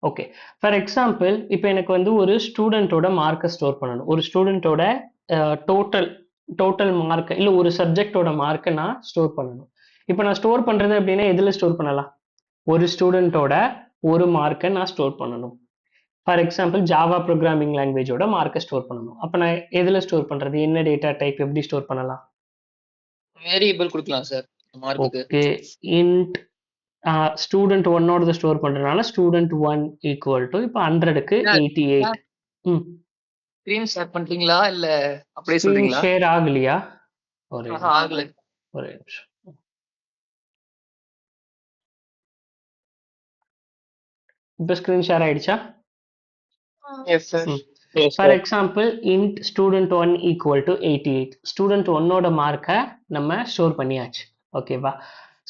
Okay. For example இப்போ எனக்கு வந்து ஒரு ஸ்டூடெண்ட்டோட மார்க்கை ஸ்டோர் பண்ணணும். ஒரு ஸ்டூடெண்ட்டோட டோட்டல் டோட்டல் மார்க் இல்ல ஒரு சப்ஜெக்ட்டோட மார்க்கை நான் ஸ்டோர் பண்ணணும். இப்போ நான் ஸ்டோர் பண்றது அப்படின்னா எதுல ஸ்டோர் பண்ணலாம்? ஒரு ஸ்டூடெண்ட்டோட ஒரு மார்க்கை நான் ஸ்டோர் பண்ணணும். ஃபார் எக்ஸாம்பிள் ஜாவா ப்ரோக்ராமிங் லாங்குவேஜோட மார்க்கை ஸ்டோர் பண்ணணும். அப்போ நான் எதுல ஸ்டோர் பண்றது? என்ன டேட்டா டைப் எப்படி ஸ்டோர் பண்ணலாம்? வேரியபிள் கொடுக்கலாம் சார் மார்க்குக்கு. ஓகே. இன்ட் ஸ்டூடெண்ட் ஒன்னோடது ஸ்டோர் பண்றதுனால ஸ்டூடெண்ட் ஒன் ஈக்குவல் டு இப்போ 100க்கு 88. ம் ஸ்கிரீன் ஷேர் பண்றீங்களா இல்ல அப்படியே ஸ்க்ரீன் சொல்றீங்களா? ஷேர் ஆகலையா? ஒரு ஆகல. ஒரு நிமிஷம். இப்போ ஸ்க்ரீன் ஷேர் ஆயிடுச்சா? Yes sir. For example int student one equal to 88. Student ஒன்னோட மார்க்கை நம்ம ஸ்டோர் பண்ணியாச்சு. ஓகேவா?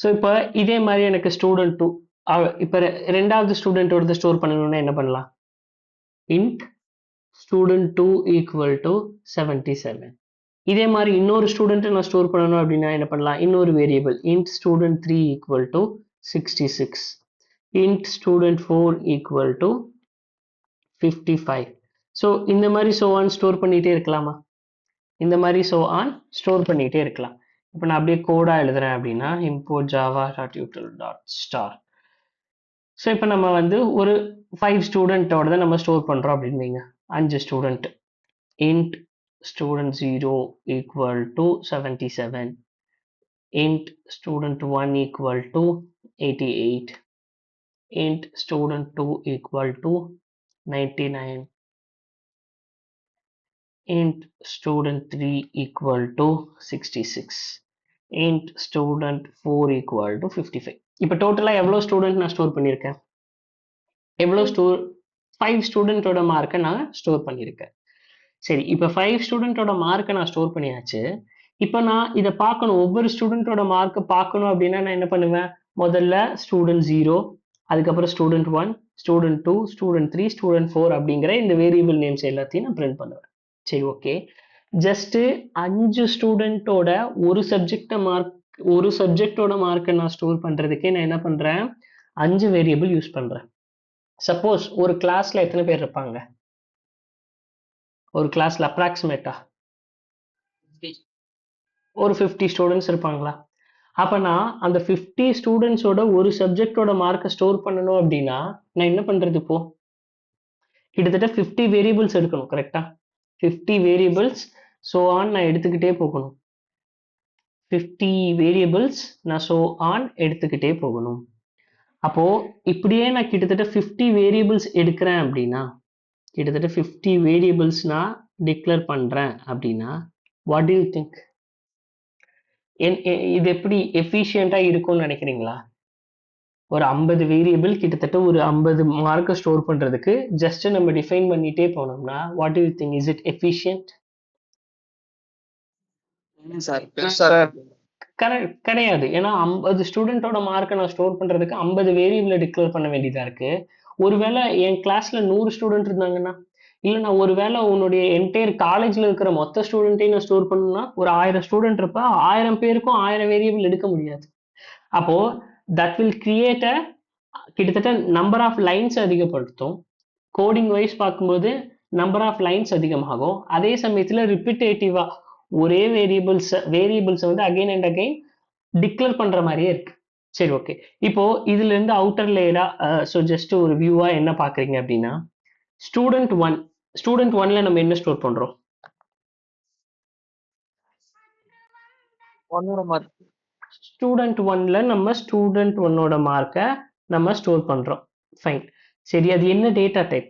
ஸோ இப்போ இதே மாதிரி எனக்கு ஸ்டூடெண்ட் டூ இப்போ ரெண்டாவது ஸ்டூடெண்ட்டோட ஸ்டோர் பண்ணணும்னா என்ன பண்ணலாம்? Int student two equal to 77. இதே மாதிரி இன்னொரு ஸ்டூடெண்ட்டை நான் ஸ்டோர் பண்ணணும் அப்படின்னா என்ன பண்ணலாம்? இன்னொரு variable int student three equal to 66. Int student four equal to 55. So இந்த மாதிரி ஸோ ஆன் ஸ்டோர் பண்ணிகிட்டே இருக்கலாமா? இந்த மாதிரி ஸோ ஆன் ஸ்டோர் பண்ணிகிட்டே இருக்கலாம். இப்போ நான் அப்படியே கோடாக எழுதுறேன் அப்படின்னா import java.util.star. ஸோ இப்போ நம்ம வந்து ஒரு 5 ஸ்டூடெண்ட்டோட தான் நம்ம ஸ்டோர் பண்ணுறோம் அப்படின்னு வைங்க. 5 student int student 0 equal to 77. int student 1 equal to 88. int student 2 equal to 99. int student 3 equal to 66. int student 4 equal to 55. இப்போ டோட்டலாக எவ்வளோ ஸ்டூடெண்ட் நான் ஸ்டோர் பண்ணியிருக்கேன்? எவ்வளோ 5 ஸ்டூடெண்ட்டோட மார்க்கை நான் ஸ்டோர் பண்ணியிருக்கேன். சரி, இப்போ 5 ஸ்டூடெண்ட்டோட மார்க்கை நான் ஸ்டோர் பண்ணியாச்சு. இப்போ நான் இதை பார்க்கணும், ஒவ்வொரு ஸ்டூடெண்ட்டோட மார்க்கை பார்க்கணும் அப்படின்னா நான் என்ன பண்ணுவேன்? முதல்ல ஸ்டூடெண்ட் 0, அதுக்கப்புறம் ஸ்டூடெண்ட் 1, ஸ்டூடெண்ட் 2, ஸ்டூடெண்ட் 3, ஸ்டூடெண்ட் 4 அப்படிங்கிற இந்த வேரியபிள் நேம்ஸ் எல்லாத்தையும் நான் பிரிண்ட் பண்ணுவேன். சரி, ஓகே. ஜஸ்ட் 5 ஸ்டூடெண்ட்டோட ஒரு சப்ஜெக்டோட மார்க்கை நான் ஸ்டோர் பண்றதுக்கே நான் என்ன பண்றேன்? 5 வேரியபிள் யூஸ் பண்றேன். சப்போஸ் ஒரு கிளாஸ்ல எத்தனை பேர் இருப்பாங்க? ஒரு கிளாஸ்ல அப்ராக்சிமேட்டா ஒரு 50 ஸ்டூடெண்ட்ஸ் இருப்பாங்களா? அப்ப நான் அந்த 50 ஸ்டூடெண்ட்ஸோட ஒரு சப்ஜெக்டோட மார்க்கை ஸ்டோர் பண்ணணும் அப்படின்னா நான் என்ன பண்றது? இப்போ கிட்டத்தட்ட 50 வேரியபிள்ஸ் எடுக்கணும். கரெக்டா? 50 வேரியபிள்ஸ் ஸோ ஆன் நான் எடுத்துக்கிட்டே போகணும். 50 வேரியபிள்ஸ் நான் ஸோ ஆன் எடுத்துக்கிட்டே போகணும். அப்போ இப்படியே நான் கிட்டத்தட்ட 50 வேரியபிள்ஸ் எடுக்கிறேன் அப்படின்னா, கிட்டத்தட்ட 50 வேரியபிள்ஸ் நான் டிக்ளேர் பண்றேன் அப்படின்னா, வாட் டு யூ திங்க்? இது எப்படி எஃபிஷியண்டா இருக்கும்னு நினைக்கிறீங்களா? ஒரு 50 வேரியபிள் கிட்டத்தட்ட ஒரு 50 மார்க்கை ஸ்டோர் பண்றதுக்கு ஜஸ்ட் நம்ம டிஃபைன் பண்ணிட்டே போனோம்னா what to you think? Is it efficient? கிடையாது. ஏன்னா 50 ஸ்டூடெண்டோட மார்க்கை நான் ஸ்டோர் பண்றதுக்கு 50 வேரியபிளை டிக்ளேர் பண்ண வேண்டியதா இருக்கு. ஒருவேளை என் கிளாஸ்ல 100 ஸ்டூடெண்ட் இருந்தாங்கன்னா, இல்ல நான் ஒருவேளை உன்னுடைய என்டையர் காலேஜ்ல இருக்கிற மொத்த ஸ்டூடெண்ட்டையும் நான் ஸ்டோர் பண்ணணும்னா ஒரு 1000 ஸ்டூடெண்ட் இருப்ப 1000 பேருக்கும் 1000 வேரியபிள் எடுக்க முடியாது. அப்போ தட் வில் கிரியேட் கிட்டத்தட்ட நம்பர் ஆஃப் லைன்ஸ் அதிகப்படுத்தும். கோடிங் வைஸ் பார்க்கும்போது நம்பர் ஆஃப் லைன்ஸ் அதிகமாகும். அதே சமயத்துல ரிப்பிட்டேட்டிவா ஒரே வேரியபிள்ஸ் வந்து அகைன் அண்ட் அகைன் டிக்ளேர் பண்ற மாதிரியே இருக்கு. சரி, ஓகே. இப்போ இதுல இருந்து அவுட்டர் லேயரா ஸோ ஜஸ்ட் ஒரு வியூவா என்ன பாக்குறீங்க அப்படின்னா, ஸ்டூடெண்ட் ஒன்ல நம்ம என்ன ஸ்டோர் பண்றோம்? ஸ்டூடெண்ட் ஒன்ல நம்ம ஸ்டூடெண்ட் ஒன்னோட மார்க்கை நம்ம ஸ்டோர் பண்றோம். ஃபைன். சரி, அது என்ன data type?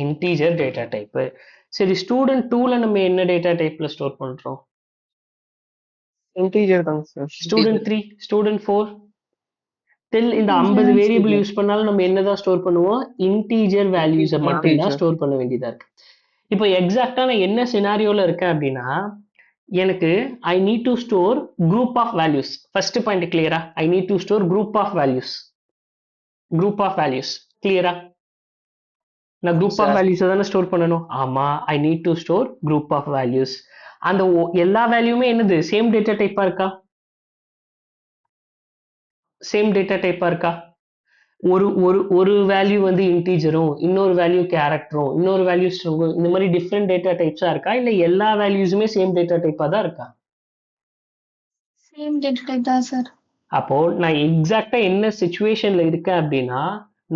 Integer data type. சரி, ஸ்டூடெண்ட் டூல நம்ம என்ன டேட்டா டைப்ல ஸ்டோர் பண்றோம்? இன்டீஜர் தான் சார். ஸ்டூடெண்ட் 3, ஸ்டூடெண்ட் 4 டில் இந்த 50 வேரியபிள் யூஸ் பண்ணாலும் நம்ம என்னதான் ஸ்டோர் பண்ணுவோம்? இன்டீஜர் வேல்யூஸை மட்டும் தான் ஸ்டோர் பண்ண வேண்டியதா இருக்கு. இப்போ எக்ஸாக்டா நான் என்ன சினாரியோல இருக்கேன் அப்படின்னா, எனக்கு I need to store group of values. First point கிளியரா? I need to store group of values. கிளியரா? நான் குரூப் ஆஃப் வேல்யூஸ் தானே ஸ்டோர் பண்ணணும். ஆமா, I need to store group of values. அந்த எல்லா வேல்யூமே என்னது? சேம் டேட்டா டைப்பா இருக்கா? ஒரு ஒரு ஒரு வேல்யூ வந்து இன்டீஜரும், இன்னொரு வேல்யூ கேரக்டரும், இன்னொரு வேல்யூ ஸ்ட்ரிங்கும், இந்த மாதிரி டிஃப்ரெண்ட் டேட்டா டைப்ஸா இருக்கா, இல்ல எல்லா வேல்யூஸுமே சேம் டேட்டா டைப்பா தான் இருக்கா? சேம் டேட்டா டைப் தான் சார். அப்போ நான் எக்ஸாக்டா என்ன சுச்சுவேஷன்ல இருக்கேன் அப்படின்னா,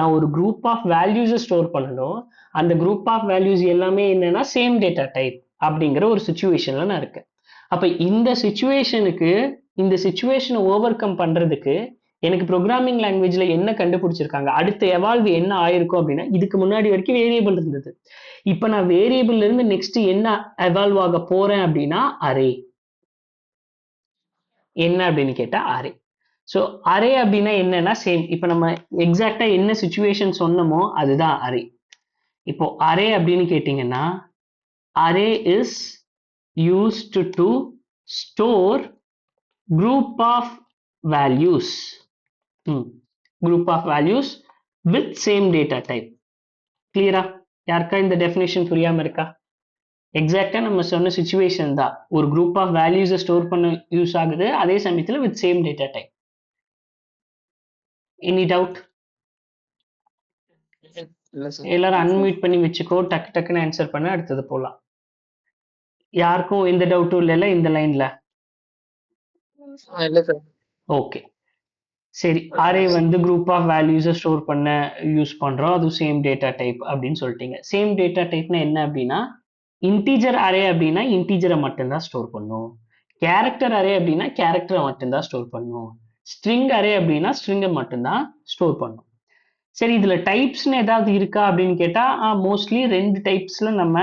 நான் ஒரு குரூப் ஆஃப் வேல்யூஸை ஸ்டோர் பண்ணணும். அந்த குரூப் ஆஃப் வேல்யூஸ் எல்லாமே என்னன்னா சேம் டேட்டா டைப் அப்படிங்கிற ஒரு சுச்சுவேஷன்ல நான் இருக்கேன். அப்ப இந்த சுச்சுவேஷனை ஓவர் கம் பண்றதுக்கு எனக்கு ப்ரோக்ராமிங் லாங்குவேஜ்ல என்ன கண்டுபிடிச்சிருக்காங்க, அடுத்த எவால்வ் என்ன ஆயிருக்கும் அப்படின்னா, இதுக்கு முன்னாடி வரைக்கும் வேரியபிள் இருந்தது. இப்ப நான் வேரியபிள்ல இருந்து நெக்ஸ்ட் என்ன எவால்வ் ஆக போறேன் அப்படின்னா அரே. என்ன அப்படின்னு கேட்டா அரே. ஸோ அரே அப்படின்னா என்னன்னா சேம். இப்போ நம்ம எக்ஸாக்டா என்ன சுச்சுவேஷன் சொன்னோமோ அதுதான் அரே. இப்போ அரே அப்படின்னு கேட்டிங்கன்னா, array is used to store group of values. Group of values with same data type. கிளியரா? யாருக்கா இந்த டெஃபினேஷன் புரியாம இருக்கா? எக்ஸாக்டா நம்ம சொன்ன சுச்சுவேஷன் தான். ஒரு குரூப் ஆஃப் வேல்யூஸை ஸ்டோர் பண்ண யூஸ் ஆகுது, அதே சமயத்துல with same data type. Any doubt? இல்ல சார். எல்லாரும் அன்மியூட் பண்ணி வச்சுக்கோ, டக்கு டக்குன்னு ஆன்சர் பண்ண, அடுத்தது போலாம். யாருக்கும் எந்த டவுட்டும் இல்லைல்ல இந்த லைன்ல? இல்ல சார். ஓகே, சரி. அரே வந்து குரூப் ஆஃப் வேல்யூஸை ஸ்டோர் பண்ண யூஸ் பண்றோம், அது சேம் டேட்டா டைப் அப்படின்னு சொல்லிட்டீங்க. சேம் டேட்டா டைப்னா என்ன அப்படின்னா, இன்டீஜர் அரே அப்படின்னா இன்டீஜரை மட்டும்தான் ஸ்டோர் பண்ணும். கேரக்டர் அரே அப்படின்னா கேரக்டரை மட்டும்தான் ஸ்டோர் பண்ணும். ஸ்ட்ரிங் அரே அப்படின்னா ஸ்ட்ரிங்கை மட்டும்தான் ஸ்டோர் பண்ணும். சரி, இதுல டைப்ஸ்னு ஏதாவது இருக்கா அப்படின்னு கேட்டா, மோஸ்ட்லி 2 டைப்ஸ்ல நம்ம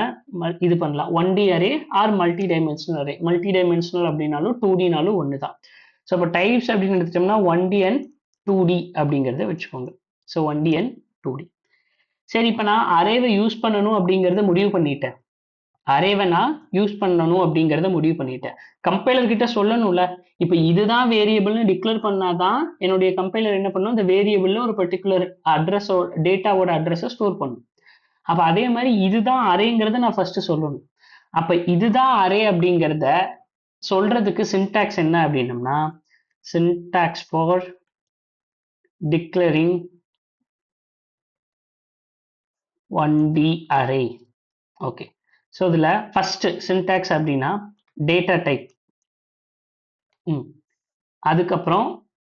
இது பண்ணலாம். 1D array or multi dimensional array. Multi dimensional அப்படின்னாலும் 2Dனாலும் ஒன்று தான். ஸோ அப்போ டைப்ஸ் அப்படின்னு எடுத்துட்டோம்னா 1D அண்ட் 2D அப்படிங்கிறத வச்சுக்கோங்க. So 1D and 2D. சரி, இப்போ நான் அரேவை யூஸ் பண்ணணும் அப்படிங்கிறத முடிவு பண்ணிட்டேன். அரேவை நான் யூஸ் பண்ணணும் அப்படிங்கிறத முடிவு பண்ணிட்டேன். கம்பைலர் கிட்ட சொல்லணும்ல, இப்போ இதுதான் வேரியபிள்னு டிக்ளேர் பண்ணாதான் என்னுடைய கம்பைலர் என்ன பண்ணும், இந்த வேரியபிள்ல ஒரு பர்டிகுலர் அட்ரஸோட டேட்டாவோட அட்ரஸை ஸ்டோர் பண்ணும். அப்போ அதே மாதிரி இதுதான் அரேங்கிறத நான் ஃபர்ஸ்ட் சொல்லணும். அப்போ இதுதான் அரே அப்படிங்கிறத சொல்றதுக்கு சின்டாக்ஸ் என்ன அப்படின்னம்னா, syntax for declaring 1D array. Okay, so இதில் ஃபர்ஸ்ட் சின்டாக்ஸ் அப்படின்னா டேட்டா டைப், அதுக்கப்புறம்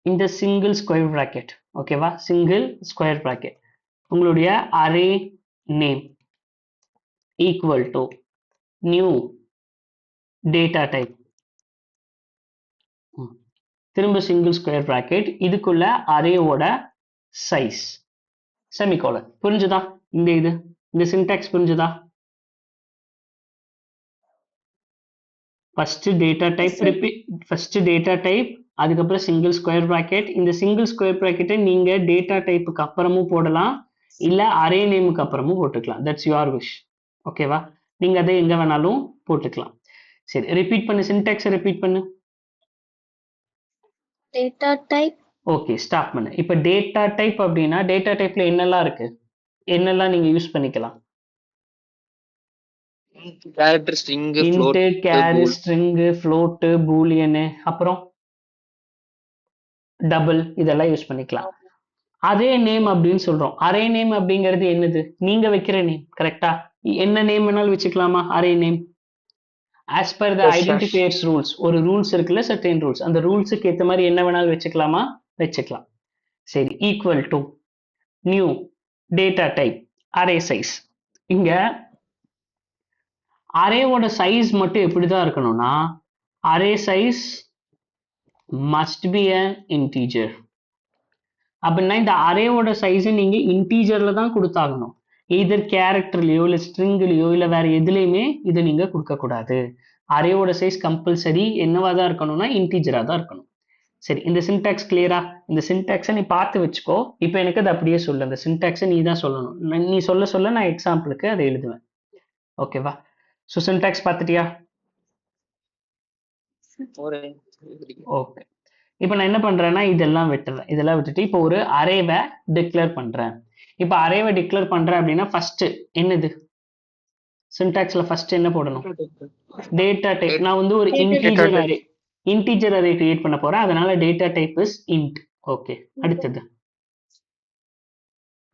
இந்த சிங்கிள் ஸ்கொயர் ப்ராக்கெட். ஓகேவா? Single square bracket. உங்களுடைய array name equal to new data type, திரும்ப சிங்கிள் ஸ்கொயர் ப்ராக்கெட், இதுக்குள்ள அரேவோட சைஸ், செமிகோலன். புரிஞ்சுதா? இந்த சின்டாக்ஸ் புரிஞ்சுதா? First data type, first data type, அதுக்கப்புறம் சிங்கிள் ஸ்கொயர் ப்ராக்கெட். இந்த சிங்கிள் ஸ்கொயர் ப்ராக்கெட்டை நீங்க டேட்டா டைப்புக்கு அப்புறமும் போடலாம், இல்ல அரே நேமுக்கு அப்புறமும் போட்டுக்கலாம். That's your wish. ஓகேவா? நீங்க அதை எங்க வேணாலும் போட்டுக்கலாம். சரி, ரிப்பீட் பண்ணு, சின்டாக்ஸை ரிப்பீட் பண்ணு. Data type. ஓகே, ஸ்டார்ட் பண்ணு. இப்போ டேட்டா டைப் அப்படின்னா டேட்டா டைப்ல என்னெல்லாம் இருக்கு, என்னெல்லாம் நீங்க யூஸ் பண்ணிக்கலாம்? Character, string, int, care, string, float, Boolean, அப்புறம் டபுள், இதெல்லாம் யூஸ் பண்ணிக்கலாம். அரே நேம் அப்படின்னு சொல்றோம். அரே நேம் அப்படிங்கிறது என்னது? நீங்க வைக்கிற நேம். கரெக்டா? என்ன நேம் வேணாலும் வச்சுக்கலாமா? Array name as per the identifiers rules. ஒரு ரூல்ஸ் இருக்குல்ல, certain rules. அந்த ரூல்ஸுக்கு ஏத்த மாதிரி என்ன வேணாலும் வச்சுக்கலாமா? வச்சுக்கலாம். சரி, equal to new data type array size. இங்க அரேவோட சைஸ் மட்டும் எப்படிதான் இருக்கணும்னா, array size must be an integer. அப்படின்னா இந்த அரேவோட சைஸ் நீங்க இன்டீஜர்ல தான் கொடுத்தாகணும். எதர் கேரக்டர்லயோ இல்ல ஸ்ட்ரிங்லயோ இல்ல வேற எதுலையுமே இதை நீங்க கொடுக்க கூடாது. அரேவோட சைஸ் கம்பல்சரி என்னவா தான் இருக்கணும்னா இன்டீஜரா தான் இருக்கணும். சரி, இந்த சின்டாக்ஸ் கிளியரா? இந்த சின்டாக்ஸை நீ பார்த்து வச்சுக்கோ. இப்போ எனக்கு அது அப்படியே சொல்லு. அந்த சின்டாக்ஸை நீ தான் சொல்லணும். நீ சொல்ல சொல்ல நான் எக்ஸாம்பிளுக்கு அதை எழுதுவேன். ஓகேவா? So syntax பார்த்துட்டியா? ஓகே, இப்போ நான் என்ன பண்றேன்னா இதெல்லாம் விட்டுறேன். இதெல்லாம் விட்டுட்டு இப்போ ஒரு அரேவை டிக்ளேர் பண்றேன். இப்போ அரேவை டிக்ளேர் பண்றேன் அப்படின்னா ஃபர்ஸ்ட் என்னது? சின்டாக்ஸ்ல ஃபர்ஸ்ட் என்ன போடணும்? Data type. நான் வந்து ஒரு இன்டீஜர் அரே கிரியேட் பண்ண போறேன், அதனால data type is int. Okay, அடுத்தது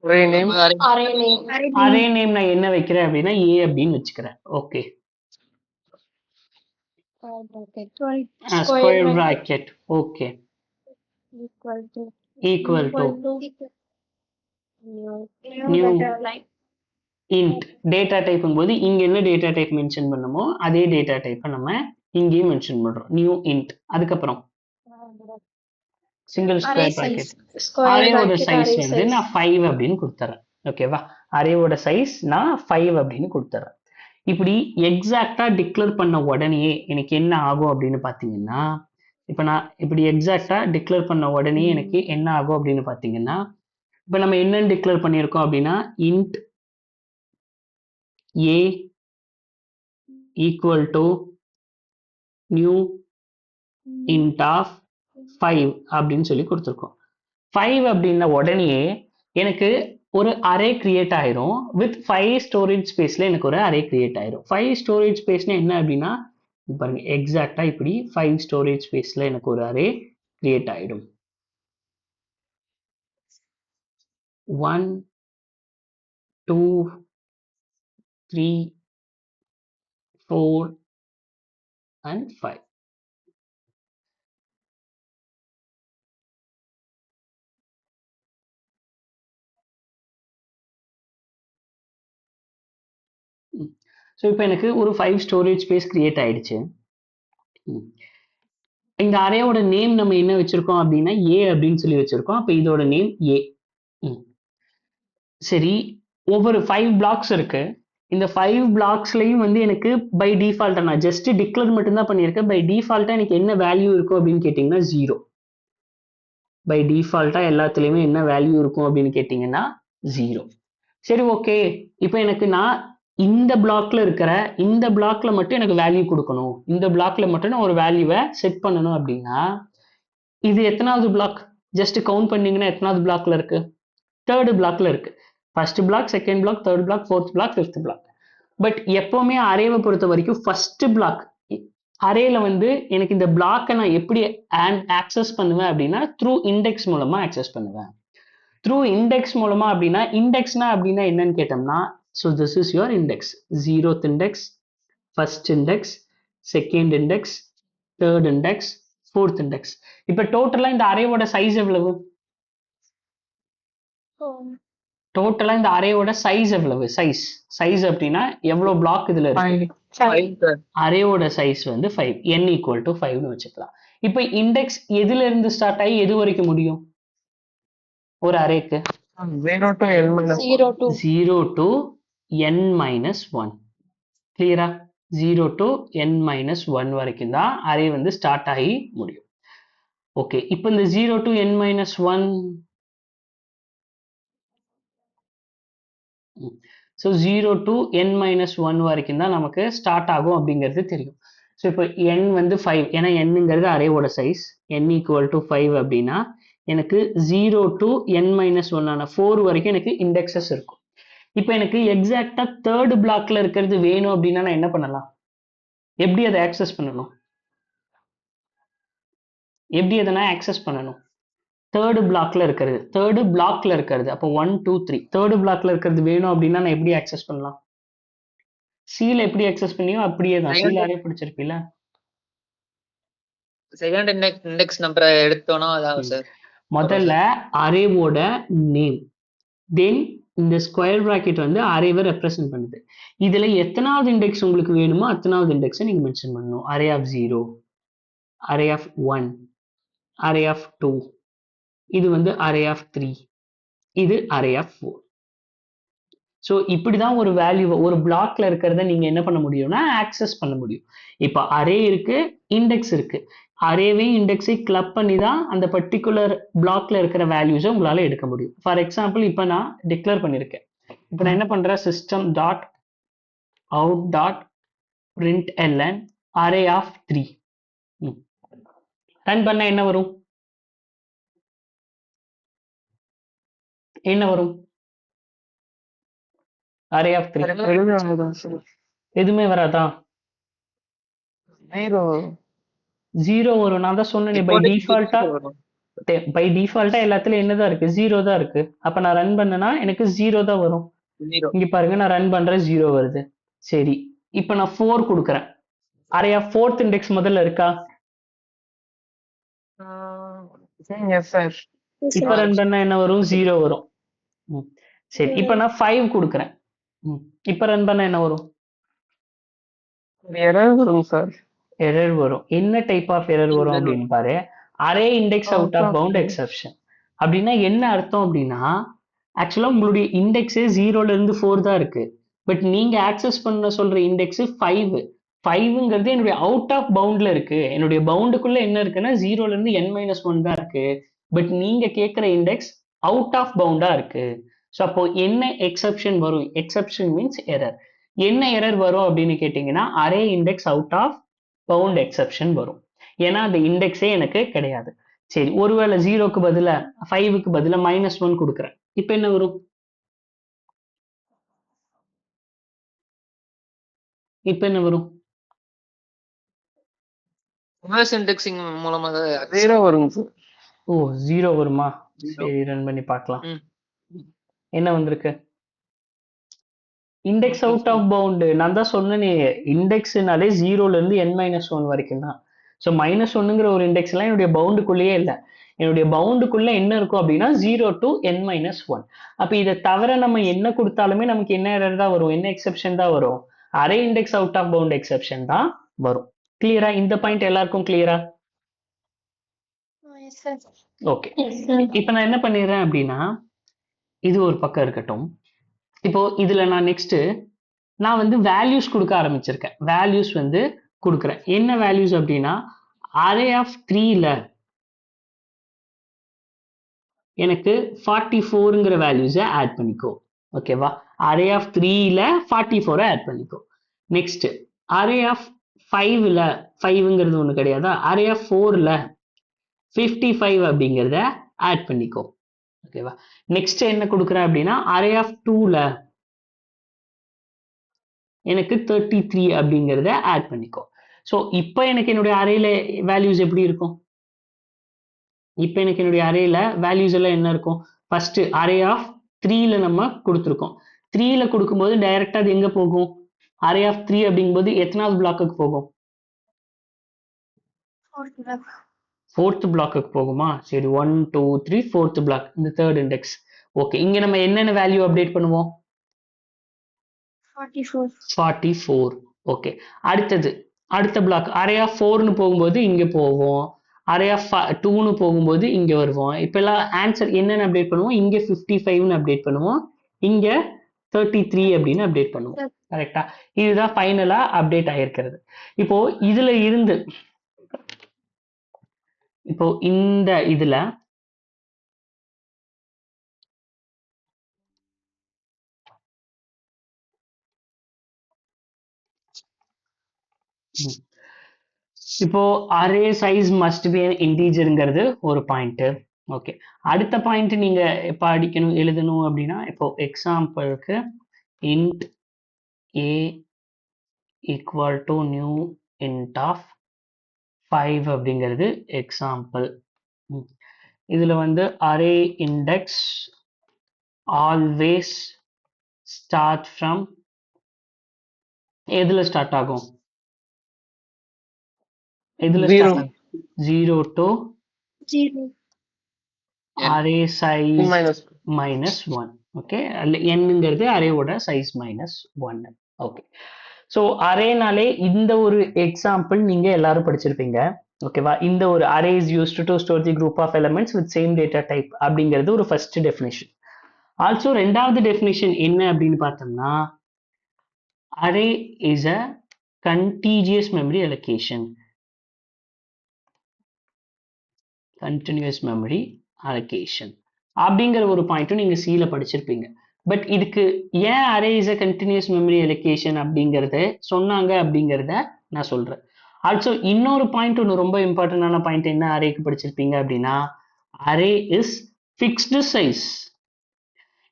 ஒரே name Array name. Array name நான் என்ன வைக்கிறேன் அப்படின்னா ஏ அப்படின்னு வச்சுக்கிறேன். Okay, Square bracket. Square bracket. Okay, Equal to. Equal to New. New. Data line. Int. Data டைப்பும் போது இங்க என்ன டேட்டா டைப் மென்ஷன் பண்ணுமோ அதே டேட்டா டைப்பை நம்ம இங்கேயும் மென்ஷன் பண்றோம். New int. அதுக்கப்புறம் single Array square size. Bracket. Square அரேவோட bracket சைஸ் array வந்து size. நான் 5 அப்படின்னு கொடுத்துறேன். ஓகேவா, அரேவோட சைஸ் நான் 5 அப்படின்னு கொடுத்துறேன். இப்படி எக்ஸாக்டா டிக்ளேர் பண்ண உடனேயே எனக்கு என்ன ஆகும் அப்படின்னு பார்த்தீங்கன்னா, இப்போ நான் இப்படி எக்ஸாக்டா டிக்ளேர் பண்ண உடனே எனக்கு என்ன ஆகும் அப்படின்னு பார்த்தீங்கன்னா, இப்போ நம்ம என்னன்னு டிக்ளேர் பண்ணியிருக்கோம் அப்படின்னா int A equal to new int of 5 அப்படின்னு சொல்லி கொடுத்துருக்கோம். 5 அப்படின்ன உடனே எனக்கு ஒரு அரே கிரியேட் ஆயிரும். வித் 5 ஸ்டோரேஜ் ஸ்பேஸ்ல எனக்கு ஒரு அரே கிரியேட் ஆயிரும். 5 ஸ்டோரேஜ் ஸ்பேஸ்னா என்ன அப்படின்னா, இங்க பாருங்க எக்ஸாக்டா இப்படி 5 ஸ்டோரேஜ் ஸ்பேஸ்ல எனக்கு ஒரு அரே கிரியேட் ஆயிடும். 1 2 3 4 and 5. ஸோ இப்போ எனக்கு ஒரு 5 ஸ்டோரேஜ் ஸ்பேஸ் கிரியேட் ஆயிடுச்சு. இந்த அரேயோட நேம் நம்ம என்ன வச்சிருக்கோம் அப்படின்னா ஏ அப்படின்னு சொல்லி வச்சிருக்கோம். அப்போ இதோட நேம் ஏ. சரி, ஒவ்வொரு 5 பிளாக்ஸ் இருக்கு. இந்த 5 பிளாக்ஸ்லயும் வந்து எனக்கு பை டிஃபால்ட்டா நான் ஜஸ்ட் டிக்ளேர் மட்டும்தான் பண்ணியிருக்கேன். பை டிஃபால்ட்டா எனக்கு என்ன வேல்யூ இருக்கும் அப்படின்னு கேட்டிங்கன்னா 0. பை டிஃபால்ட்டா எல்லாத்துலேயுமே என்ன வேல்யூ இருக்கும் அப்படின்னு கேட்டிங்கன்னா 0. சரி, ஓகே. இப்போ எனக்கு நான் இந்த பிளாக்ல இருக்கிற இந்த பிளாக்ல மட்டும் எனக்கு வேல்யூ கொடுக்கணும், இந்த பிளாக்ல மட்டும் நான் ஒரு வேல்யூவை செட் பண்ணணும் அப்படின்னா, இது எத்தனாவது பிளாக் ஜஸ்ட் கவுண்ட் பண்ணீங்கன்னா எத்தனாவது பிளாக்ல இருக்கு? தேர்டு பிளாக்ல இருக்கு. First block, second block, third block, fourth block, fifth block. But எப்பவுமே அரேவை பொறுத்த வரைக்கும் ஃபர்ஸ்ட் பிளாக் அரேல வந்து எனக்கு இந்த பிளாக்கை நான் எப்படி ஆக்சஸ் பண்ணுவேன் அப்படின்னா த்ரூ இண்டெக்ஸ் மூலமா ஆக்சஸ் பண்ணுவேன். த்ரூ இண்டெக்ஸ் மூலமா அப்படின்னா இண்டெக்ஸ்னா அப்படின்னா என்னன்னு கேட்டோம்னா, so this is your index. 0th index, first index, second index, third index, fourth index. இப்போ டோட்டலா இந்த அரேவோட சைஸ் எவ்வளவு? டோட்டலா இந்த அரேவோட சைஸ் எவ்வளவு? சைஸ் அப்படின்னா எவ்வளவு பிளாக் இதுல இருக்கு? அரேவோட சைஸ் வந்து 5. n ஈக்குவல் டு 5னு வச்சுக்கலாம். இப்போ இண்டெக்ஸ் எதுல இருந்து ஸ்டார்ட் ஆகி எது வரைக்கும் முடியும் ஒரு அரேக்கு? 0 to n minus 1. கிளியரா? 0 to n minus 1 வரைக்கும் தான் அரே வந்து ஸ்டார்ட் ஆகி முடியும். ஓகே, இப்போ இந்த 0 to n minus 1, so 0 to n minus 1 வரைக்கும் தான் நமக்கு ஸ்டார்ட் ஆகும் அப்படிங்கிறது தெரியும். ஸோ இப்போ n வந்து 5, ஏன்னா nங்கிறது அரேவோட சைஸ். n ஈக்குவல் டு 5 அப்படின்னா எனக்கு 0 to n minus 1 ஆன 4 வரைக்கும் எனக்கு இண்டெக்ஸஸ் இருக்கும். இப்போ எனக்கு எக்ஸாக்டா தேர்ட் பிளாக்ல இருக்கிறது வேணும் அப்படின்னா நான் என்ன பண்ணலாம்? எப்படி அதை ஆக்சஸ் பண்ணணும்? எப்படி அதை நான் ஆக்சஸ் பண்ணணும்? தேர்டு பிளாக்ல இருக்கிறது அப்போ 1 2 3 தேர்டு பிளாக்ல இருக்கிறது வேணும் அப்படின்னா நான் எப்படி ஆக்சஸ் பண்ணலாம்? சீல எப்படி ஆக்சஸ் பண்ணியோ அப்படியே தான். சீல அரே பிடிச்சிருப்பீல, செகண்ட் இண்டெக்ஸ் நம்பரை எடுத்தோம்னா அதான் சார். முதல்ல அரேவோட நேம், தென் இந்த ஸ்கொயர் பிராக்கெட் வந்து அரேவை ரெப்ரசென்ட் பண்ணுது. இதுல எத்தனாவது இண்டெக்ஸ் உங்களுக்கு வேணுமோ அத்தனாவது இண்டெக்ஸை நீங்க மென்ஷன் பண்ணணும். Array of 0, array of 1, array of 2, இது வந்து அரே ஆஃப் 3, இது அரே ஆஃப் 4. ஸோ இப்படிதான் ஒரு வேல்யூ ஒரு பிளாக்ல இருக்கிறத நீங்க என்ன பண்ண முடியும்னா ஆக்சஸ் பண்ண முடியும். இப்போ அரே இருக்கு, இண்டெக்ஸ் இருக்கு. அரேவையும் இண்டெக்ஸை கிளப் பண்ணி தான் அந்த பர்டிகுலர் பிளாக்ல இருக்கிற வேல்யூஸை உங்களால எடுக்க முடியும். ஃபார் எக்ஸாம்பிள் இப்போ நான் டிக்ளேர் பண்ணியிருக்கேன். இப்போ நான் என்ன பண்றேன்? System dot out dot println array of 3 run பண்ண என்ன வரும்? அரே ஆஃப் 3 எதுவுமே வராதா? 0 வரும். நான் தான் சொன்னேன் பை டிஃபால்ட்டா பை டிஃபால்ட்டா எல்லாத்துலயும் என்னதான் இருக்கு, ஜீரோ தான் இருக்கு. அப்ப நான் ரன் பண்ணனா எனக்கு ஜீரோ தான் வரும். 0. இங்க பாருங்க, நான் ரன் பண்றேன், ஜீரோ வருது. சரி, இப்ப நான் 4 கொடுக்குறேன். அரே ஆஃப் ஃபோர்த் இண்டெக்ஸ் முதல்ல இருக்கா? Yes sir. இப்ப ரன் பண்ணா என்ன வரும், ஜீரோ வரும். ம். சரி, இப்ப நான் 5 கொடுக்குறேன். இப்ப ரன் பண்ணா என்ன வரும், எரர் வரும் சார். எரர் வரும். என்ன டைப் ஆஃப் எரர் வரும் அப்படின்னு பாரு. Array index out of bound exception. அப்படின்னா என்ன அர்த்தம் அப்படின்னா, ஆக்சுவலா உங்களுடைய இண்டெக்ஸே 0ல இருந்து 4 தான் இருக்கு. பட் நீங்க ஆக்சஸ் பண்ண சொல்ற இண்டெக்ஸ் 5. 5ங்கிறது என்னுடைய அவுட் ஆஃப் பவுண்ட்ல இருக்கு. என்னுடைய பவுண்டுக்குள்ள என்ன இருக்குன்னா 0ல இருந்து n-1 தான் இருக்கு. பட் நீங்க கேட்கிற இண்டெக்ஸ் அவுட் ஆஃப் பவுண்டா இருக்கு. ஸோ அப்போ என்ன எக்ஸெப்ஷன் வரும்? Exception means error. என்ன எரர் வரும் அப்படின்னு கேட்டீங்கன்னா, array index out of bound exception வரும். ஏன்னா அந்த இண்டெக்ஸே எனக்கு கிடையாது. சரி, ஒருவேளை 0க்கு பதிலா 5க்கு பதிலா -1 கொடுக்குறேன். இப்ப என்ன வரும்? இப்ப என்ன வரும்? ரிவர்ஸ் இண்டெக்ஸிங் மூலமாக 0 வருங்க சார். ஓ, 0 வருமா? 0. சரி, ரன் பண்ணி பார்க்கலாம். ம். என்ன வந்திருக்கு? Index out of bound. நான் தான் சொன்னேனே, இண்டெக்ஸ்னாலே 0ல இருந்து n-1 வரைக்கும் தான். ஸோ -1ங்கிற ஒரு இண்டெக்ஸ்லாம் என்னுடைய பவுண்டுக்குள்ளேயே இல்லை. என்னுடைய பவுண்டுக்குள்ள என்ன இருக்கும் அப்படின்னா 0 to n-1. அப்ப இதை தவிர நம்ம என்ன கொடுத்தாலுமே நமக்கு என்ன எரர் தான் வரும், என்ன எக்ஸெப்ஷன் தான் வரும், array index out of bound exception தான் வரும். கிளியரா? இந்த பாயிண்ட் எல்லாருக்கும் கிளியரா? Yes, sir. ஓகே. இப்ப நான் என்ன பண்ணிடுறேன் அப்படின்னா, இது ஒரு பக்கம் இருக்கட்டும். இப்போ இதுல நான் நெக்ஸ்ட் நான் வந்து வேல்யூஸ் கொடுக்க ஆரம்பிச்சிருக்கேன். வேல்யூஸ் வந்து கொடுக்குறேன். என்ன வேல்யூஸ் அப்படின்னா, அரே ஆஃப் 3ல எனக்கு 44ங்கிற வேல்யூஸை ஆட் பண்ணிக்கோ. ஓகேவா? அரே ஆஃப் 3ல 44 ஆட் பண்ணிக்கோ. நெக்ஸ்ட் அரே ஆஃப் 5ல 5ங்கிறது ஒண்ணு கிடையாதா, அரே ஆஃப் 4ல 55 அப்படிங்கிறத ஆட் பண்ணிக்கோ. ஓகேவா? நெக்ஸ்ட் என்ன கொடுக்குறேன் அப்படின்னா, அரே ஆஃப் 2ல எனக்கு 33 அப்படிங்கிறத ஆட் பண்ணிக்கோ. ஸோ இப்போ எனக்கு என்னுடைய அரேல வேல்யூஸ் எப்படி இருக்கும்? இப்போ எனக்கு என்னுடைய அரேல வேல்யூஸ் எல்லாம் என்ன இருக்கும்? ஃபர்ஸ்ட் அரே ஆஃப் 3ல நம்ம கொடுத்துருக்கோம். 3ல கொடுக்கும்போது டைரக்டா அது எங்க போகும்? அரே ஆஃப் 3 அப்படிங்கும்போது எத்தனாவது பிளாக்குக்கு போகும்? ஃபோர்த் பிளாக்குக்கு போகுமா? சரி, 1 2 3 ஃபோர்த் பிளாக், இந்த தேர்ட் இண்டெக்ஸ். ஓகே, இங்க நம்ம என்னென்ன வேல்யூ அப்டேட் பண்ணுவோம்? 44. ஓகே, அடுத்த பிளாக் அரே ஆஃப் 4னு போகும்போது இங்க போவோம். அரே ஆஃப் 2னு போகும்போது இங்க வருவோம். இப்ப எல்லாம் ஆன்சர் என்னன்னு அப்டேட் பண்ணுவோம்? இங்க 55னு அப்டேட் பண்ணுவோம், இங்க 33 அப்படின்னு அப்டேட் பண்ணுவோம். கரெக்டா? இதுதான் ஃபைனலா அப்டேட் ஆயிருக்கிறது. இப்போ இதுல இருந்து இப்போ இந்த இதுல இப்போ array size must be an இன்டீஜர்ங்கிறது ஒரு பாயிண்ட். ஓகே, அடுத்த பாயிண்ட் நீங்க எப்ப அடிக்கணும் எழுதணும் அப்படின்னா, இப்போ எக்ஸாம்பிளுக்கு int a equal to new int of 5 அப்படிங்கிறது எக்ஸாம்பிள். இதுல வந்து array index always start from எதுல ஸ்டார்ட் ஆகும்? எதுல ஸ்டார்ட் ஆகும்? 0 to 0. Array size -1. ஓகே, nங்கிறது அரேவோட சைஸ் -1. ஓகே, ஸோ அரேனாலே இந்த ஒரு எக்ஸாம்பிள் நீங்க எல்லாரும் படிச்சிருப்பீங்க. ஓகேவா? இந்த ஒரு array is used to store the group of elements with same data type அப்படிங்கிறது ஒரு ஃபர்ஸ்ட் டெஃபினிஷன். ஆல்சோ ரெண்டாவது டெஃபினிஷன் என்ன அப்படின்னு பார்த்தோம்னா, array is a contiguous memory allocation. Continuous memory allocation அப்படிங்கிற ஒரு பாயிண்ட்டும் நீங்க சீல படிச்சிருப்பீங்க. பட் இதுக்கு ஏன் array is a continuous memory allocation அப்படிங்கறத சொன்னாங்க அப்படிங்கிறத நான் சொல்றேன். ஆல்சோ இன்னொரு பாயிண்ட் ஒன்று ரொம்ப இம்பார்ட்டன்டான பாயிண்ட் என்ன அரேக்கு படிச்சிருப்பீங்க அப்படின்னா, அரே இஸ் ஃபிக்ஸ்டு சைஸ்.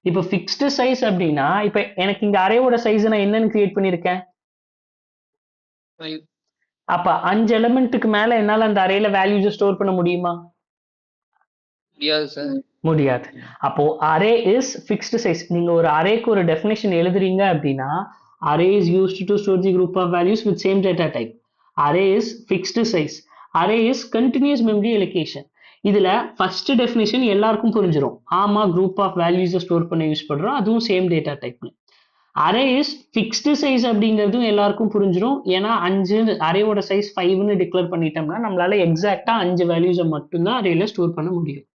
இப்போ ஃபிக்ஸ்டு சைஸ் அப்படின்னா, இப்போ எனக்கு இங்க அரேவோட சைஸ் நான் என்னன்னு கிரியேட் பண்ணிருக்கேன்? 5. அப்ப 5 எலிமெண்ட்டுக்கு மேல என்னால அந்த அரேல வேல்யூஸ் ஸ்டோர் பண்ண முடியுமா? முடியாது சார். முடியாது. அப்போ அரே இஸ் ஃபிக்ஸ்டு சைஸ். நீங்க ஒரு அரேக்கு ஒரு டெஃபினிஷன் எழுதுறீங்க அப்படின்னா array is used to store the group of values with same data type. Array is fixed size. Array is continuous memory allocation. இதுல ஃபர்ஸ்ட் டெஃபினிஷன் எல்லாருக்கும் புரிஞ்சிடும். ஆமா, குரூப் ஆஃப் வேல்யூஸை ஸ்டோர் பண்ண யூஸ் பண்றோம், அதுவும் சேம் டேட்டா டைப்னு. அரே இஸ் ஃபிக்ஸ்டு சைஸ் அப்படிங்கிறதும் எல்லாருக்கும் புரிஞ்சிடும். ஏன்னா 5 அரேவோட சைஸ் 5ன்னு டிக்ளேர் பண்ணிட்டோம்னா நம்மளால எக்ஸாக்டா 5 வேல்யூஸை மட்டும்தான் அரேல ஸ்டோர் பண்ண முடியும்.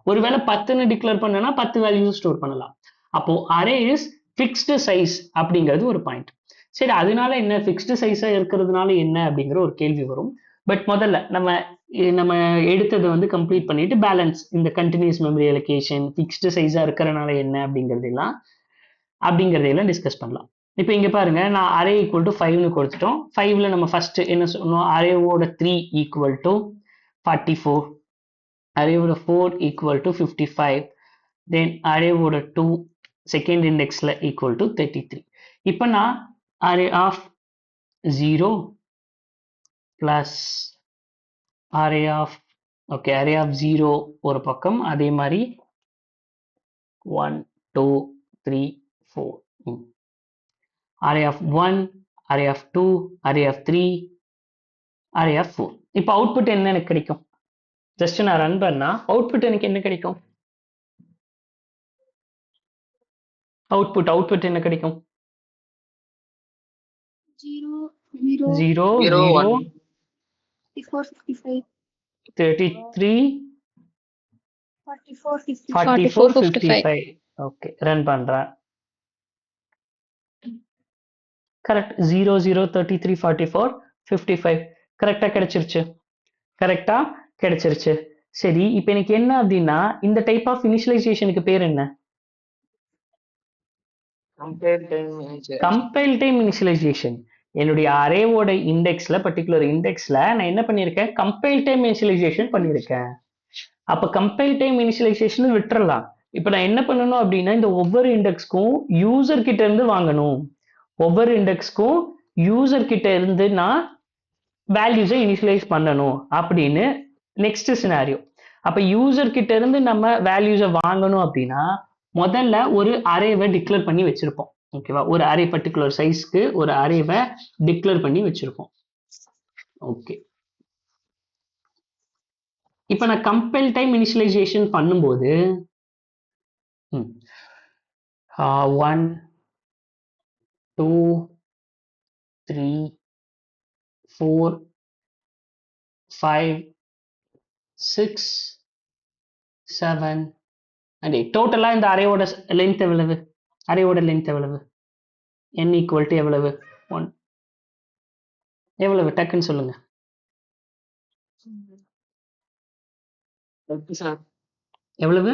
ஒருவேளை 10ன்னு டிக்ளேர் பண்ணனா 10 வேல்யூஸ் ஸ்டோர் பண்ணலாம். அப்போ அரே இஸ் ஃபிக்ஸ்டு சைஸ் அப்படிங்கிறது ஒரு பாயிண்ட். சரி, அதனால என்ன, ஃபிக்ஸ்டு சைஸா இருக்கிறதுனால என்ன அப்படிங்கிற ஒரு கேள்வி வரும். பட் முதல்ல நம்ம எடுத்ததை வந்து கம்ப்ளீட் பண்ணிட்டு பேலன்ஸ், இந்த கண்டினியூஸ் மெமரி அலோகேஷன் ஃபிக்ஸ்டு சைஸா இருக்கிறனால என்ன அப்படிங்கிறதெல்லாம் டிஸ்கஸ் பண்ணலாம். இப்போ இங்க பாருங்க, நான் அரே ஈக்குவல் டு 5ன்னு கொடுத்துட்டோம். 5ல நம்ம ஃபர்ஸ்ட் என்ன சொன்னோம், அரேவோட 3 ஈக்குவல் டு 44, அரேவோட 4 ஈக்குவல் டு 55, தென் அரேவோட 2 செகண்ட் இண்டெக்ஸ்ல ஈக்குவல் டு 33. இப்போ நான் array of 0 plus array of array of 0 ஒரு பக்கம், அதே மாதிரி 1 2 3 4, array of 1, array of 2, array of 3, array of 4. இப்போ அவுட்புட் என்ன எனக்கு கிடைக்கும்? ஜஸ்ட் நான் ரன் பண்ணா அவுட்புட் எனக்கு என்ன கிடைக்கும்? அவுட்புட் என்ன கிடைக்கும்? 0 0 0 0 1 54 55 33 44 50 44 55. ஓகே, ரன் பண்றேன். கரெக்ட். 0 0 33 44 55 கரெக்டா கிடைச்சிருச்சு. சரி, இப்போ எனக்கு என்ன அப்படின்னா இந்த டைப் ஆஃப் இனிஷியலைசேஷனுக்கு பேர் என்ன? Compile time initialization. என்னுடைய அரேவோட இண்டெக்ஸ்ல, பர்டிகுலர் இண்டெக்ஸ்ல நான் என்ன பண்ணியிருக்கேன், கம்பைல் டைம் இனிஷியலைசேஷன் பண்ணியிருக்கேன். அப்ப கம்பைல் டைம் இனிஷியலைசேஷன் விட்டுறலாம். இப்போ நான் என்ன பண்ணணும் அப்படின்னா இந்த ஒவ்வொரு இண்டெக்ஸ்க்கும் யூசர் கிட்ட இருந்து வாங்கணும். ஒவ்வொரு இண்டெக்ஸ்க்கும் யூசர் கிட்ட இருந்து நான் வேல்யூஸை இனிஷியலைஸ் பண்ணணும் அப்படின்னு நெக்ஸ்ட் சினாரியோ. அப்ப யூசர் கிட்ட இருந்து நம்ம வேல்யூஸை வாங்கணும் அப்படின்னா முதல்ல ஒரு அரேவை டிக்ளேர் பண்ணி வச்சிருப்போம். ஓகேவா, ஒரு அரே பர்டிகுலர் சைஸ்க்கு ஒரு அரேவை டிக்ளேர் பண்ணி வச்சிருப்போம். ஓகே, இப்போ நான் கம்பைல் டைம் இனிஷியலைசேஷன் பண்ணும்போது 1 2 3 4 5 6 7 and 8. டோட்டலா இந்த அரேவோட லென்த் எவ்வளவு? n ஈக்குவல் டு எவ்வளவு? 1. எவ்வளவு டக்குன்னு சொல்லுங்க. எவ்வளவு?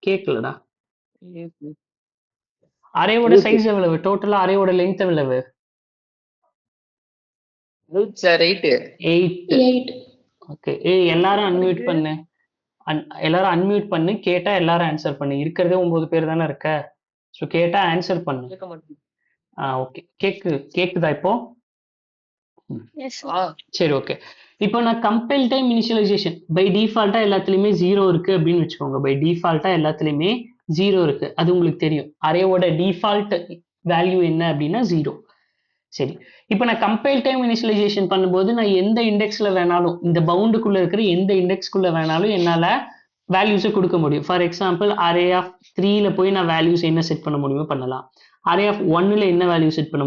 கேட்கலடா. அரேவோட சைஸ் எவ்வளவு? டோட்டலா அரேவோட லென்த் எவ்வளவு? 8. ஓகே, எல்லாரும் அன்மியூட் பண்ணு. கேட்டா எல்லாரும் ஆன்சர் பண்ணு. இருக்கிறதே 9 பேர் தானே இருக்க. ஸோ கேட்டா ஆன்சர் பண்ணு. ஓகே, கேக்குதா இப்போ? சரி, ஓகே. இப்போ நான் கம்பைல் டைம் இனிஷியலைசேஷன் பை டிஃபால்ட்டா எல்லாத்துலயுமே 0 இருக்கு அப்படின்னு வச்சுக்கோங்க. பை டிஃபால்ட்டா எல்லாத்துலயுமே 0 இருக்கு, அது உங்களுக்கு தெரியும். அரேவோட டிஃபால்ட் வேல்யூ என்ன அப்படின்னா 0. சரி, இப்போ நான் கம்பைல் டைம் இனிஷியலைசேஷன் பண்ணும்போது நான் எந்த இண்டெக்ஸ்ல வேணாலும், இந்த பவுண்டுக்குள்ள இருக்கிற எந்த இண்டெக்ஸ்குள்ள வேணாலும் என்னால வேல்யூஸை கொடுக்க முடியும். ஃபார் எக்ஸாம்பிள் அரே ஆஃப் 3ல போய் நான் வேல்யூஸ் என்ன செட் பண்ண முடியுமோ பண்ணலாம். அரே ஆஃப் 1ல என்ன வேல்யூ செட் பண்ண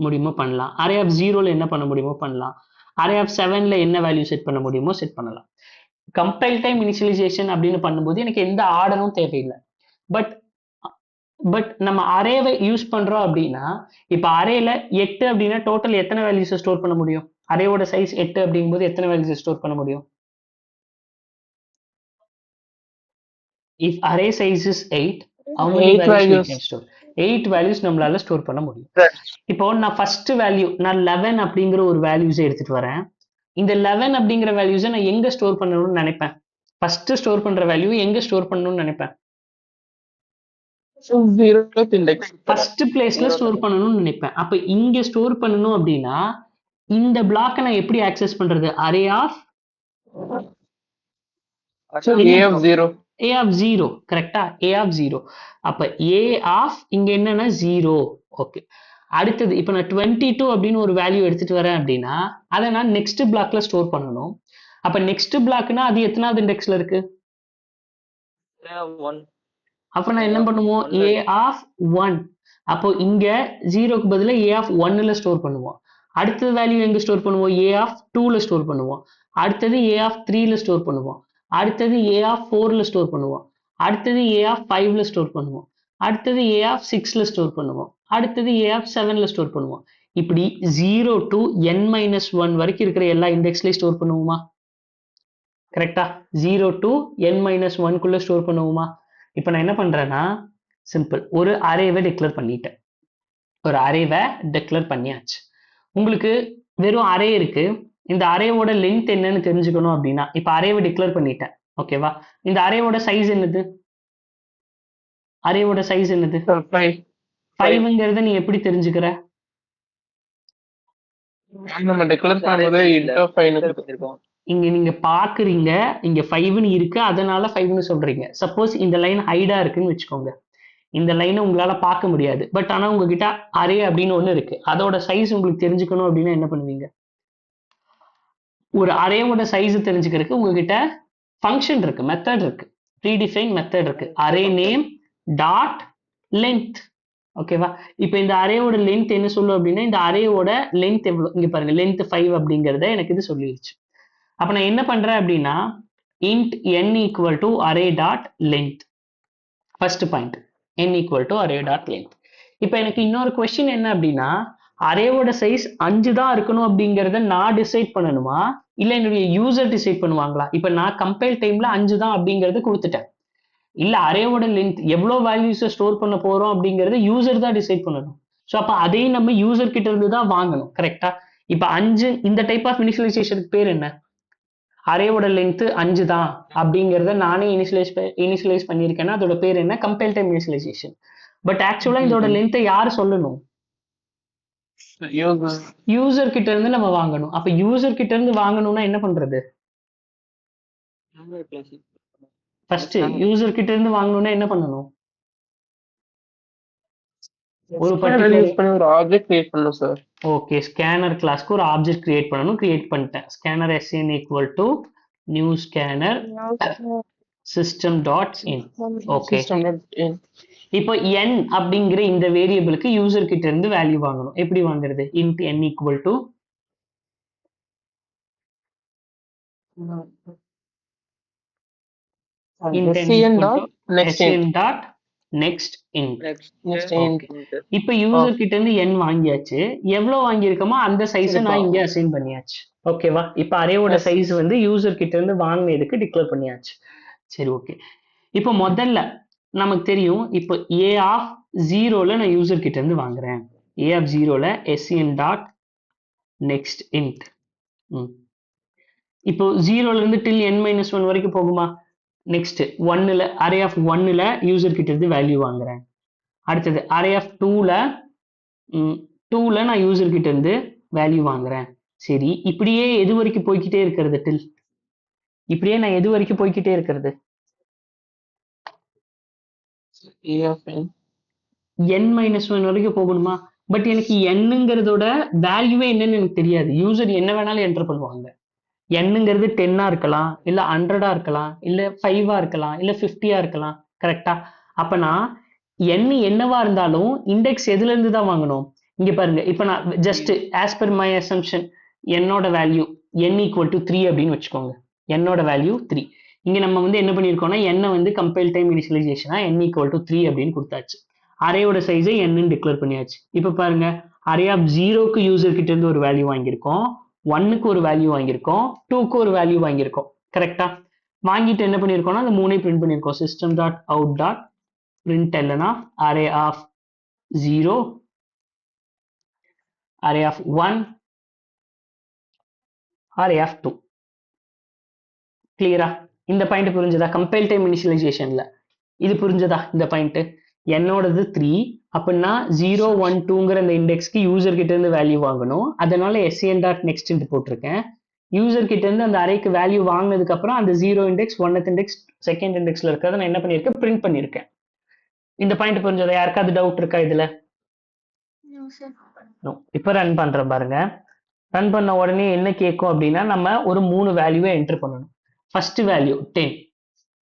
முடியுமோ பண்ணலாம். அரே ஆஃப் 0ல என்ன பண்ண முடியுமோ பண்ணலாம். அரே ஆஃப் 7ல என்ன வேல்யூ செட் பண்ண முடியுமோ செட் பண்ணலாம். கம்பைல் டைம் இனிஷியலைசேஷன் அப்படின்னு பண்ணும்போது எனக்கு எந்த ஆர்டரும் தேவையில்லை. பட் நம்ம அரேவை யூஸ் பண்றோம் அப்படின்னா, இப்ப அரேல 8 அப்படின்னா டோட்டல் எத்தனை வேல்யூஸ் ஸ்டோர் பண்ண முடியும்? அரேவோட சைஸ் 8 அப்படிங்கும்போது எத்தனை வேல்யூஸ் ஸ்டோர் பண்ண முடியும்? If array size is 8, how many values we can store? 8 values நம்மளால ஸ்டோர் பண்ண முடியும். இப்போ நான் ஃபர்ஸ்ட் வேல்யூ, நான் 11 அப்படிங்கிற ஒரு வேல்யூஸை எடுத்துட்டு வரேன். இந்த 11 அப்படிங்கிற வேல்யூஸை நான் எங்க ஸ்டோர் பண்ணணும்னு நினைப்பேன்? ஃபர்ஸ்ட் ஸ்டோர் பண்ற வேல்யூ எங்க ஸ்டோர் பண்ணணும்னு நினைப்பேன்? ஃபர்ஸ்ட் பிளேஸ்ல ஸ்டோர் பண்ணணும்னு நினைப்பேன். அப்ப இங்க ஸ்டோர் பண்ணணும் அப்படின்னா இந்த பிளாக்கை நான் எப்படி ஆக்சஸ் பண்றது? Array of sir a of 0. a of 0 கரெக்டா a of 0 அப்ப a of இங்க என்னன்னா 0 ஓகே அடுத்தது இப்ப நான் 22 அப்படின்னு ஒரு வேல்யூ எடுத்துட்டு வரேன் அப்படின்னா அதை நான் நெக்ஸ்ட் பிளாக்ல ஸ்டோர் பண்ணணும் அப்ப நெக்ஸ்ட் பிளாக்னா அது எத்தனாவது இண்டெக்ஸ்ல இருக்கு அப்ப நான் என்ன பண்ணுவோம் a of 1 அப்போ இங்க 0க்கு பதிலா a of 1ல ஸ்டோர் பண்ணுவோம் அடுத்தது வேல்யூ எங்க ஸ்டோர் பண்ணுவோம் a of 2ல ஸ்டோர் பண்ணுவோம் அடுத்தது a of 3ல ஸ்டோர் பண்ணுவோம் அடுத்தது a of 4ல ஸ்டோர் பண்ணுவோம் அடுத்தது a of 5ல ஸ்டோர் பண்ணுவோம் அடுத்தது a of 6ல ஸ்டோர் பண்ணுவோம் அடுத்தது a of 7ல ஸ்டோர் பண்ணுவோம் இப்படி 0 to n minus 1 வரைக்கும் இருக்கிற எல்லா இண்டெக்ஸ்லயும் ஸ்டோர் பண்ணுவோமா கரெக்டா 0 to n minus 1 குள்ள ஸ்டோர் பண்ணுவோமா இப்போ நான் என்ன பண்றேன்னா சிம்பிள் ஒரு அரேவை டிக்ளேர் பண்ணிட்டேன் ஒரு அரேவை டிக்ளேர் பண்ணியாச்சு உங்களுக்கு வெறும் அரே இருக்கு இந்த அரேவோட லென்த் என்னன்னு தெரிஞ்சுக்கணும் அப்படின்னா இப்போ அரேவை டிக்ளேர் பண்ணிட்டேன் ஓகேவா இந்த அரேவோட சைஸ் என்னது அரேவோட சைஸ் என்னது 5ங்கிறத நீ எப்படி தெரிஞ்சுக்கிற நம்ம டிக்ளேர் பண்ணும்போது இன்ட் ஆஃப் 5 கொடுத்திருக்கோம் இங்க நீங்க பாக்குறீங்க இங்க 5ன்னு இருக்கு அதனால 5ன்னு சொல்றீங்க சப்போஸ் இந்த லைன் ஹைடா இருக்குன்னு வச்சுக்கோங்க இந்த லைனை உங்களால பார்க்க முடியாது பட் ஆனா உங்ககிட்ட அரே அப்படின்னு ஒண்ணு இருக்கு அதோட சைஸ் உங்களுக்கு தெரிஞ்சுக்கணும் அப்படின்னா என்ன பண்ணுவீங்க ஒரு அரேவோட சைஸ் தெரிஞ்சுக்கிறதுக்கு உங்ககிட்ட ஃபங்க்ஷன் இருக்கு மெத்தட் இருக்கு ப்ரீடிஃபைன் மெத்தட் இருக்கு அரே நேம் டாட் லென்த் ஓகேவா இப்போ இந்த அரேவோட லென்த் என்ன சொல்லும் அப்படின்னா இந்த அரேவோட லென்த் எவ்வளவு இங்க பாருங்க லென்த் 5 அப்படிங்கறத எனக்கு இது சொல்லிடுச்சு அப்ப நான் என்ன பண்றேன் அப்படின்னா int n equal to array dot length first point n equal to array dot length இப்போ எனக்கு இன்னொரு கொஸ்டின் என்ன அப்படின்னா அரேவோட சைஸ் 5 தான் இருக்கணும் அப்படிங்கறத நான் டிசைட் பண்ணணுமா இல்ல என்னுடைய யூசர் டிசைட் பண்ணுவாங்களா இப்போ நான் கம்பைல் டைம்ல 5 தான் அப்படிங்கறது கொடுத்துட்டேன் இல்ல அரேவோட லென்த் எவ்வளவு வேல்யூஸ் ஸ்டோர் பண்ண போறோம் அப்படிங்கறத யூசர் தான் டிசைட் பண்ணணும் ஸோ அப்ப அதையும் நம்ம யூசர் கிட்ட இருந்து தான் வாங்கணும் கரெக்டா இப்போ 5 இந்த டைப் ஆஃப் இனிஷியலைசேஷனுக்கு பேர் என்ன அரேவோட லென்த் 5 தான் அப்படிங்கறத நானே இனிஷியலைஸ் பண்ணியிருக்கேன்னா அதோட பேர் என்ன கம்பைல் டைம் இனிஷியலைசேஷன் பட் ஆக்சுவலா இதோட லென்த்தை யார் சொல்லணும் யூசர் கிட்ட இருந்து நம்ம வாங்கணும் அப்ப யூசர் கிட்ட இருந்து வாங்கணும்னா என்ன பண்றது ஃபர்ஸ்ட் யூசர் கிட்ட இருந்து வாங்கணும்னா என்ன பண்ணணும் ஒரு ஒரு ஆப்ஜெக்ட் கிரியேட் பண்ணனும் சார் ஓகே ஸ்கேனர் கிளாஸ்க்கு ஒரு ஆப்ஜெக்ட் கிரியேட் பண்ணனும் கிரியேட் பண்ணிட்டேன் scanner sn equal to new scanner system.in okay இப்போ n அப்படிங்கிற இந்த வேரியபிளுக்கு யூசர் கிட்ட இருந்து வேல்யூ வாங்கணும் எப்படி வாங்குறது int n equal to next int இப்போ யூசர் கிட்ட இருந்து n வாங்கியாச்சு எவ்வளவு வாங்கியிருக்கோமோ அந்த சைஸை நான் இங்க அசைன் பண்ணியாச்சு ஓகேவா இப்போ அரேவோட சைஸ் வந்து யூசர் கிட்ட இருந்து வாங்கினதுக்கு டிக்ளேர் பண்ணியாச்சு சரி ஓகே இப்போ முதல்ல நமக்கு தெரியும் இப்போ a of 0ல நான் யூசர் கிட்ட இருந்து வாங்குறேன் a of 0ல sen dot next int இப்போ 0ல இருந்து till n minus 1 வரைக்கும் போகுமா நெக்ஸ்ட் 1ல அரே ஆஃப் 1ல யூசர் கிட்ட இருந்து வேல்யூ வாங்குறேன் அடுத்தது அரே ஆஃப் 2ல நான் யூசர் கிட்ட இருந்து வேல்யூ வாங்குறேன் சரி இப்படியே எது வரைக்கும் போய்கிட்டே இருக்கிறது டில் இப்படியே நான் எது வரைக்கும் போய்கிட்டே இருக்கிறது n மைனஸ் 1 வரைக்கும் போகணுமா பட் எனக்கு என்னங்கிறதோட வேல்யூவே என்னன்னு எனக்கு தெரியாது யூசர் என்ன வேணாலும் என்டர் பண்ணுவாங்க என்னங்கிறது 10 இருக்கலாம் இல்ல 100 இருக்கலாம் இல்ல 5 இருக்கலாம் இல்ல 50 இருக்கலாம் கரெக்டா அப்ப நான் n என்னவா இருந்தாலும் இண்டெக்ஸ் எதுல இருந்து தான் வாங்கணும் இங்க பாருங்க இப்ப நான் just as per my assumption என்னோட வேல்யூ n equal to 3 அப்படின்னு வச்சுக்கோங்க என்னோட வேல்யூ 3 இங்க நம்ம வந்து என்ன பண்ணிருக்கோம்னா n வந்து கம்பைல் டைம் இனிஷியலைசேஷனா n equal to 3 அப்படின்னு கொடுத்தாச்சு அரேயோட சைஸை n ன்னு டிக்ளேர் பண்ணியாச்சு இப்ப பாருங்க அரே ஆஃப் 0க்கு யூசர் கிட்ட இருந்து ஒரு வேல்யூ வாங்கியிருக்கோம் 1க்கு ஒரு வேல்யூ வாங்கியிருக்கோம் 2க்கு ஒரு வேல்யூ வாங்கியிருக்கோம் கரெக்டா வாங்கிட்டு என்ன பண்ணியிருக்கோம்னா அந்த மூணையும் பிரிண்ட் பண்ணியிருக்கோம் system dot out dot println of array of 0 array of 1 array of 2 கிளியரா இந்த பாயிண்ட் புரிஞ்சதா கம்பைல் டைம் இனிஷியலைசேஷன்ல இது புரிஞ்சதா இந்த பாயிண்ட் என்னோடது 3 அப்படின்னா 0 1 2ங்கிற அந்த இண்டெக்ஸ்க்கு யூசர் கிட்ட இருந்து வேல்யூ வாங்கணும் அதனால sen dot next போட்டிருக்கேன் யூசர் கிட்ட இருந்து அந்த அரேக்கு வேல்யூ வாங்கினதுக்கு அப்புறம் அந்த 0 இண்டெக்ஸ் 1th இண்டெக்ஸ் 2nd இண்டெக்ஸ்ல இருக்கிறத நான் என்ன பண்ணியிருக்கேன், பிரிண்ட் பண்ணியிருக்கேன். இந்த பாயிண்ட் புரிஞ்சதா? யாருக்காவது டவுட் இருக்கா இதுல? No, sir. No. இப்போ ரன் பண்றேன் பாருங்க. ரன் பண்ண உடனே என்ன கேட்கும் அப்படின்னா, நம்ம ஒரு 3 வேல்யூவை என்டர் பண்ணணும். First value 10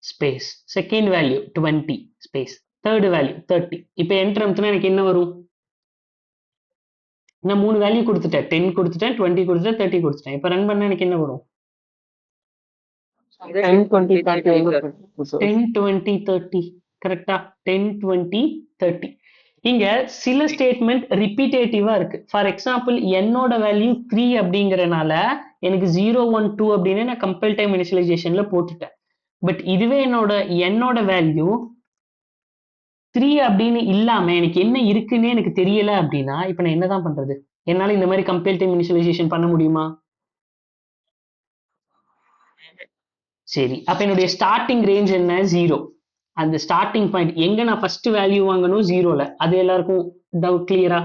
space, second value 20 space, third value 30. இப்போ என்டர் அமுத்துனா எனக்கு என்ன வரும்? நான் 3 வேல்யூ கொடுத்துட்டேன், 10 கொடுத்துட்டேன், 20 கொடுத்துட்டேன், 30 கொடுத்துட்டேன். இப்போ ரன் பண்ண எனக்கு என்ன வரும்? 10, 20, 30 sir. 10 20 30. கரெக்டா? 10 20 30. இங்க சில ஸ்டேட்மெண்ட் ரிப்பீட்டேட்டிவா இருக்கு. ஃபார் எக்ஸாம்பிள் என்னோட வேல்யூ 3 அப்படிங்கறனால எனக்கு 0 1 2 அப்படின்னு நான் கம்பைல் டைம் இனிஷியலைசேஷன்ல போட்டுட்டேன். பட் இதுவே என்னோட வேல்யூ 3 அப்படின்னு இல்லாம எனக்கு என்ன இருக்குன்னே எனக்கு தெரியல அப்படின்னா இப்ப நான் என்னதான் பண்றது? என்னால இந்த மாதிரி கம்பைல் டைம் இனிஷியலைசேஷன் பண்ண முடியுமா? சரி, அப்ப என்னுடைய ஸ்டார்டிங் ரேஞ்ச் என்ன? 0. அந்த ஸ்டார்டிங் பாயிண்ட் எங்க நான் ஃபர்ஸ்ட் வேல்யூ வாங்கணும்? 0ல. அது எல்லாருக்கும் டவுட் கிளியரா?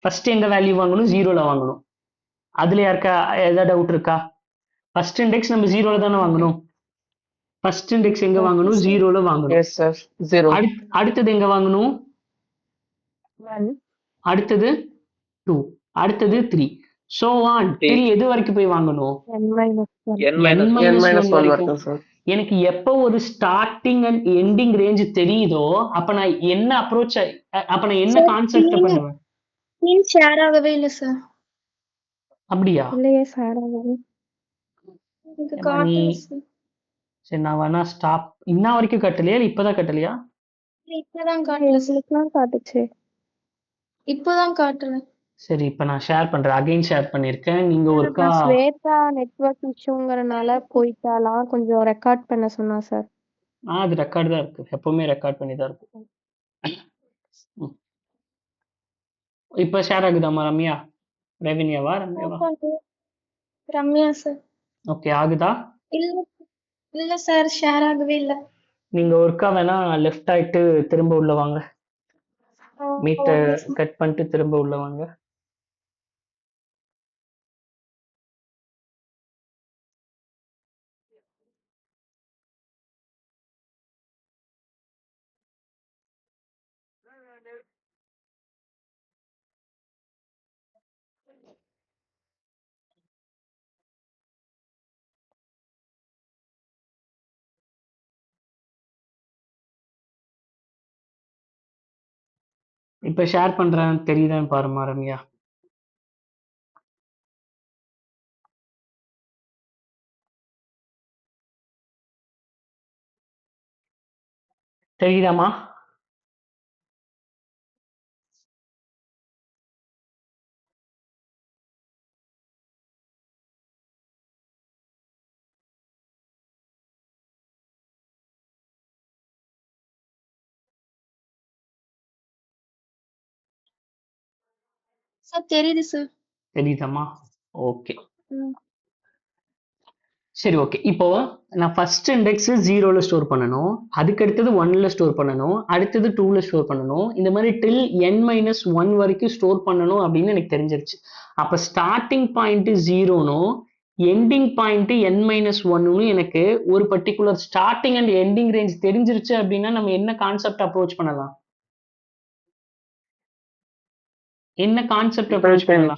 ஃபர்ஸ்ட் எங்க வேல்யூ வாங்கணும்? 0ல வாங்கணும். அதுல யாருக்கா ஏதாவது டவுட் இருக்கா? ஃபர்ஸ்ட் இண்டெக்ஸ் நம்ம 0ல தானே வாங்கணும். ஃபர்ஸ்ட் இண்டெக்ஸ் எங்க வாங்கணும்? 0ல வாங்கணும். Yes sir. 0. அடுத்தது எங்க வாங்கணும்? 1. அடுத்தது 2, அடுத்தது 3, so on till எது வரைக்கும் போய் வாங்கணும்? N minus 1. N minus N 1 வரைக்கும். வரைக்கும் sir. எனக்கு எப்போ ஒரு ஸ்டார்டிங் அண்ட் எண்டிங் ரேஞ்ச் தெரியுதோ அப்ப நான் என்ன அப்ரோச், அப்ப நான் என்ன Sir, கான்செப்ட் பண்ணுவேன்? Team share ஆகவே இல்ல சார். அப்படியா? இல்லையே ஷேர் ஆகவே. இது ஏம்மா நீ- காட்டுது sir. சரி, நான் வேணா ஸ்டாப். இன்ன வரைக்கும் கட்டலையா இல்ல இப்பதான் கட்டலையா? இப்பதான் காட்டல சார். காட்டுச்சு. இப்பதான் காட்டுறேன். சரி, இப்ப நான் ஷேர் பண்றேன். அகைன் ஷேர் பண்ணிருக்கேன். நீங்க ஒருக்கா ஸ்வேதா நெட்வொர்க் இஷ்யூங்கறனால போயிட்டாலாம், கொஞ்சம் ரெக்கார்ட் பண்ண சொன்னா சார். அது ரெக்கார்ட் தான் இருக்கு, எப்பவுமே ரெக்கார்ட் பண்ணி தான் இருக்கும். இப்ப ஷேர் ஆகுதாமா ரம்யா? ரெவன்யூவா ரம்யாவா? ரம்யா சார். ஓகே, ஆகுதா? இல்ல இல்ல சார், ஷேர் ஆகவே இல்ல. நீங்க ஒருக்கா வேணா லெஃப்ட் ஆயிட்டு திரும்ப உள்ள வாங்க. மீட்டை கட் பண்ணிட்டு திரும்ப உள்ள வாங்க. இப்ப ஷேர் பண்றேன், தெரியுதான்னு பாருமா ரம்யா. தெரியுதாமா? சார் தெரியுது சார். தெரியுதாமா? ஓகே, ம். சரி, ஓகே. இப்போ நான் ஃபர்ஸ்ட் இண்டெக்ஸ் 0ல ஸ்டோர் பண்ணணும், அதுக்கு அடுத்தது 1ல ஸ்டோர் பண்ணணும், அடுத்தது 2ல ஸ்டோர் பண்ணணும், இந்த மாதிரி டில் n-1 வரைக்கும் ஸ்டோர் பண்ணணும் அப்படின்னு எனக்கு தெரிஞ்சிருச்சு. அப்ப ஸ்டார்டிங் பாயிண்ட் 0னும் எண்டிங் பாயிண்ட் n-1னும் எனக்கு ஒரு particular starting and ending range தெரிஞ்சிருச்சு அப்படின்னா நம்ம என்ன கான்செப்ட் அப்ரோச் பண்ணலாம்? என்ன கான்செப்ட் அப்ரோச் பண்ணலாம்?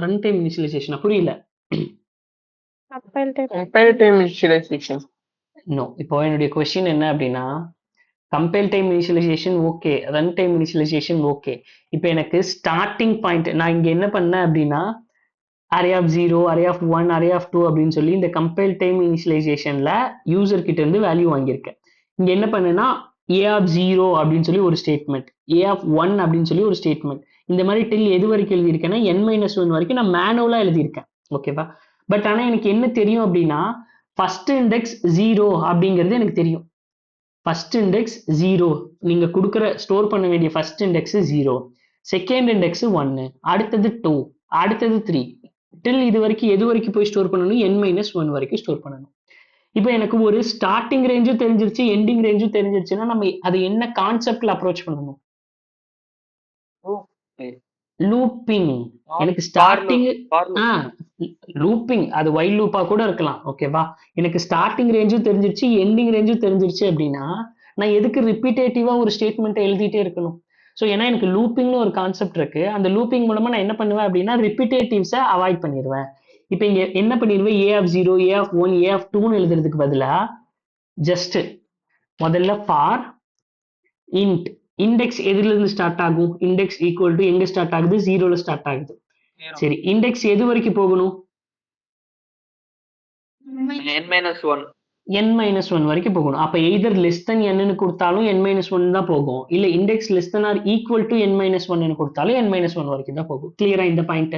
ரன் டைம் இனிஷியலைசேஷன் புரியல. Compile time initialization. நோ, இப்போ என்னுடைய கொஸ்டின் என்ன அப்படின்னா, compile time initialization okay, run time initialization okay. இப்போ எனக்கு ஸ்டார்டிங் பாயிண்ட் நான் இங்க என்ன பண்ணேன் அப்படின்னா, array of 0, array of 1, array of 2 அப்படின்னு சொல்லி இந்த கம்பைல் டைம் இனிஷியலைசேஷன்ல யூசர் கிட்ட இருந்து வேல்யூ வாங்கியிருக்கேன். இங்க என்ன பண்ணேன்னா ஏ ஆஃப் 0 அப்படின்னு சொல்லி ஒரு ஸ்டேட்மெண்ட், ஏ ஆஃப் 1 அப்படின்னு சொல்லி ஒரு ஸ்டேட்மெண்ட், இந்த மாதிரி டில் எது வரைக்கும் எழுதியிருக்கேன்னா n-1 வரைக்கும் நான் மேனுவலா எழுதியிருக்கேன். ஓகேவா? பட் ஆனா எனக்கு என்ன தெரியும் அப்படின்னா, ஃபர்ஸ்ட் இண்டெக்ஸ் 0 அப்படிங்கிறது எனக்கு தெரியும். ஃபர்ஸ்ட் இண்டெக்ஸ் 0, நீங்க கொடுக்குற ஸ்டோர் பண்ண வேண்டிய ஃபர்ஸ்ட் இண்டெக்ஸ் 0, செகண்ட் இண்டெக்ஸ் 1, அடுத்தது 2, அடுத்தது 3, டில் இது வரைக்கும் எது வரைக்கும் போய் ஸ்டோர் பண்ணணும்? n-1 வரைக்கும் ஸ்டோர் பண்ணணும். இப்போ எனக்கு ஒரு ஸ்டார்டிங் ரேஞ்சும் தெரிஞ்சிருச்சு, எண்டிங் ரேஞ்சும் தெரிஞ்சிருச்சுன்னா நம்ம அதை என்ன கான்செப்ட்ல அப்ரோச் பண்ணணும்? Okay. லூப்பிங். எனக்கு for starting loop for ah loop looping அது வைல் லூப்பா கூட இருக்கலாம். ஓகேவா? எனக்கு ஸ்டார்டிங் ரேஞ்சும் தெரிஞ்சிருச்சு, எண்டிங் ரேஞ்சும் தெரிஞ்சிருச்சு அப்படின்னா நான் எதுக்கு ரிப்பீட்டேட்டிவா ஒரு ஸ்டேட்மெண்ட் எழுதிட்டே இருக்கணும்? ஸோ ஏன்னா எனக்கு லூப்பிங்னு ஒரு கான்செப்ட் இருக்கு. அந்த லூப்பிங் மூலமா நான் என்ன பண்ணுவேன் அப்படின்னா ரிப்பீட்டேட்டிவ்ஸை அவாய்ட் பண்ணிடுவேன். இப்போ இங்க என்ன பண்ணிடுவேன், A of zero, A of one, A of டூன்னு எழுதுறதுக்கு பதிலா ஜஸ்ட் முதல்ல ஃபார் இன்ட் இண்டெக்ஸ் எதுல இருந்து ஸ்டார்ட் ஆகும், இண்டெக்ஸ் ஈக்குவல் டு எங்க ஸ்டார்ட் ஆகுது, ஜீரோல ஸ்டார்ட் ஆகுது. சரி, இண்டெக்ஸ் எது வரைக்கும் போகணும், n-1 n-1 வரைக்கும் போகணும். அப்ப எய்தர் லெஸ் தென் n கொடுத்தாலும் n-1 தான் போகும், இல்ல index less than or equal to n-1 கொடுத்தாலும் n-1 வரைக்கும் தான் போகும். கிளியரா இந்த பாயிண்ட்?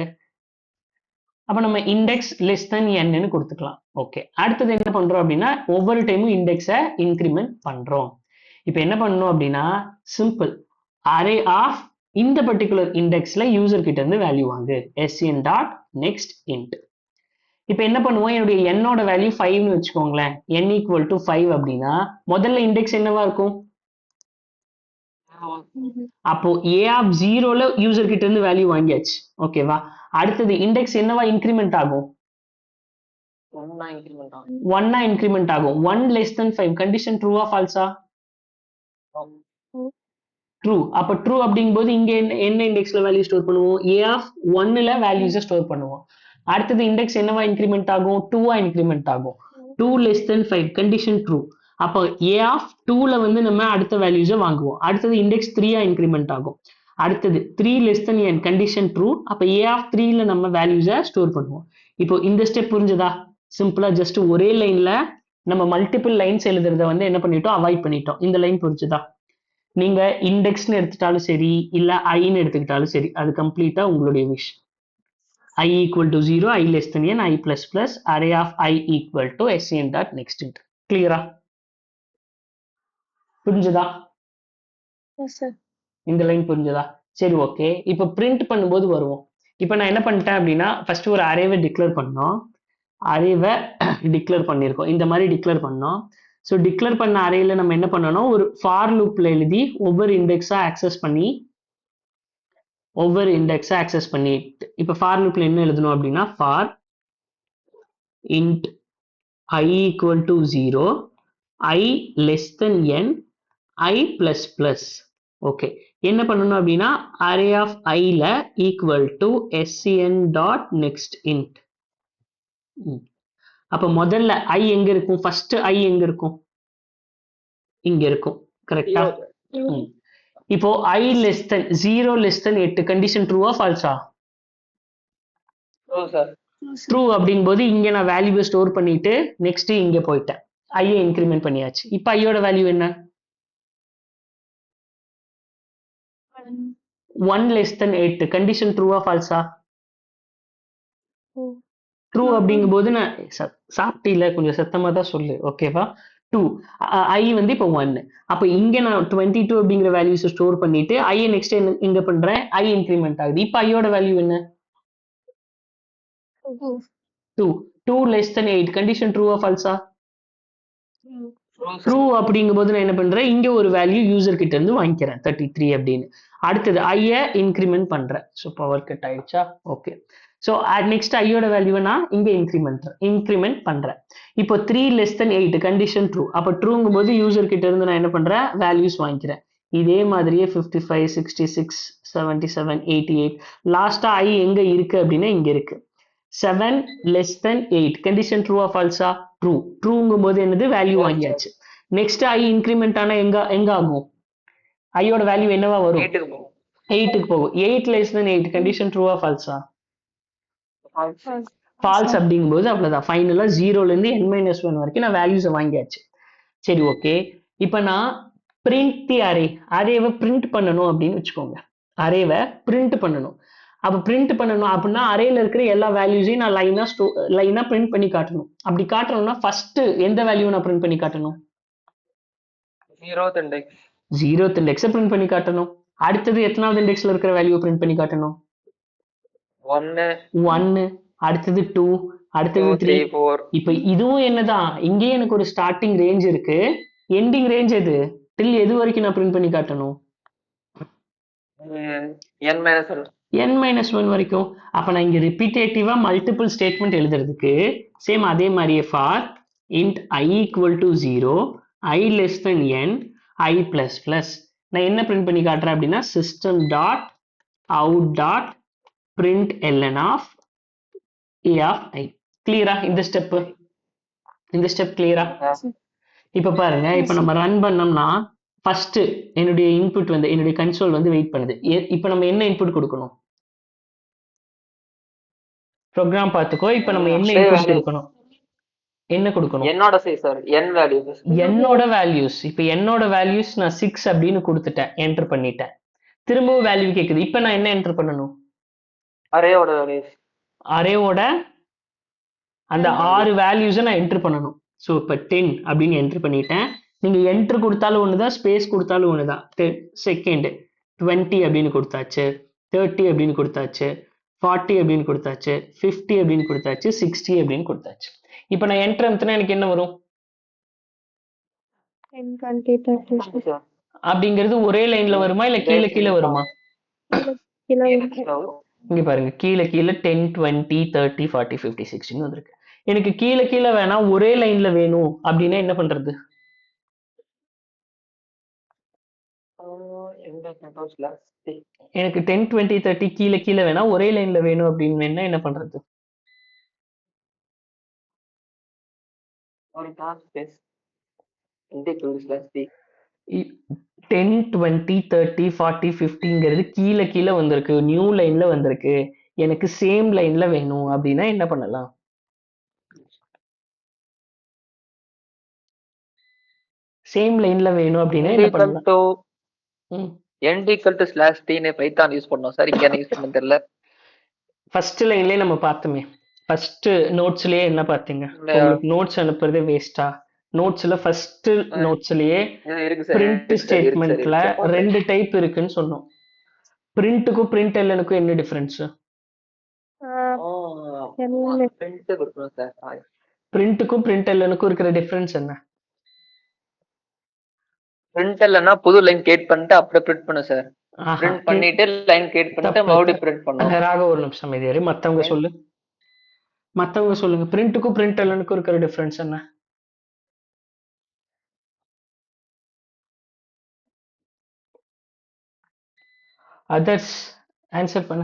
அப்ப நம்ம இண்டெக்ஸ் லெஸ் தென் n கொடுத்துக்கலாம். ஓகே, அடுத்தது என்ன பண்றோம் அப்படின்னா ஒவ்வொரு டைமும் இண்டெக்ஸை இன்க்ரிமெண்ட் பண்றோம். இப்போ என்ன பண்ணணும் அப்படின்னா சிம்பிள் அரே ஆஃப் இந்த பர்டிகுலர் இண்டெக்ஸ்ல யூசர் கிட்ட இருந்து வேல்யூ வாங்கு, sn டாட் நெக்ஸ்ட் இன்ட். இப்போ என்ன பண்ணுவோம், என்னுடைய என்னோட வேல்யூ 5னு வச்சுக்கோங்களேன், n ஈக்குவல் டு 5 அப்படின்னா முதல்ல இண்டெக்ஸ் என்னவா இருக்கும், அப்போ a ஆஃப் ஜீரோல யூசர் கிட்ட இருந்து வேல்யூ வாங்கியாச்சு. ஓகேவா? அடுத்தது இண்டெக்ஸ் என்னவா இன்க்ரிமெண்ட் ஆகும், 1 இன்க்ரிமெண்ட் ஆகும். 1 less than 5 கண்டிஷன் ட்ரூவா ஃபால்ஸா, ட்ரூ. அப்ப ட்ரூ அப்படிங்கும்போது இங்க என்ன இண்டெக்ஸ்ல வேல்யூ ஸ்டோர் பண்ணுவோம், a ஆஃப் 1ல வேல்யூஸை ஸ்டோர் பண்ணுவோம். அடுத்தது இண்டெக்ஸ் என்னவா இன்க்ரிமெண்ட் ஆகும், 2 இன்க்ரிமெண்ட் ஆகும். 2 less than 5 கண்டிஷன் ட்ரூ. அப்போ a ஆஃப் 2ல வந்து நம்ம அடுத்த வேல்யூஸை வாங்குவோம். அடுத்தது இண்டெக்ஸ் 3 இன்க்ரிமெண்ட் ஆகும். அடுத்தது 3 less than n condition true. அப்ப a ஆஃப் 3ல நம்ம வேல்யூஸை ஸ்டோர் பண்ணுவோம். இப்போ இந்த ஸ்டெப் புரிஞ்சதா? சிம்பிளா ஜஸ்ட் ஒரே லைன்ல நம்ம மல்டிபிள் லைன்ஸ் எழுதுறத வந்து என்ன பண்ணிட்டோம், அவாய்ட் பண்ணிட்டோம். இந்த லைன் புரிஞ்சுதா? நீங்க இண்டெக்ஸ்னு எடுத்துட்டாலும் சரி, இல்ல ஐன்னு எடுத்துக்கிட்டாலும் சரி, அது கம்ப்ளீட்டா உங்களுடைய wish. I equal to 0, I less than n, I plus plus, array of I equal to sn dot next int. கிளியரா? புரிஞ்சதா? இந்த லைன் புரிஞ்சதா? சரி, ஓகே. இப்போ பிரிண்ட் பண்ணும்போது வருவோம். இப்போ நான் என்ன பண்ணிட்டேன் அப்படின்னா ஃபர்ஸ்ட் ஒரு அரேவை டிக்ளேர் பண்ணோம், அரேவை டிக்ளேர் பண்ணியிருக்கோம், இந்த மாதிரி டிக்ளேர் பண்ணோம். ஸோ டிக்ளேர் பண்ண அரேல நம்ம என்ன பண்ணணும், ஒரு ஃபார் லூப்ல எழுதி ஒவ்வொரு இண்டெக்ஸா ஆக்சஸ் பண்ணி இப்போ ஃபார் லூப்ல என்ன எழுதணும் அப்படின்னா for int I equal to 0, I less than n, I plus plus. Okay, என்ன பண்ணணும் அப்படின்னா array of iல equal to sn dot next int. அப்ப முதல்ல I எங்க இருக்கும், ஃபர்ஸ்ட் I எங்க இருக்கும், இங்க இருக்கும். கரெக்டா? இப்போ I less than 0 less than 8 condition ட்ரூவா ஃபால்ஸா? ட்ரூ அப்படிங்கும்போது இங்க நான் வேல்யூவை ஸ்டோர் பண்ணிட்டு நெக்ஸ்ட் இங்க போயிட்டேன், ஐயை இன்க்ரிமெண்ட் பண்ணியாச்சு. இப்போ ஐயோட வேல்யூ என்ன, 1 less than 8 கண்டிஷன் ட்ரூவா ஃபால்ஸா? ட்ரூ அப்படிங்கும்போது நான் சாப்பிட்டீல, கொஞ்சம் சத்தமா தான் சொல்லு. ஓகேவா? 2 ஐ வந்து இப்போ 1. அப்போ இங்க நான் 22 அப்படிங்கிற வேல்யூஸ் ஸ்டோர் பண்ணிட்டு ஐயை நெக்ஸ்ட் இங்க பண்றேன், ஐ இன்க்ரிமெண்ட் ஆகுது. இப்போ ஐயோட வேல்யூ என்ன, 2 less than 8 கண்டிஷன் ட்ரூவா ஃபால்ஸா? ட்ரூ அப்படிங்கும்போது நான் என்ன பண்றேன், இங்க ஒரு வேல்யூ யூசர் கிட்ட இருந்து வாங்கிக்கிறேன் 33 அப்படின்னு. அடுத்தது ஐயை இன்க்ரிமெண்ட் பண்றேன். ஸோ பவர் கட் ஆயிடுச்சா? ஓகே. ஸோ நெக்ஸ்ட் ஐயோட வேல்யூவை நான் இங்க இன்க்ரிமெண்ட் பண்றேன். இப்போ 3 less than 8 கண்டிஷன் ட்ரூ. அப்போ ட்ரூங்கும் போது யூசர் கிட்ட இருந்து நான் என்ன பண்றேன், வேல்யூஸ் வாங்கிக்கிறேன். இதே மாதிரியே 55, 66, 77, 88 லாஸ்டா ஐ எங்க இருக்கு அப்படின்னா இங்க இருக்கு. 7 less than 8 கண்டிஷன் ட்ரூவா ஃபால்ஸா? ட்ரூ. ட்ரூங்கும் போது என்னது, வேல்யூ வாங்கியாச்சு. நெக்ஸ்ட் ஐ இன்க்ரிமெண்ட் ஆனா எங்க ஆகும், ஐயோட வேல்யூ என்னவா வரும், 8க்கு போகும். 8 less than 8 கண்டிஷன் ட்ரூவா ஃபால்ஸா? ஃபால்ஸ் அப்படிங்கும்போது அவ்வளவுதான், ஃபைனலா 0ல இருந்து n-1 வரைக்கும் நான் வேல்யூஸை வாங்கியாச்சு. சரி, ஓகே. இப்போ நான் பிரிண்ட் தி அரேவை பிரிண்ட் பண்ணணும் அப்படின்னு வச்சுக்கோங்க, அரேவை பிரிண்ட் பண்ணணும். அப்போ பிரிண்ட் பண்ணணும் அப்படின்னா அரேல இருக்கிற எல்லா வேல்யூஸையும் நான் லைனா பிரிண்ட் பண்ணி காட்டணும். அப்படி காட்டணும்னா ஃபர்ஸ்ட் எந்த வேல்யூ நான் பிரிண்ட் பண்ணி காட்டணும், 0th இண்டெக்ஸை பிரிண்ட் பண்ணி காட்டணும். அடுத்தது எத்தனாவது இண்டெக்ஸ்ல இருக்கிற வேல்யூ பிரிண்ட் பண்ணி காட்டணும், 1. அடுத்தது 2, அடுத்தது 3, 4. இப்போ இதுவும் என்னதான், இங்கே எனக்கு ஒரு ஸ்டார்டிங் ரேஞ்ச் இருக்கு, எண்டிங் ரேஞ்ச் எது, டில் எது வரைக்கும் நான் பிரிண்ட் பண்ணி காட்டணும், n மைனஸ் ஒன் வரைக்கும். அப்போ நான் இங்கே ரிப்பீட்டேட்டிவாக மல்டிபிள் ஸ்டேட்மெண்ட் எழுதுறதுக்கு சேம் அதே மாதிரியே for int I equal to 0, I less than n, I plus plus. நான் என்ன பிரிண்ட் பண்ணி காட்டுறேன் அப்படின்னா system dot out dot println of A of I. கிளியரா இந்த ஸ்டெப் கிளியரா? இப்போ பாருங்க, இப்போ நம்ம ரன் பண்ணோம்னா ஃபர்ஸ்ட் என்னுடைய இன்புட் வந்து என்னுடைய கன்சோல் வந்து வெயிட் பண்ணுது. இப்போ நம்ம என்ன இன்புட் கொடுக்கணும்? ப்ரோக்ராம் பார்த்துக்கோ. இப்போ நம்ம என்ன இன்புட் கொடுக்கணும்? என்ன கொடுக்கணும்? என்னோட சைஸ் சார் n வேல்யூ. என்னோட வேல்யூஸ். இப்போ என்னோட வேல்யூஸ் நான் 6 அப்படின்னு கொடுத்துட்டேன், என்டர் பண்ணிட்டேன். திரும்பவும் வேல்யூ கேக்குது. இப்போ நான் என்ன என்டர் பண்ணணும்? அரேவோட வேல்யூஸ். அரேவோட அந்த 6 வேல்யூஸை நான் என்டர் பண்ணணும். ஸோ இப்போ 10 அப்படின்னு என்டர் பண்ணிட்டேன். நீங்க என்டர் கொடுத்தாலும் ஒண்ணுதான், ஸ்பேஸ் கொடுத்தாலும் ஒண்ணுதான். செகண்ட் 20 அப்படின்னு கொடுத்தாச்சு, 30 அப்படின்னு கொடுத்தாச்சு, 40 அப்படின்னு கொடுத்தாச்சு, 50 அப்படின்னு கொடுத்தாச்சு, 60 அப்படின்னு கொடுத்தாச்சு. இப்போ நான் என்டர் அமுத்தினா எனக்கு என்ன வரும்? 10, 20, 30. அப்படிங்கிறது ஒரே லைன்ல வருமா இல்ல கீழே கீழே வருமா? இங்க பாருங்க, கீழே கீழே 10, 20, 30, 40, 50, 60 வந்திருக்கு. எனக்கு கீழே கீழே வேணாம், ஒரே லைன்ல வேணும் அப்படின்னா என்ன பண்றது? எனக்கு 10, 20, 30 கீழே கீழே வேணாம், ஒரே லைன்ல வேணும் அப்படின்னு வேணா என்ன பண்றது? ஒரு tab space index slash t. 10, 20, 30, 40, 50ங்கிறது கீழே கீழே வந்திருக்கு, நியூ லைன்ல வந்திருக்கு. எனக்கு சேம் லைன்ல வேணும் அப்படின்னா என்ன பண்ணலாம்? சேம் லைன்ல வேணும் அப்படின்னா என்ன பண்ணலாம்? end equal to slash t னு பைத்தான் யூஸ் பண்ணோம் சார். இங்க என்ன யூஸ் பண்ண தெரியல. ஃபர்ஸ்ட் லைன்லயே நம்ம பார்த்தோமே, ஃபர்ஸ்ட் நோட்ஸ்லயே என்ன பார்த்தீங்க? உங்களுக்கு நோட்ஸ் அனுப்புறதே வேஸ்டா? நோட்ஸ்ல ஃபர்ஸ்ட் நோட்ஸ்லயே பிரிண்ட் ஸ்டேட்மெண்ட்ல ரெண்டு டைப் இருக்குன்னு சொன்னோம். பிரிண்ட்டுக்கும் பிரிண்ட் எல்எனுக்கும் என்ன டிஃபரன்ஸ்? பிரிண்ட்டுக்கும் பிரிண்ட் எல்எனுக்கும் இருக்கிற டிஃபரன்ஸ் என்ன? பிரிண்ட் எல்என்னா புது லைன் கிரியேட் பண்ணிட்டு அப்படியே பிரிண்ட் பண்ணு சார். பிரிண்ட் பண்ணிட்டு லைன் கிரியேட் பண்ணிட்டு மறுபடியும் பிரிண்ட் பண்ணனும். ராக ஒரு நிமிஷம் அமைதியாரு. மத்தவங்க சொல்லுங்க. பிரிண்ட்டுக்கும் பிரிண்ட் எல்எனுக்கும் இருக்கிற டிஃபரன்ஸ் என்ன? அதர்ஸ் ஆன்சர் பண்ண.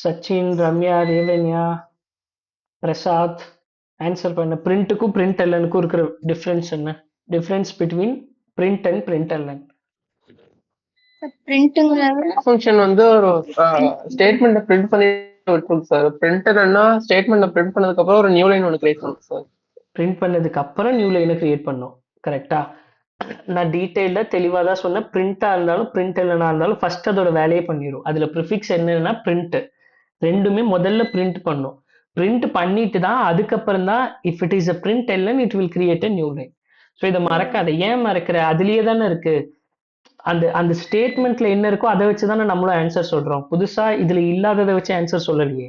சச்சின், ரம்யா, ரேவன்யா, பிரசாத் ஆன்சர் பண்ண. பிரிண்ட்டுக்கும் பிரிண்ட் எல்எனுக்கும் இருக்கிற டிஃபரன்ஸ் என்ன? Difference between print and println. பிரிண்ட்ங்கற ஃபங்க்ஷன் வந்து ஒரு ஸ்டேட்மெண்ட்டை பிரிண்ட் பண்ணி விட்டுரும் சார். பிரிண்டர்னா ஸ்டேட்மெண்ட்டை பிரிண்ட் பண்ணதுக்கு அப்புறம் ஒரு நியூ லைன் ஒன்று கிரியேட் பண்ணும் சார். பிரிண்ட் பண்ணதுக்கு அப்புறம் நியூ லைனை கிரியேட் பண்ணும். கரெக்டா? நான் டீடைல்ல தெளிவா தான் சொன்னேன். பிரிண்டா இருந்தாலும் பிரிண்ட் எல்எனா இருந்தாலும் ஃபர்ஸ்ட் அதோட வேலையை பண்ணிடும். அதுல ப்ரிஃபிக்ஸ் என்னன்னா பிரிண்ட். ரெண்டுமே முதல்ல பிரிண்ட் பண்ணும். பிரிண்ட் பண்ணிட்டு தான் அதுக்கப்புறம் தான் if it is a print ln it will create a new line. So இதை மறக்காத. ஏன் மறக்கிற? அதுலயே தானே இருக்கு. அந்த அந்த ஸ்டேட்மெண்ட்ல என்ன இருக்கோ அதை வச்சு தானே நம்மளும் ஆன்சர் சொல்றோம். புதுசா இதுல இல்லாததை வச்சு ஆன்சர் சொல்லலையே.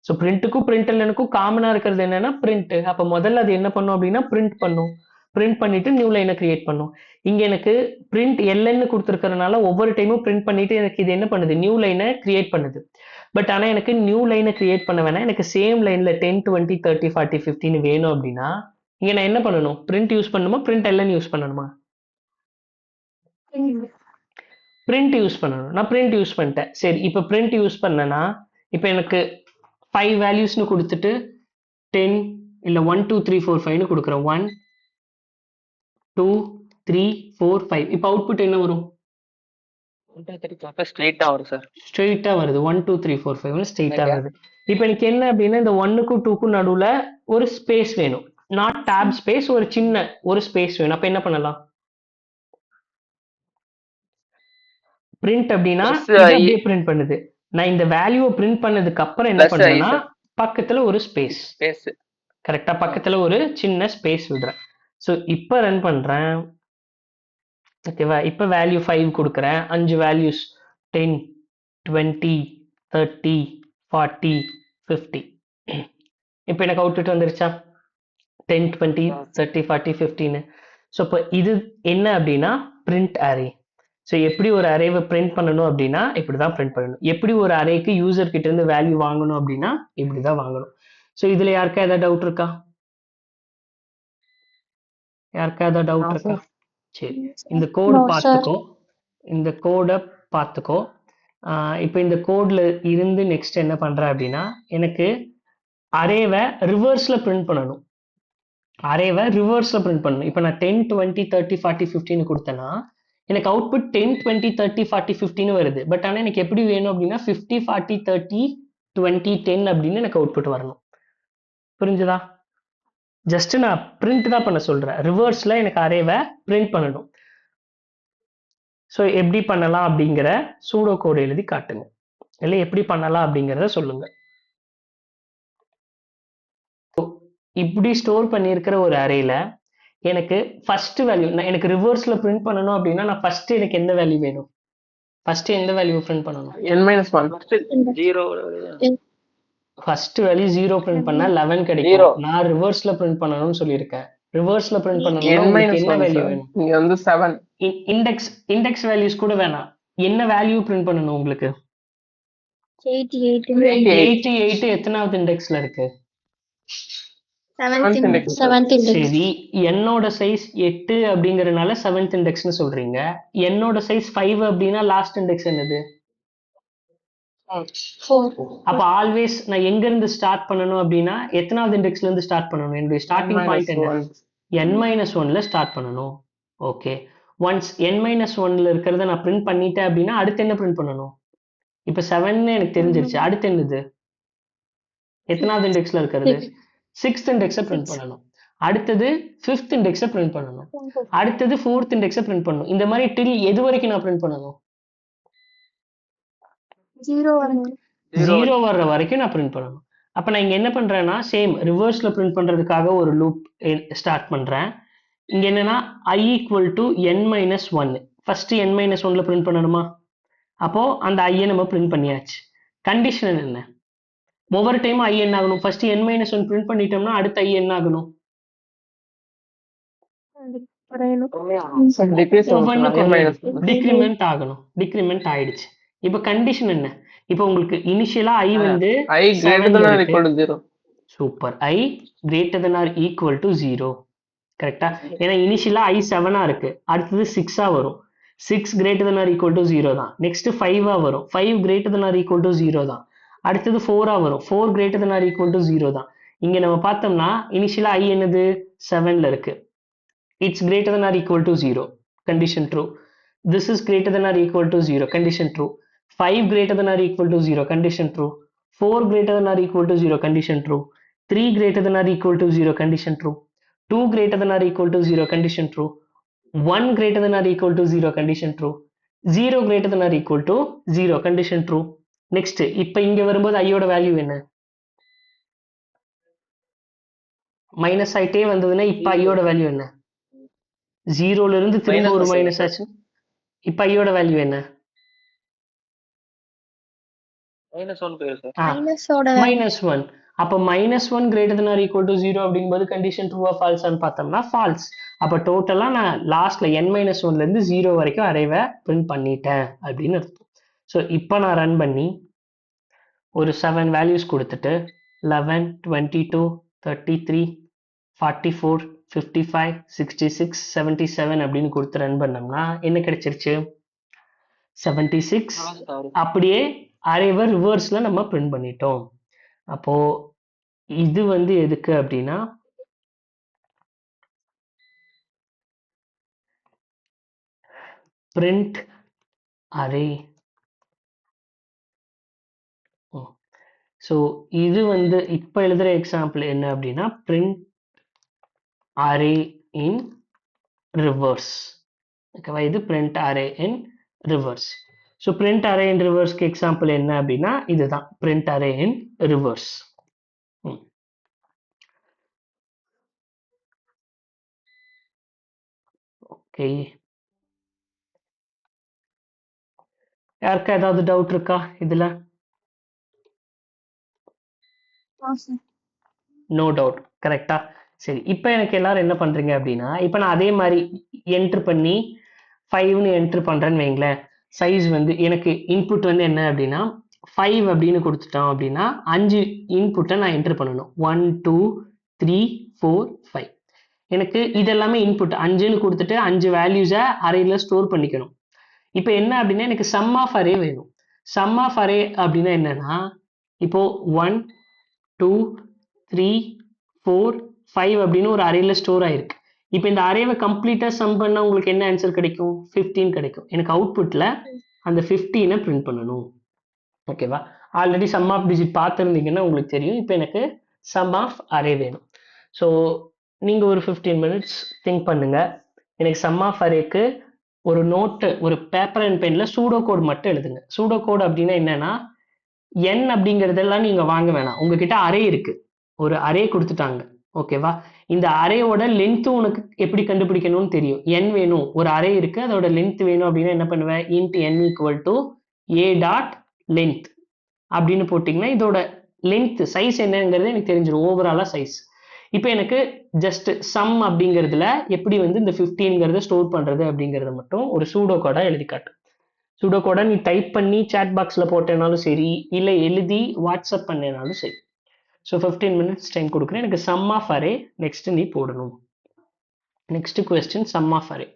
ஸோ பிரிண்ட்டுக்கும் பிரிண்ட் எல்எனுக்கும் காமனா இருக்கிறது என்னன்னா பிரிண்ட். அப்ப முதல்ல அது என்ன பண்ணும் அப்படின்னா பிரிண்ட் பண்ணும். பிரிண்ட் பண்ணிட்டு நியூ லைனை கிரியேட் பண்ணும். இங்க எனக்கு பிரிண்ட் எல்என்னு கொடுத்துருக்கறதுனால ஒவ்வொரு டைமும் பிரிண்ட் பண்ணிட்டு எனக்கு இது என்ன பண்ணுது? நியூ லைனை கிரியேட் பண்ணுது. பட் ஆனா எனக்கு நியூ லைனை கிரியேட் பண்ண வேணாம், எனக்கு சேம் லைன்ல 10, 20, 30, 40, 50 வேணும் அப்படின்னா இங்க நான் என்ன பண்ணணும்? பிரிண்ட் யூஸ் பண்ணணுமா பிரிண்ட் எல்என் யூஸ் பண்ணணுமா? பிரிண்ட் யூஸ் பண்ணணும். நான் பிரிண்ட் யூஸ் பண்ணிட்டேன். சரி, இப்போ பிரிண்ட் யூஸ் பண்ணனா இப்போ எனக்கு 5 வேல்யூஸ்னு கொடுத்துட்டு 10 இல்ல 1 2 3 4 5னு கொடுக்குறேன். 1 2 3 4 5. இப்போ அவுட்புட் என்ன வரும்? ஸ்ட்ரைட்டா வரும் சார். ஸ்ட்ரெயிட்டா வருது. 1 2 3 4 5 ஸ்ட்ரெயிட்டா வருது. இப்போ எனக்கு என்ன அப்படின்னா இந்த 1க்கும் 2க்கும் நடுவுல ஒரு ஸ்பேஸ் வேணும். நாட் டேப் ஸ்பேஸ், ஒரு சின்ன ஒரு ஸ்பேஸ் வேணும். அப்ப என்ன பண்ணலாம்? பிரிண்ட் அப்படின்னா அப்படியே பிரிண்ட் பண்ணுது. நான் இந்த வேல்யூவை பிரிண்ட் பண்ணதுக்கு அப்புறம் என்ன பண்றேன்னா பக்கத்துல ஒரு ஸ்பேஸ். கரெக்டா? பக்கத்துல ஒரு சின்ன ஸ்பேஸ் விடுறேன். ஸோ இப்போ ரன் பண்றேன். ஓகேவா? இப்போ வேல்யூ 5 கொடுக்குறேன். 5 வேல்யூஸ் 10, 20, 30, 40, 50. இப்போ எனக்கு அவுட்புட் வந்துருச்சா? 10, 20, 30, 40, 50ன்னு. ஸோ இப்போ இது என்ன அப்படின்னா பிரிண்ட் அரே. ஸோ எப்படி ஒரு அரேவை பிரிண்ட் பண்ணணும் அப்படின்னா இப்படி தான் பிரிண்ட் பண்ணணும். எப்படி ஒரு அரேக்கு யூசர் கிட்ட இருந்து வேல்யூ வாங்கணும் அப்படின்னா இப்படி தான் வாங்கணும். ஸோ இதுல யாருக்கா ஏதாவது டவுட் இருக்கா? யாருக்கா ஏதாவது டவுட் இருக்கா? சரி, இந்த கோடு No, sir. பார்த்துக்கோ. இந்த கோடை பார்த்துக்கோ. இப்போ இந்த கோட்ல இருந்து நெக்ஸ்ட் என்ன பண்ற அப்படின்னா எனக்கு அரேவை ரிவர்ஸ்ல பிரிண்ட் பண்ணணும். அரேவை ரிவர்ஸ்ல பிரிண்ட் பண்ணணும். இப்போ நான் 10 20 30 40 15 கொடுத்தேன்னா எனக்கு அவுட்புட் 10 20 30 40 15 வருது. பட் ஆனால் எனக்கு எப்படி வேணும் அப்படின்னா 50 40 30 20 10 அப்படின்னு எனக்கு அவுட்புட் வரணும். புரிஞ்சுதா? ஜஸ்ட் நான் பிரிண்ட் தான் பண்ண சொல்றேன். ரிவர்ஸ்ல எனக்கு அரேவை பிரிண்ட் பண்ணணும். ஸோ எப்படி பண்ணலாம் அப்படிங்கிற சூடோ கோடு எழுதி காட்டுங்க. இல்லை எப்படி பண்ணலாம் அப்படிங்கிறத சொல்லுங்க. இப்படி ஸ்டோர் பண்ணியிருக்கிற ஒரு அரேல எனக்கு ஃபர்ஸ்ட் வேல்யூ எனக்கு ரிவர்ஸ்ல பிரிண்ட் பண்ணணும் அப்படின்னா நான் ஃபர்ஸ்ட் எனக்கு எந்த வேல்யூ வேணும்? ஃபர்ஸ்ட் எந்த வேல்யூ பிரிண்ட் பண்ணணும்? n-1 zero first value 0 print பண்ணா 11 கிடைக்கும். நான் ரிவர்ஸ்ல பிரிண்ட் பண்ணணும்னு சொல்லியிருக்கேன். ரிவர்ஸ்ல பிரிண்ட் பண்ணணும்னா உங்களுக்கு என்ன வேல்யூ வேணும்? இங்க வந்து 7 இண்டெக்ஸ் வேல்யூஸ் கூட வேணாம். என்ன வேல்யூ பிரிண்ட் பண்ணணும் உங்களுக்கு? 88 88 எத்தனாவது இண்டெக்ஸ்ல இருக்கு? 7th index. சரி, என்னோட சைஸ் 8 அப்படிங்கறதுனால 7th இண்டெக்ஸ்னு சொல்றீங்க. என்னோட சைஸ் 5 அப்படின்னா லாஸ்ட் இண்டெக்ஸ் என்னது? 4. அப்ப ஆல்வேஸ் நான் எங்க இருந்து ஸ்டார்ட் பண்ணணும் அப்படின்னா எத்தனாவது இண்டெக்ஸ்ல இருந்து ஸ்டார்ட் பண்ணணும்? என்னுடைய ஸ்டார்டிங் பாயிண்ட் என்ன? n-1ல ஸ்டார்ட் பண்ணணும். ஓகே, ஒன்ஸ் n-1ல இருக்கிறத நான் பிரிண்ட் பண்ணிட்டேன் அப்படின்னா அடுத்து என்ன பிரிண்ட் பண்ணணும்? இப்ப 7 எனக்கு தெரிஞ்சிருச்சு. அடுத்து என்னது? எத்தனாவது இண்டெக்ஸ்ல இருக்கிறது? 6th இண்டெக்ஸை பிரிண்ட் பண்ணணும். அடுத்தது 5th இண்டெக்ஸை பிரிண்ட் பண்ணணும். அடுத்தது 4th இண்டெக்ஸை பிரிண்ட் பண்ணணும். இந்த மாதிரி டில் எது வரைக்கும் நான் பிரிண்ட் பண்ணணும்? 0 வர்ற வரைக்கும் நான் பிரிண்ட் பண்ணணும். அப்ப நான் இங்க என்ன பண்றேன்னா சேம் ரிவர்ஸ்ல பிரிண்ட் பண்றதுக்காக ஒரு லூப் ஸ்டார்ட் பண்றேன். இங்க என்னன்னா i equal to n-1. First n-1ல பிரிண்ட் பண்ணணுமா? அப்போ அந்த i நம்ம பிரிண்ட் பண்ணியாச்சு. கண்டிஷன் என்ன? ஒவ்வொரு டைம் i என்ன ஆகணும்? ஃபர்ஸ்ட் n-1 பிரிண்ட் பண்ணிட்டோம்னா அடுத்த i என்ன ஆகணும்? டிக்ரிமெண்ட் ஆகணும். டிக்ரிமெண்ட் ஆயிடுச்சு. இப்போ கண்டிஷன் என்ன? இப்போ உங்களுக்கு இனிஷியலா i வந்து i greater than or equal to 0. Super. i greater than or equal to 0. கரெக்டா? ஏன்னா இனிஷியலா i 7 இருக்கு. அடுத்தது 6 வரும். 6 greater than or equal to 0 தான். நெக்ஸ்ட் 5 வரும். 5 greater than or equal to 0 தான். அடுத்தது 4 வரும். 4 greater than or equal to 0 தான். இங்க நம்ம பார்த்தோம்னா இனிஷியலா i என்னது 7ல இருக்கு. It's greater than or equal to 0. condition true. This is greater than or equal to 0. condition true. 5 greater than or equal to 0. condition true. 4 greater than or equal to 0. condition true. 3 greater than or equal to 0. condition true. 2 greater than or equal to 0. condition true. 1 greater than or equal to 0. condition true. 0 greater than or equal to 0. condition true. next இப்ப இங்க வரும்போது i யோட value என்ன? Minus ஆயிட்டே வந்ததுன்னா இப்ப i யோட value என்ன? 0ல இருந்து திரும்ப ஒரு மைனஸ் ஆச்சு. இப்ப i யோட வேல்யூ என்ன? -1. அப்ப -1 greater than or equal to 0 அப்படிங்கும்போது கண்டிஷன் ட்ரூ ஆ ஃபால்ஸான்னு பார்த்தோம்னா ஃபால்ஸ். அப்ப டோட்டலா நான் லாஸ்ட்ல n-1ல இருந்து 0 வரைக்கும் அரேவை பிரிண்ட் பண்ணிட்டேன் அப்படின்னு அர்த்தம். ஸோ இப்போ நான் ரன் பண்ணி ஒரு 7 வேல்யூஸ் கொடுத்துட்டு 11 22 33 44 55 66 77 அப்படின்னு கொடுத்து ரன் பண்ணோம்னா என்ன கிடைச்சிருச்சு? 76. அப்படியே அரேவை ரிவர்ஸ்ல நம்ம பிரிண்ட் பண்ணிட்டோம். அப்போ இது வந்து எதுக்கு அப்படின்னா print array. ஸோ இது வந்து இப்போ எழுதுற எக்ஸாம்பிள் என்ன அப்படின்னா print array in reverse. ஓகேவா? இது print array in reverse. So print array in reverseக்கு எக்ஸாம்பிள் என்ன அப்படின்னா இதுதான் print array in reverse. Okay, யாருக்கா ஏதாவது டவுட் இருக்கா இதுல? No doubt. கரெக்டா? சரி, இப்போ எனக்கு எல்லாரும் என்ன பண்றீங்க அப்படின்னா, இப்போ நான் அதே மாதிரி என்ட்ரு பண்ணி 5ன்னு என்ட்ரு பண்றேன்னு வைங்களேன். சைஸ் வந்து எனக்கு இன்புட் வந்து என்ன அப்படின்னா 5 அப்படின்னு கொடுத்துட்டோம் அப்படின்னா 5 இன்புட்டை நான் என்ட்ரு பண்ணணும். 1 2 3 4 5. எனக்கு இதெல்லாமே இன்புட் 5ன்னு கொடுத்துட்டு 5 வேல்யூஸை அரேயில் ஸ்டோர் பண்ணிக்கணும். இப்போ என்ன அப்படின்னா எனக்கு சம் ஆஃப் அரே வேணும். சம் ஆஃப் அரே அப்படின்னா என்னன்னா, இப்போ 1 2 3 4 5 அப்படின்னு ஒரு அரேல ஸ்டோர் ஆயிருக்கு. இப்போ இந்த அரேவை கம்ப்ளீட்டா சம் பண்ணா உங்களுக்கு என்ன ஆன்சர் கிடைக்கும்? 15 கிடைக்கும். எனக்கு அவுட்புட்ல அந்த 15 பிரிண்ட் பண்ணணும். ஓகேவா? ஆல்ரெடி சம் ஆஃப் டிஜிட் பார்த்துருந்தீங்கன்னா உங்களுக்கு தெரியும். இப்போ எனக்கு சம் ஆஃப் அரே வேணும். ஸோ நீங்க ஒரு 15 மினிட்ஸ் திங்க் பண்ணுங்க. எனக்கு சம் ஆஃப் அரேக்கு ஒரு நோட்டு, ஒரு பேப்பர் அண்ட் பென்ல சூடோ கோட் மட்டும் எழுதுங்க. சூடோ கோட் அப்படின்னா என்னன்னா, n அப்படிங்கிறதெல்லாம் நீங்க வாங்க வேணாம். உங்ககிட்ட அரே இருக்கு, ஒரு அரே கொடுத்துட்டாங்க. ஓகேவா? இந்த அரேவோட லென்த் உனக்கு எப்படி கண்டுபிடிக்கணும்னு தெரியும். n வேணும், ஒரு அரே இருக்கு, அதோட லென்த் வேணும் அப்படின்னா என்ன பண்ணுவேன்? int n equal to a dot length அப்படின்னு போட்டிங்கன்னா இதோட லென்த் சைஸ் என்னங்கிறது எனக்கு தெரிஞ்சிடும், ஓவராலா சைஸ். இப்போ எனக்கு ஜஸ்ட் சம் அப்படிங்கிறதுல எப்படி வந்து இந்த 15ங்கிறத ஸ்டோர் பண்றது அப்படிங்கிறத மட்டும் ஒரு சூடோ கோடா எழுதி காட்டு. சூடோ கோடை நீ டைப் பண்ணி சேட் பாக்ஸில் போட்டேனாலும் சரி, இல்லை எழுதி வாட்ஸ்அப் பண்ணேனாலும் சரி. ஸோ 15 மினிட்ஸ் டைம் கொடுக்குறேன். எனக்கு சம் ஆஃப் அரே நெக்ஸ்ட் நீ போடணும். Next question sum of array.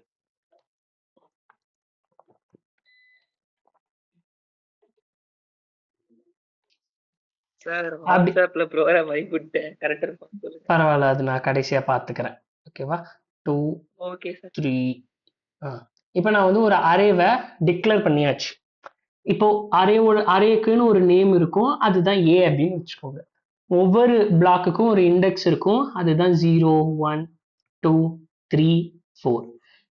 Sir வாட்ஸ்அப்ல ப்ரோக்ராம் அனுப்பிவிட்டேன், கரெக்டா இருக்கும் சொல்லுங்க. பரவாயில்ல, அது நான் கடைசியா பார்த்துக்கிறேன். ஓகேவா? 2 ஓகே சார். 3. இப்போ நான் வந்து ஒரு அரேவை டிக்ளேர் பண்ணியாச்சு. இப்போ அரேக்குன்னு ஒரு நேம் இருக்கும், அதுதான் ஏ அப்படின்னு வச்சுக்கோங்க. ஒவ்வொரு பிளாக்குக்கும் ஒரு இண்டெக்ஸ் இருக்கும், அதுதான் 0 1 2 3 4.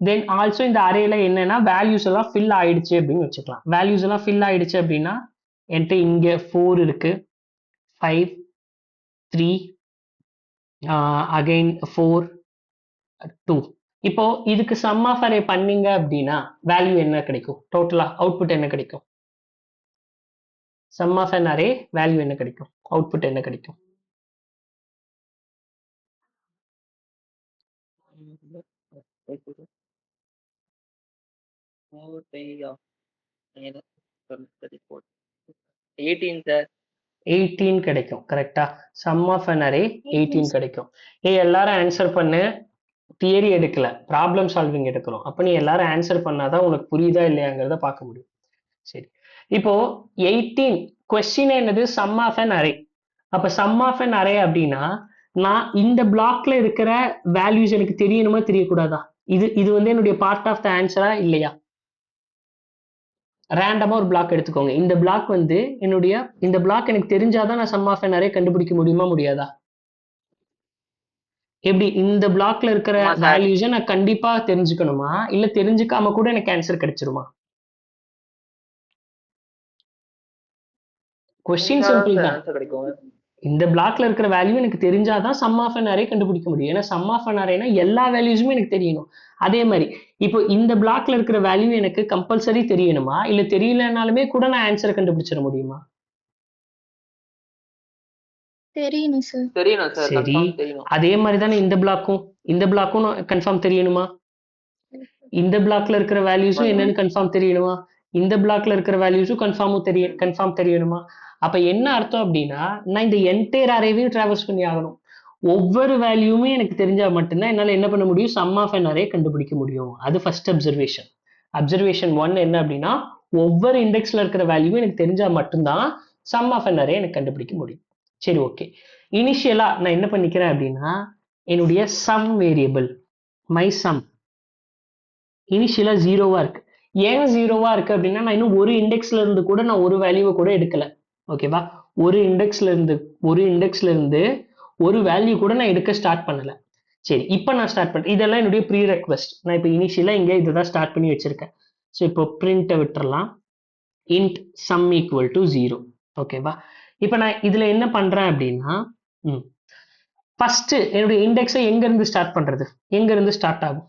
தென் ஆல்சோ இந்த அரேல என்னன்னா வேல்யூஸ் எல்லாம் ஃபில் ஆயிடுச்சு அப்படின்னு வச்சுக்கலாம். வேல்யூஸ் எல்லாம் ஃபில் ஆயிடுச்சு அப்படின்னா என்கிட்ட இங்க 4 இருக்கு, 5 3 அகைன் 4 2. இப்போ இதுக்கு சம் ஆஃப் அரே பண்ணீங்க அப்படின்னா வேல்யூ என்ன கிடைக்கும்? டோட்டலா அவுட்புட் என்ன கிடைக்கும்? Sum of an array value என்ன கிடைக்கும்? அவுட்புட் என்ன கிடைக்கும்? Four five of minus 34. 18 sir. 18 கிடைக்கும். கரெக்டா? சம் ஆஃப் an அரே 18 கிடைக்கும். எல்லாரும் ஆன்சர் பண்ணு. தியரி எடுக்கல, ப்ராப்ளம் சால்விங் எடுக்கிறோம். அப்ப நீ எல்லாரும் ஆன்சர் பண்ணாதான் உனக்கு புரியுதா இல்லையாங்கிறத பார்க்க முடியும். சரி, இப்போ 18 கொஸ்டின் என்னது? Sum of an array. அப்ப சம் ஆஃப் an அரே அப்படின்னா நான் இந்த பிளாக்ல இருக்கிற வேல்யூஸ் எனக்கு தெரியணுமா தெரியக்கூடாதா? இது வந்து என்னுடைய பார்ட் ஆஃப் த ஆன்சரா இல்லையா? ரேண்டமா ஒரு பிளாக் எடுத்துக்கோங்க. இந்த பிளாக் வந்து என்னுடைய, இந்த பிளாக் எனக்கு தெரிஞ்சாதான் நான் சம் ஆஃப் an அரே கண்டுபிடிக்க முடியுமா முடியாதா? எப்படி இந்த பிளாக்ல இருக்கிற ஆமா சார். வேல்யூஸை நான் கண்டிப்பா தெரிஞ்சுக்கணுமா, இல்ல தெரிஞ்சுக்காம கூட எனக்கு ஆன்சர் கிடைச்சிருமா? கொஸ்டின் சிம்பிள் தான். ஆன்சர் கிடைக்கும். இந்த பிளாக்ல இருக்கிற வேல்யூ எனக்கு தெரிஞ்சாதான் சம் ஆஃப் an அரே கண்டுபிடிக்க முடியும். ஏன்னா சம் ஆஃப் an அரேனா எல்லா வேல்யூஸுமே எனக்கு தெரியணும். அதே மாதிரி இப்போ இந்த பிளாக்ல இருக்கிற வேல்யூ எனக்கு கம்பல்சரி தெரியணுமா, இல்ல தெரியலனாலுமே கூட நான் ஆன்சர் கண்டுபிடிச்சிட முடியுமா? தெரியணும் சார். தெரியணும் சார், சரி, கன்ஃபார்ம் தெரியணும். அதே மாதிரி தானே இந்த பிளாக்கும் கன்ஃபார்ம் தெரியணுமா? இந்த பிளாக்ல இருக்கிற வேல்யூஸும் என்னன்னு கன்ஃபார்ம் தெரியணுமா? இந்த பிளாக்ல இருக்கிற வேல்யூஸும் கன்ஃபார்ம் தெரியணுமா? அப்ப என்ன அர்த்தம் அப்படின்னா நான் இந்த என்டையர் அரேவையும் டிராவல்ஸ் பண்ணி ஆகணும். ஒவ்வொரு வேல்யூமே எனக்கு தெரிஞ்சா மட்டும்தான் என்னால என்ன பண்ண முடியும்? சம் ஆஃப் an அரே கண்டுபிடிக்க முடியும். அது ஃபர்ஸ்ட் அப்சர்வேஷன். அப்சர்வேஷன் 1 என்ன அப்படின்னா ஒவ்வொரு இண்டெக்ஸ்ல இருக்கிற வேல்யூ எனக்கு தெரிஞ்சா மட்டும்தான் சம் ஆஃப் an அரே எனக்கு கண்டுபிடிக்க முடியும். சரி, ஓகே. இனிஷியலா நான் என்ன பண்ணிக்கிறேன் அப்படின்னா என்னுடைய சம் வேரியபிள் மை சம் இனிஷியலா 0வா இருக்கு. ஏன் 0வா இருக்கு அப்படின்னா நான் இன்னும் ஒரு இண்டெக்ஸ்ல இருந்து கூட நான் ஒரு வேல்யூவை கூட எடுக்கல. ஓகேவா? ஒரு இண்டெக்ஸ்ல இருந்து ஒரு வேல்யூ கூட நான் எடுக்க ஸ்டார்ட் பண்ணல. சரி, இப்போ நான் ஸ்டார்ட் பண்றேன். இதெல்லாம் என்னுடைய ப்ரீ ரெக்வெஸ்ட். நான் இப்போ இனிஷியலா இங்க இதுதான் ஸ்டார்ட் பண்ணி வச்சிருக்கேன். ஸோ இப்போ பிரிண்ட்டை விட்டுறலாம். int sum equal to 0. ஓகேவா? இப்போ நான் இதுல என்ன பண்றேன் அப்படின்னா ஃபர்ஸ்ட் என்னுடைய இண்டெக்ஸை எங்க இருந்து ஸ்டார்ட் பண்றது? எங்க இருந்து ஸ்டார்ட் ஆகும்?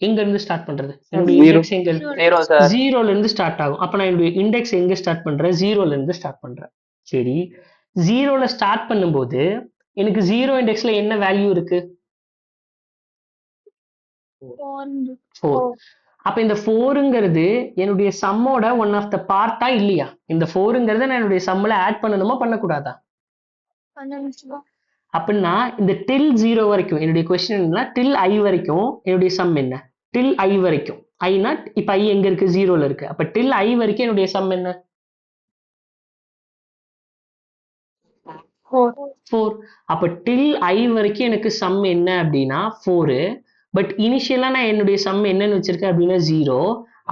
எங்க இருந்து ஸ்டார்ட் பண்றது? என்னுடைய இண்டெக்ஸ் எங்க இருந்து? 0 சார். 0ல இருந்து ஸ்டார்ட் ஆகும். அப்ப நான் என்னுடைய இண்டெக்ஸ் எங்க ஸ்டார்ட் பண்றேன்? 0ல இருந்து ஸ்டார்ட் பண்றேன். சரி, ஜீரோல ஸ்டார்ட் பண்ணும்போது எனக்கு ஜீரோ இண்டெக்ஸ்ல என்ன வேல்யூ இருக்கு? 4. அப்ப இந்த 4ங்கிறது என்னுடைய சம்மோட ஒன் ஆஃப் த பார்ட்டா இல்லையா? இந்த 4ங்கிறத நான் என்னுடைய சம்மில் ஆட் பண்ணணுமா பண்ணக்கூடாதா? அப்படின்னா இந்த டில் 0 வரைக்கும் என்னுடைய கொஸ்டின் என்ன, டில் I வரைக்கும் என்னுடைய சம் என்ன? டில் I வரைக்கும். ஐனா இப்ப I எங்க இருக்கு? 0ல இருக்கு. அப்ப டில் I வரைக்கும் என்னுடைய சம் என்ன? 4. அப்ப டில் I வரைக்கும் எனக்கு சம் என்ன அப்படின்னா 4. பட் இனிஷியலா நான் என்னுடைய சம் என்னன்னு வச்சிருக்கேன் அப்படின்னா 0.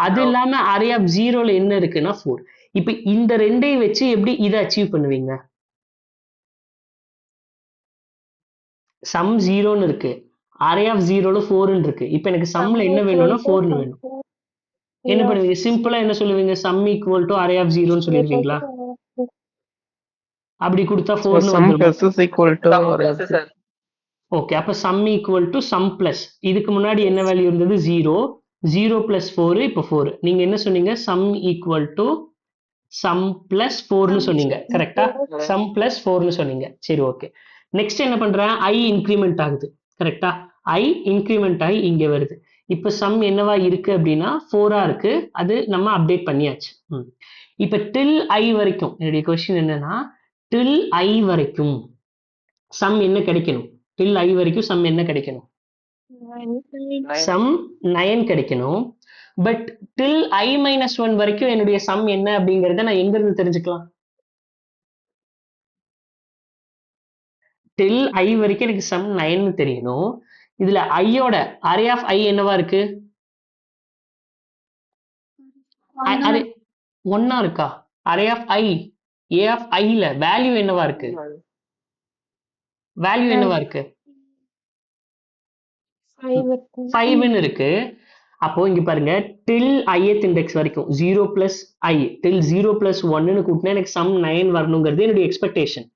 அது இல்லாம அரே ஆஃப் 0ல என்ன இருக்குன்னா 4. இப்ப இந்த ரெண்டையும் வச்சு எப்படி இதை அச்சீவ் பண்ணுவீங்க? சம் 0ன்னு இருக்கு, அரே ஆஃப் 0ல 4ன்னு இருக்கு. இப்ப எனக்கு சம்ல என்ன வேணும்னா 4ன்னு வேணும். என்ன பண்ணுவீங்க? சிம்பிளா என்ன சொல்லுவீங்க? Sum equal to array of 0ன்னு சொல்லிடுவீங்களா? அப்படி கொடுத்தா 4ன்னு வந்துருமா? ஓகே, அப்ப sum equal to sum plus, இதுக்கு முன்னாடி என்ன வேல்யூ இருந்தது? 0. 0 பிளஸ் 4 இப்போ 4. நீங்க என்ன சொன்னீங்க? Sum equal to sum plus 4ன்னு சொன்னீங்க, கரெக்டா? சம் பிளஸ் 4ன்னு சொன்னீங்க. சரி, ஓகே. நெக்ஸ்ட் என்ன பண்றேன்? I இன்க்ரிமெண்ட் ஆகுது, கரெக்டா? I இன்க்ரிமெண்ட் ஆகி இங்க வருது. இப்ப சம் என்னவா இருக்கு அப்படின்னா 4ஆ இருக்கு. அது நம்ம அப்டேட் பண்ணியாச்சு. இப்ப டில் I வரைக்கும் என்னுடைய கொஸ்டின் என்னன்னா, டில் I வரைக்கும் சம் என்ன கிடைக்கணும்? டில் I வரைக்கும் சம் என்ன கிடைக்கணும்? சம் 9 கிடைக்கணும். பட் டில் I-1 வரைக்கும் என்னுடைய சம் என்ன அப்படிங்கறத நான் எங்க இருந்து தெரிஞ்சுக்கலாம்? டில் I வரைக்கும் எனக்கு சம் 9 தெரியணும். இதுல ஐயோட அரே ஆஃப் I என்னவா இருக்கு? அரே 1ஆ இருக்கா? Array of I, A of Iல வேல்யூ என்னவா இருக்கு? வேல்யூ என்னவா இருக்கு? 5ன்னு இருக்கு. அப்போ இங்க பாருங்க, டில் ith இண்டெக்ஸ் வரைக்கும் 0 பிளஸ் I டில் 0 பிளஸ் 1ன்னு கூட்டினா எனக்கு சம் 9 வரணுங்கிறது என்னுடைய எக்ஸ்பெக்டேஷன்.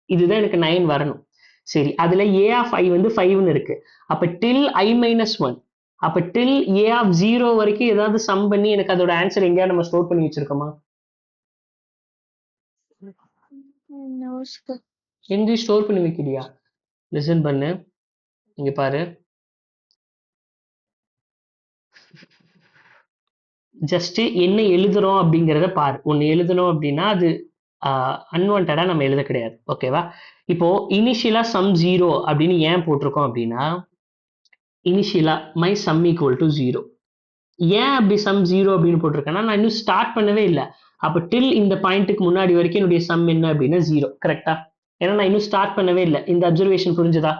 இதுதான் எனக்கு 9 வரணும். சரி, அதுல A ஆஃப் I வந்து 5ன்னு இருக்கு. அப்ப டில் I-1, அப்ப டில் A ஆஃப் 0 வரைக்கும் ஏதாவது சம் பண்ணி எனக்கு அதோட ஆன்சர் எங்கேயா நம்ம ஸ்டோர் பண்ணி வச்சிருக்கோமா? எங்கேயும் ஸ்டோர் பண்ணி வைக்கலையா? லிசன் பண்ணு, இங்க பாரு. ஜஸ்ட் என்ன எழுதுறோம் அப்படிங்கிறத பாரு. ஒன்னு எழுதணும் அப்படின்னா அது அன்வான்டா நம்ம எழுத கிடையாது, ஓகேவா? இப்போ இனிஷியலா சம் 0 அப்படின்னு ஏன் போட்டிருக்கோம் அப்படின்னா, இனிஷியலா மை சம் ஈக்குவல் டு 0. ஏன் அப்படி சம் 0 அப்படின்னு போட்டிருக்கேன்னா, நான் இன்னும் ஸ்டார்ட் பண்ணவே இல்லை. அப்ப டில் இந்த பாயிண்ட்டுக்கு முன்னாடி வரைக்கும் என்னுடைய சம் என்ன அப்படின்னா 0, கரெக்டா? ஏன்னா நான் இன்னும் ஸ்டார்ட் பண்ணவே இல்லை. இந்த அப்சர்வேஷன் புரிஞ்சுதா?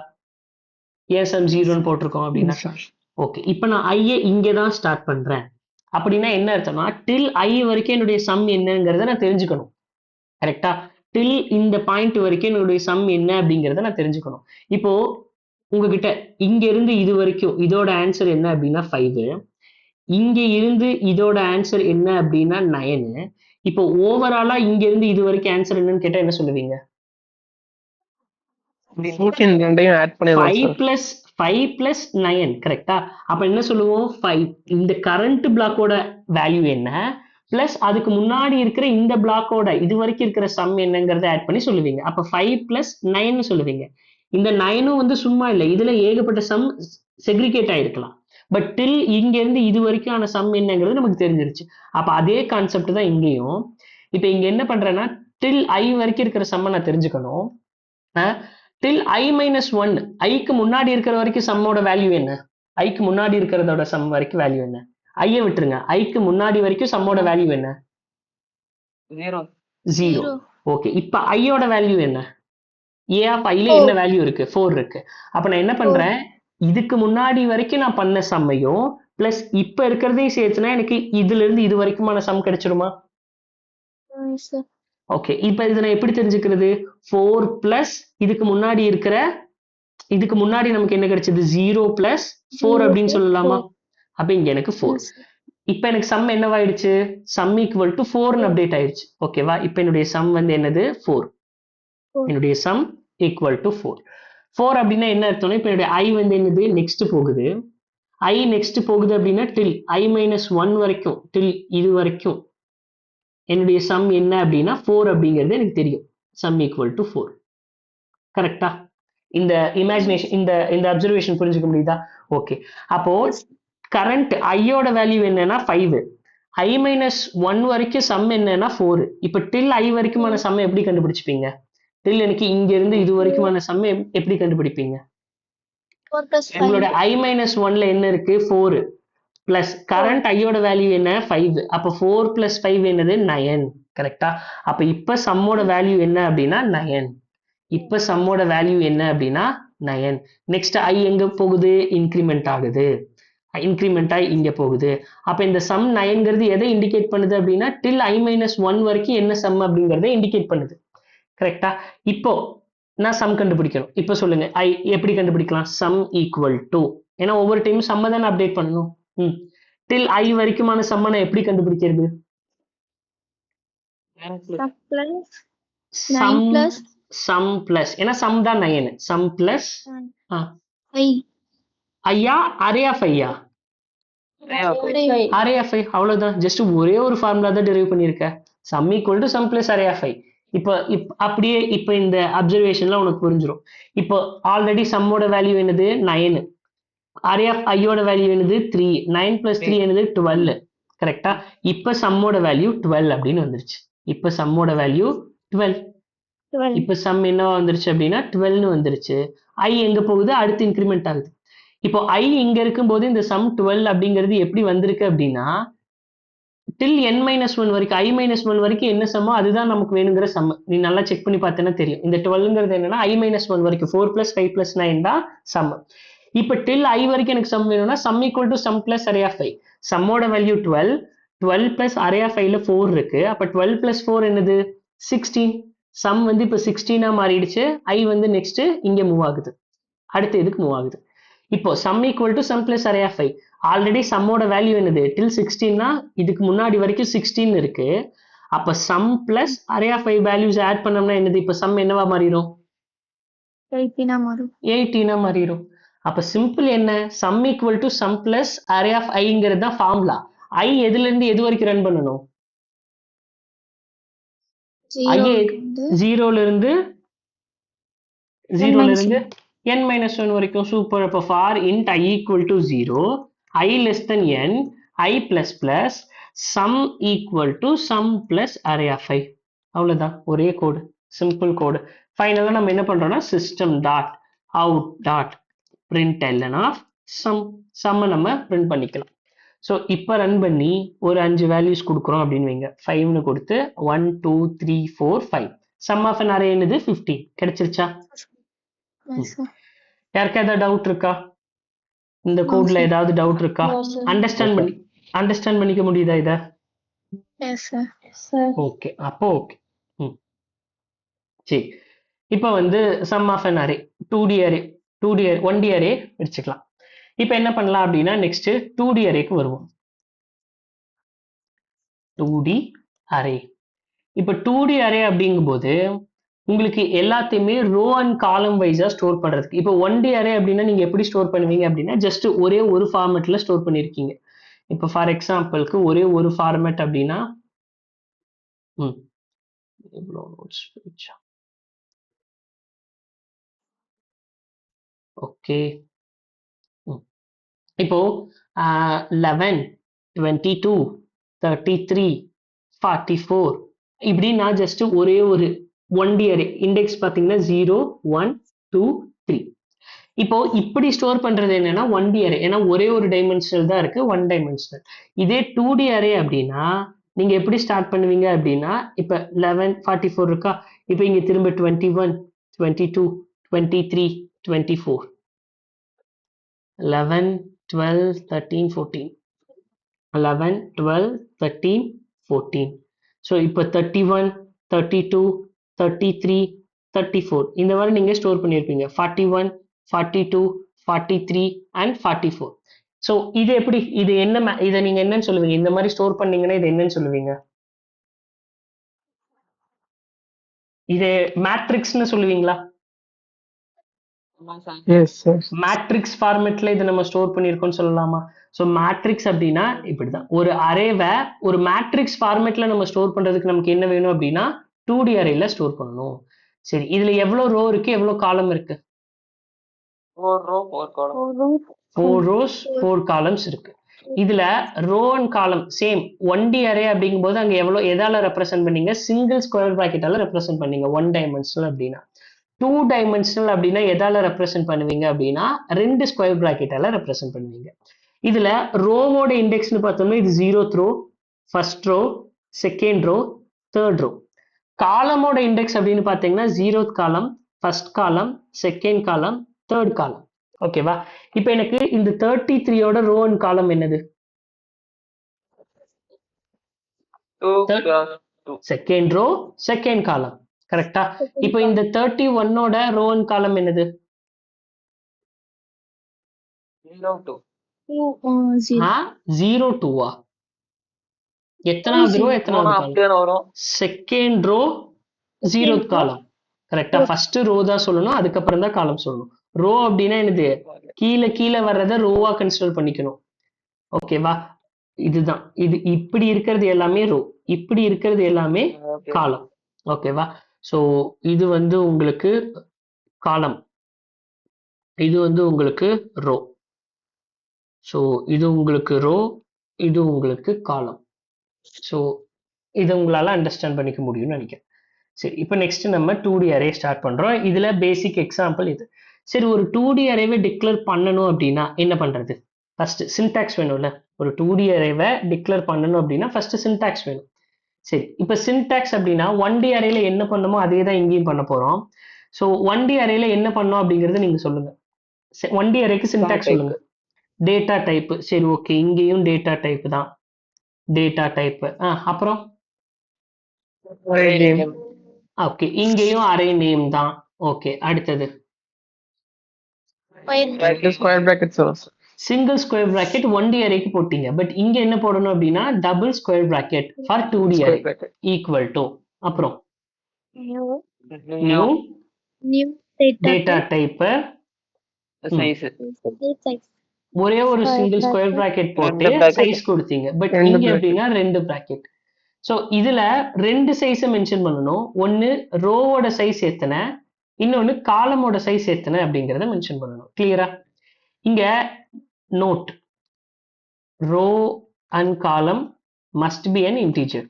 ஏன் சம் 0ன்னு போட்டிருக்கோம் அப்படின்னா, ஓகே. இப்ப நான் ஐயை இங்கதான் ஸ்டார்ட் பண்றேன் அப்படின்னா என்ன அர்த்தம்னா, டில் I வரைக்கும் என்னுடைய சம் என்னங்கிறத நான் தெரிஞ்சுக்கணும், கரெக்டா? டில் இந்த பாயிண்ட் வரைக்கும் என்னுடைய சம் என்ன அப்படிங்கிறத நான் தெரிஞ்சுக்கணும். இப்போ உங்ககிட்ட இங்க இருந்து இது வரைக்கும் இதோட ஆன்சர் என்ன அப்படின்னா 5, இங்க இருந்து இதோட ஆன்சர் என்ன அப்படின்னா 9. இப்போ ஓவராலா இங்க இருந்து இது வரைக்கும் ஆன்சர் என்னன்னு கேட்டா என்ன சொல்லுவீங்க? 5 பிளஸ் 9, கரெக்டா? அப்ப என்ன சொல்லுவோம்? 5 இந்த கரண்ட் பிளாக்கோட வேல்யூ என்ன பிளஸ் அதுக்கு முன்னாடி இருக்கிற இந்த பிளாக்கோட இது வரைக்கும் இருக்கிற சம் என்னங்கிறத ஆட் பண்ணி சொல்லுவீங்க. அப்ப 5 பிளஸ் 9 சொல்லுவீங்க. இந்த 9ம் வந்து சும்மா இல்லை, இதுல ஏகப்பட்ட சம் செக்ரிகேட் ஆயிருக்கலாம். பட் டில் இங்க இருந்து இது வரைக்கும் சம் என்னங்கிறது நமக்கு தெரிஞ்சிருச்சு. அப்ப அதே கான்செப்ட் தான் இங்கேயும். இப்ப இங்க என்ன பண்றேன்னா, டில் I வரைக்கும் இருக்கிற சம்ம நான் தெரிஞ்சுக்கணும். டில் I-1, ஐக்கு முன்னாடி இருக்கிற வரைக்கும் சம்மோட வேல்யூ என்ன? ஐக்கு முன்னாடி இருக்கிறதோட சம் வரைக்கும் வேல்யூ என்ன? ஐயை விட்டுருங்க, ஐக்கு முன்னாடி வரைக்கும் சம்மோட வேல்யூ என்ன? 0. ஓகே, இப்ப ஐயோட வேல்யூ என்ன? A ஆஃப் Iல என்ன வேல்யூ இருக்கு? 4 இருக்கு. அப்ப நான் என்ன பண்றேன், இதுக்கு முன்னாடி வரைக்கும் நான் பண்ண சம்மையும் பிளஸ் இப்ப இருக்கிறதையும் சேர்த்துனா எனக்கு இதுல இருந்து இது வரைக்குமான சம் கிடைச்சிருமா? ஓகே, இப்ப இதை நான் எப்படி தெரிஞ்சுக்கிறது? 4 பிளஸ் இதுக்கு முன்னாடி நமக்கு என்ன கிடைச்சது? 0 பிளஸ் 4 அப்படின்னு சொல்லலாமா? அப்ப இங்க எனக்கு 4. இப்ப எனக்கு சம் என்னவாயிடுச்சு? சம் ஈக்குவல் டு 4 அப்டேட் ஆயிடுச்சு, ஓகேவா? இப்ப என்னுடைய சம் வந்து என்னது? 4. என்னுடைய சம் ஈக்குவல் டு 4. 4 அப்படின்னா என்ன அர்த்தம்னா, இப்ப என்னுடைய I வந்து என்னது? நெக்ஸ்ட் போகுது. I நெக்ஸ்ட் போகுது அப்படின்னா டில் I-1 வரைக்கும், டில் இது வரைக்கும் என்னுடைய சம் என்ன அப்படின்னா 4 அப்படிங்கிறது எனக்கு தெரியும், sum equal to 4. கரெக்டா? இந்த இமேஜினேஷன் இந்த அப்சர்வேஷன் புரிஞ்சுக்க முடியுதா? ஓகே. அப்போ கரண்ட் ஐயோட வேல்யூ என்னன்னா 5, i மைனஸ் 1 வரைக்கும் சம் என்னன்னா 4. இப்போ டில் i வரைக்குமான சம் எப்படி கண்டுபிடிச்சிப்பீங்க? டில் எனக்கு இங்க இருந்து இது வரைக்குமான சம் எப்படி கண்டுபிடிப்பீங்க? 4 plus 5. உங்களோட i மைனஸ் 1ல என்ன இருக்கு? 4 பிளஸ் கரண்ட் ஐயோட வேல்யூ என்ன? 5. அப்போ 4 பிளஸ் 5 என்னது? 9. கரெக்டா? அப்ப இப்ப சம்மோட வேல்யூ என்ன அப்படின்னா 9. இப்ப சம்மோட வேல்யூ என்ன அப்படின்னா 9. நெக்ஸ்ட் i எங்க போகுது? இன்க்ரிமெண்ட் ஆகுது. இன்க்ரிமெண்ட் ஆகி இங்க போகுது. அப்ப இந்த சம் 9ங்கிறது எதை இண்டிகேட் பண்ணுது அப்படின்னா டில் i மைனஸ் 1 வரைக்கும் என்ன சம் அப்படிங்கறத இண்டிகேட் பண்ணுது. கரெக்டா? இப்போ நான் சம் கண்டுபிடிக்கணும். இப்போ சொல்லுங்க i எப்படி கண்டுபிடிக்கலாம்? சம் ஈக்குவல் டு, ஏன்னா ஒவ்வொரு டைமும் சம்ம தானே அப்டேட் பண்ணணும். டில் i வரைக்குமான சம்ம நான் எப்படி கண்டுபிடிக்கிறது? Sum plus சம் பிளஸ், ஏன்னா சம் தான் 9. Sum plus 5. ஐயா அரே ஆஃப் ஐயா அரே ஆஃப் ஐ, அவ்வளவுதான். ஜஸ்ட் ஒரே ஒரு ஃபார்முலா தான் டெரைவ் பண்ணிருக்க. Sum equal to sum plus array of I. இப்போ அப்படியே இப்போ இந்த அப்சர்வேஷன்ல உனக்கு புரிஞ்சிடும். இப்போ ஆல்ரெடி சம்மோட வேல்யூ என்னது? 9. அரே ஆஃப் ஐயோட வேல்யூ என்னது? 3. 9 பிளஸ் 3 என்னது? 12. கரெக்டா? இப்போ சம்மோட வேல்யூ 12 அப்படின்னு வந்துருச்சு. இப்போ சம்மோட வேல்யூ 12. இப்போ சம் என்னவா வந்துருச்சு அப்படின்னா 12 வந்துருச்சு. i எங்க போகுது? அடுத்து இன்க்ரிமெண்ட் ஆகுது. இப்போ i இங்க இருக்கும்போது இந்த சம் 12 அப்படிங்கிறது எப்படி வந்திருக்கு அப்படின்னா டில் n மைனஸ் 1 வரைக்கும், i மைனஸ் 1 வரைக்கும் என்ன சம்மோ அதுதான் நமக்கு வேணுங்கிற சம். நீ நல்லா செக் பண்ணி பார்த்தேன்னா தெரியும். இந்த 12ங்கிறது என்னன்னா i மைனஸ் 1 வரைக்கும் 4 பிளஸ் 5 பிளஸ் 9 தான் சம். இப்போ டில் i வரைக்கும் எனக்கு சம் வேணும்னா sum equal to sum plus array of i. சம்மோட வேல்யூ 12. 12 பிளஸ் அரே ஆஃப் ஐல 4 இருக்கு. அப்ப 12 பிளஸ் 4 என்னது? 16. சம் வந்து இப்போ 16ஆ மாறிடுச்சு. i வந்து நெக்ஸ்ட் இங்க மூவ் ஆகுது, அடுத்து இதுக்கு மூவ் ஆகுது. இப்போ sum equal to sum plus array of I. Already சம்மோட வேல்யூ என்னது? டில் 16னா இதுக்கு முன்னாடி வரைக்கும் 16 இருக்கு. அப்ப sum plus array of I values add பண்ணோம்னா என்னது? இப்போ சம் என்னவா மாறிடும்? 18ஆ மாறிடும். அப்ப சிம்பிள் என்ன? Sum equal to sum plus array of ஐங்கிறது தான் ஃபார்முலா. i எதுல இருந்து எது வரைக்கும் ரன் பண்ணணும்? ஜீரோல இருந்து n minus 1 வரைக்கும். சூப்பர். அப்ப for int i equal to 0, i less than n, i plus plus sum equal to sum plus array of i. அவ்வளவுதான், ஒரே கோடு, சிம்பிள் கோடு. ஃபைனலா நம்ம என்ன பண்றோம்னா system dot out dot println of sum, sum நம்ம print பண்ணிக்கலாம். So இப்போ run பண்ணி ஒரு 5 வேல்யூஸ் கொடுக்குறோம் அப்படின்னு வைங்க. 5னு கொடுத்து 1 2 3 4 5. சம் ஆஃப் an array என்னது? 15. கிடைச்சிருச்சா? யாருக்கா ஏதாவது டவுட் இருக்கா? இந்த கோட்ல ஏதாவது டவுட் இருக்கா? அண்டர்ஸ்டாண்ட் பண்ணிக்க முடியுதா இத? ஓகே, அப்போ ஓகே. சரி, இப்போ வந்து sum of an array 2D array 1D array வச்சுக்கலாம். இப்போ என்ன பண்ணலாம் அப்படின்னா நெக்ஸ்ட் 2D அரேக்கு வருவோம். 2D array. இப்போ 2D அரே அப்படிங்கும்போது உங்களுக்கு எல்லாத்தையுமே ரோ அண்ட் காலம் வைஸா ஸ்டோர் பண்றதுக்கு. இப்போ 1D அரே அப்படின்னா நீங்க எப்படி ஸ்டோர் பண்ணுவீங்க அப்படின்னா ஜஸ்ட் ஒரே ஒரு ஃபார்மேட்ல ஸ்டோர் பண்ணிருக்கீங்க. இப்போ ஃபார் எக்ஸாம்பிளுக்கு ஒரே ஒரு ஃபார்மேட் அப்படின்னா ஓகே, இப்போ 11 22 33 44 இப்படி நான் ஜஸ்ட் ஒரே ஒரு 1D அரே இண்டெக்ஸ் பார்த்தீங்கன்னா 0 1 2 3. இப்போ இப்படி ஸ்டோர் பண்றது என்னன்னா 1D அரே, ஏன்னா ஒரே ஒரு டைமென்ஷனல் தான் இருக்கு, 1 டைமென்ஷனல். இதே 2D அரே அப்படின்னா நீங்க எப்படி ஸ்டார்ட் பண்ணுவீங்க அப்படின்னா இப்போ 11 44 இருக்கா, இப்போ இங்க திரும்ப 21 22 23 24 11 12 13 14 11 12 13 14. ஸோ இப்போ 31 32 33 34 இந்த மாதிரி நீங்க ஸ்டோர் பண்ணியிருப்பீங்க. 41 42 43 and 44. ஸோ இது எப்படி, இது என்ன, இதை நீங்க என்னன்னு சொல்லுவீங்க? இந்த மாதிரி ஸ்டோர் பண்ணீங்கன்னா இது என்னன்னு சொல்லுவீங்க? இது மேட்ரிக்ஸ்னு சொல்லுவீங்களா? மேட்ரிக்ஸ் ஃபார்மேட்ல இதை நம்ம ஸ்டோர் பண்ணியிருக்கோம்னு சொல்லலாமா? ஸோ மேட்ரிக்ஸ் அப்படின்னா இப்படிதான். ஒரு அரேவை ஒரு மேட்ரிக்ஸ் ஃபார்மேட்ல நம்ம ஸ்டோர் பண்றதுக்கு நமக்கு என்ன வேணும் அப்படின்னா 2D அரேல ஸ்டோர் பண்ணணும். சரி, இதுல எவ்வளவு ரோ இருக்கு, எவ்வளவு காலம் இருக்கு? 4 row 4 column. 4 rows 4 columns இருக்கு. இதுல row and column same 1D array அப்படிங்கும்போது அங்க எவ்வளவு எதால ரெப்ரசென்ட் பண்ணீங்க? சிங்கிள் ஸ்கொயர் பிராக்கெட்டால ரெப்ரசென்ட் பண்ணீங்க 1 டைமென்ஷனல் அப்படின்னா. 2 டைமென்ஷனல் அப்படின்னா எதால ரெப்ரசென்ட் பண்ணுவீங்க அப்படின்னா 2 ஸ்கொயர் பிராக்கெட்டால ரெப்ரசென்ட் பண்ணுவீங்க. இதுல ரோவோட இண்டெக்ஸ்னு பார்த்தோம்னா இது 0th row, first row, second row, third row. காலமோட இண்டெக்ஸ் அப்படின்னு பார்த்தீங்கன்னா 0th காலம், first column, second column, third காலம். ஓகேவா? இப்போ எனக்கு இந்த 33யோட ரோ அண்ட் காலம் என்னது? 2 cross 2. Second row, second column. கரெக்டா? இப்போ இந்த 31ஓட ரோ அண்ட் காலம் என்னது? 0 2. 02ஆ? எத்தனாவது ரோ, எத்தனாவது காலம்? அப்படியே வரும். செகண்ட் ரோ 0th காலம். கரெக்டா? ஃபர்ஸ்ட் ரோ தான் சொல்லணும், அதுக்கப்புறம் தான் காலம் சொல்லணும். ரோ அப்படின்னா என்னது? கீழே கீழே வர்றத ரோவா கன்சிடர் பண்ணிக்கணும். ஓகேவா? இதுதான். இது இப்படி இருக்கிறது எல்லாமே ரோ, இப்படி இருக்கிறது எல்லாமே Okay. காலம். ஓகேவா? ஸோ இது வந்து உங்களுக்கு காலம், இது வந்து உங்களுக்கு ரோ. ஸோ இது உங்களுக்கு ரோ, இது உங்களுக்கு காலம். ஸோ இதை உங்களால அண்டர்ஸ்டாண்ட் பண்ணிக்க முடியும்னு நினைக்கிறேன். சரி, இப்போ நெக்ஸ்ட் நம்ம 2D அரே ஸ்டார்ட் பண்றோம். இதுல பேசிக் எக்ஸாம்பிள் இது. சரி, ஒரு 2D அரேவை டிக்ளேர் பண்ணணும் அப்படின்னா என்ன பண்றது? ஃபர்ஸ்ட் சின்டாக்ஸ் வேணும்ல. ஒரு 2D அரேவை டிக்ளேர் பண்ணணும் அப்படின்னா ஃபர்ஸ்ட் சின்டாக்ஸ் வேணும். சரி, இப்போ சின்டாக்ஸ் அப்படின்னா 1D அரேல என்ன பண்ணணுமோ அதே தான் இங்கேயும் பண்ண போறோம். ஸோ 1D அரேல என்ன பண்ணோம் அப்படிங்கறத நீங்க சொல்லுங்க. 1D அரேக்கு சின்டாக்ஸ் சொல்லுங்க. Data type. சரி, ஓகே, இங்கேயும் டேட்டா டைப் தான். Data type. அப்புறம் Array name. ஓகே, இங்கேயும் அரே நேம் தான். ஓகே, அடுத்தது Two square brackets வரும் sir. Single square bracket 1D அரேக்கு போட்டீங்க. பட் இங்க என்ன போடணும் அப்படின்னா double square bracket for 2D array Square bracket. Equal to, அப்புறம் new new new data type, size. Size ஒரே ஒரு Square single square bracket. Bracket போட்டு ரெண்டு bracket. சைஸ் கொடுத்தீங்க. பட் ரெண்டு இங்க bracket. எப்படின்னா 2 பிராக்கெட். ஸோ இதுல 2 சைஸை மென்ஷன் பண்ணணும். ஒன்னு ரோவோட சைஸ் எத்தனை, இன்னொன்னு காலமோட சைஸ் எத்தனை அப்படிங்கறத மென்ஷன் பண்ணணும். கிளியரா? இங்க note, row and column must be an integer.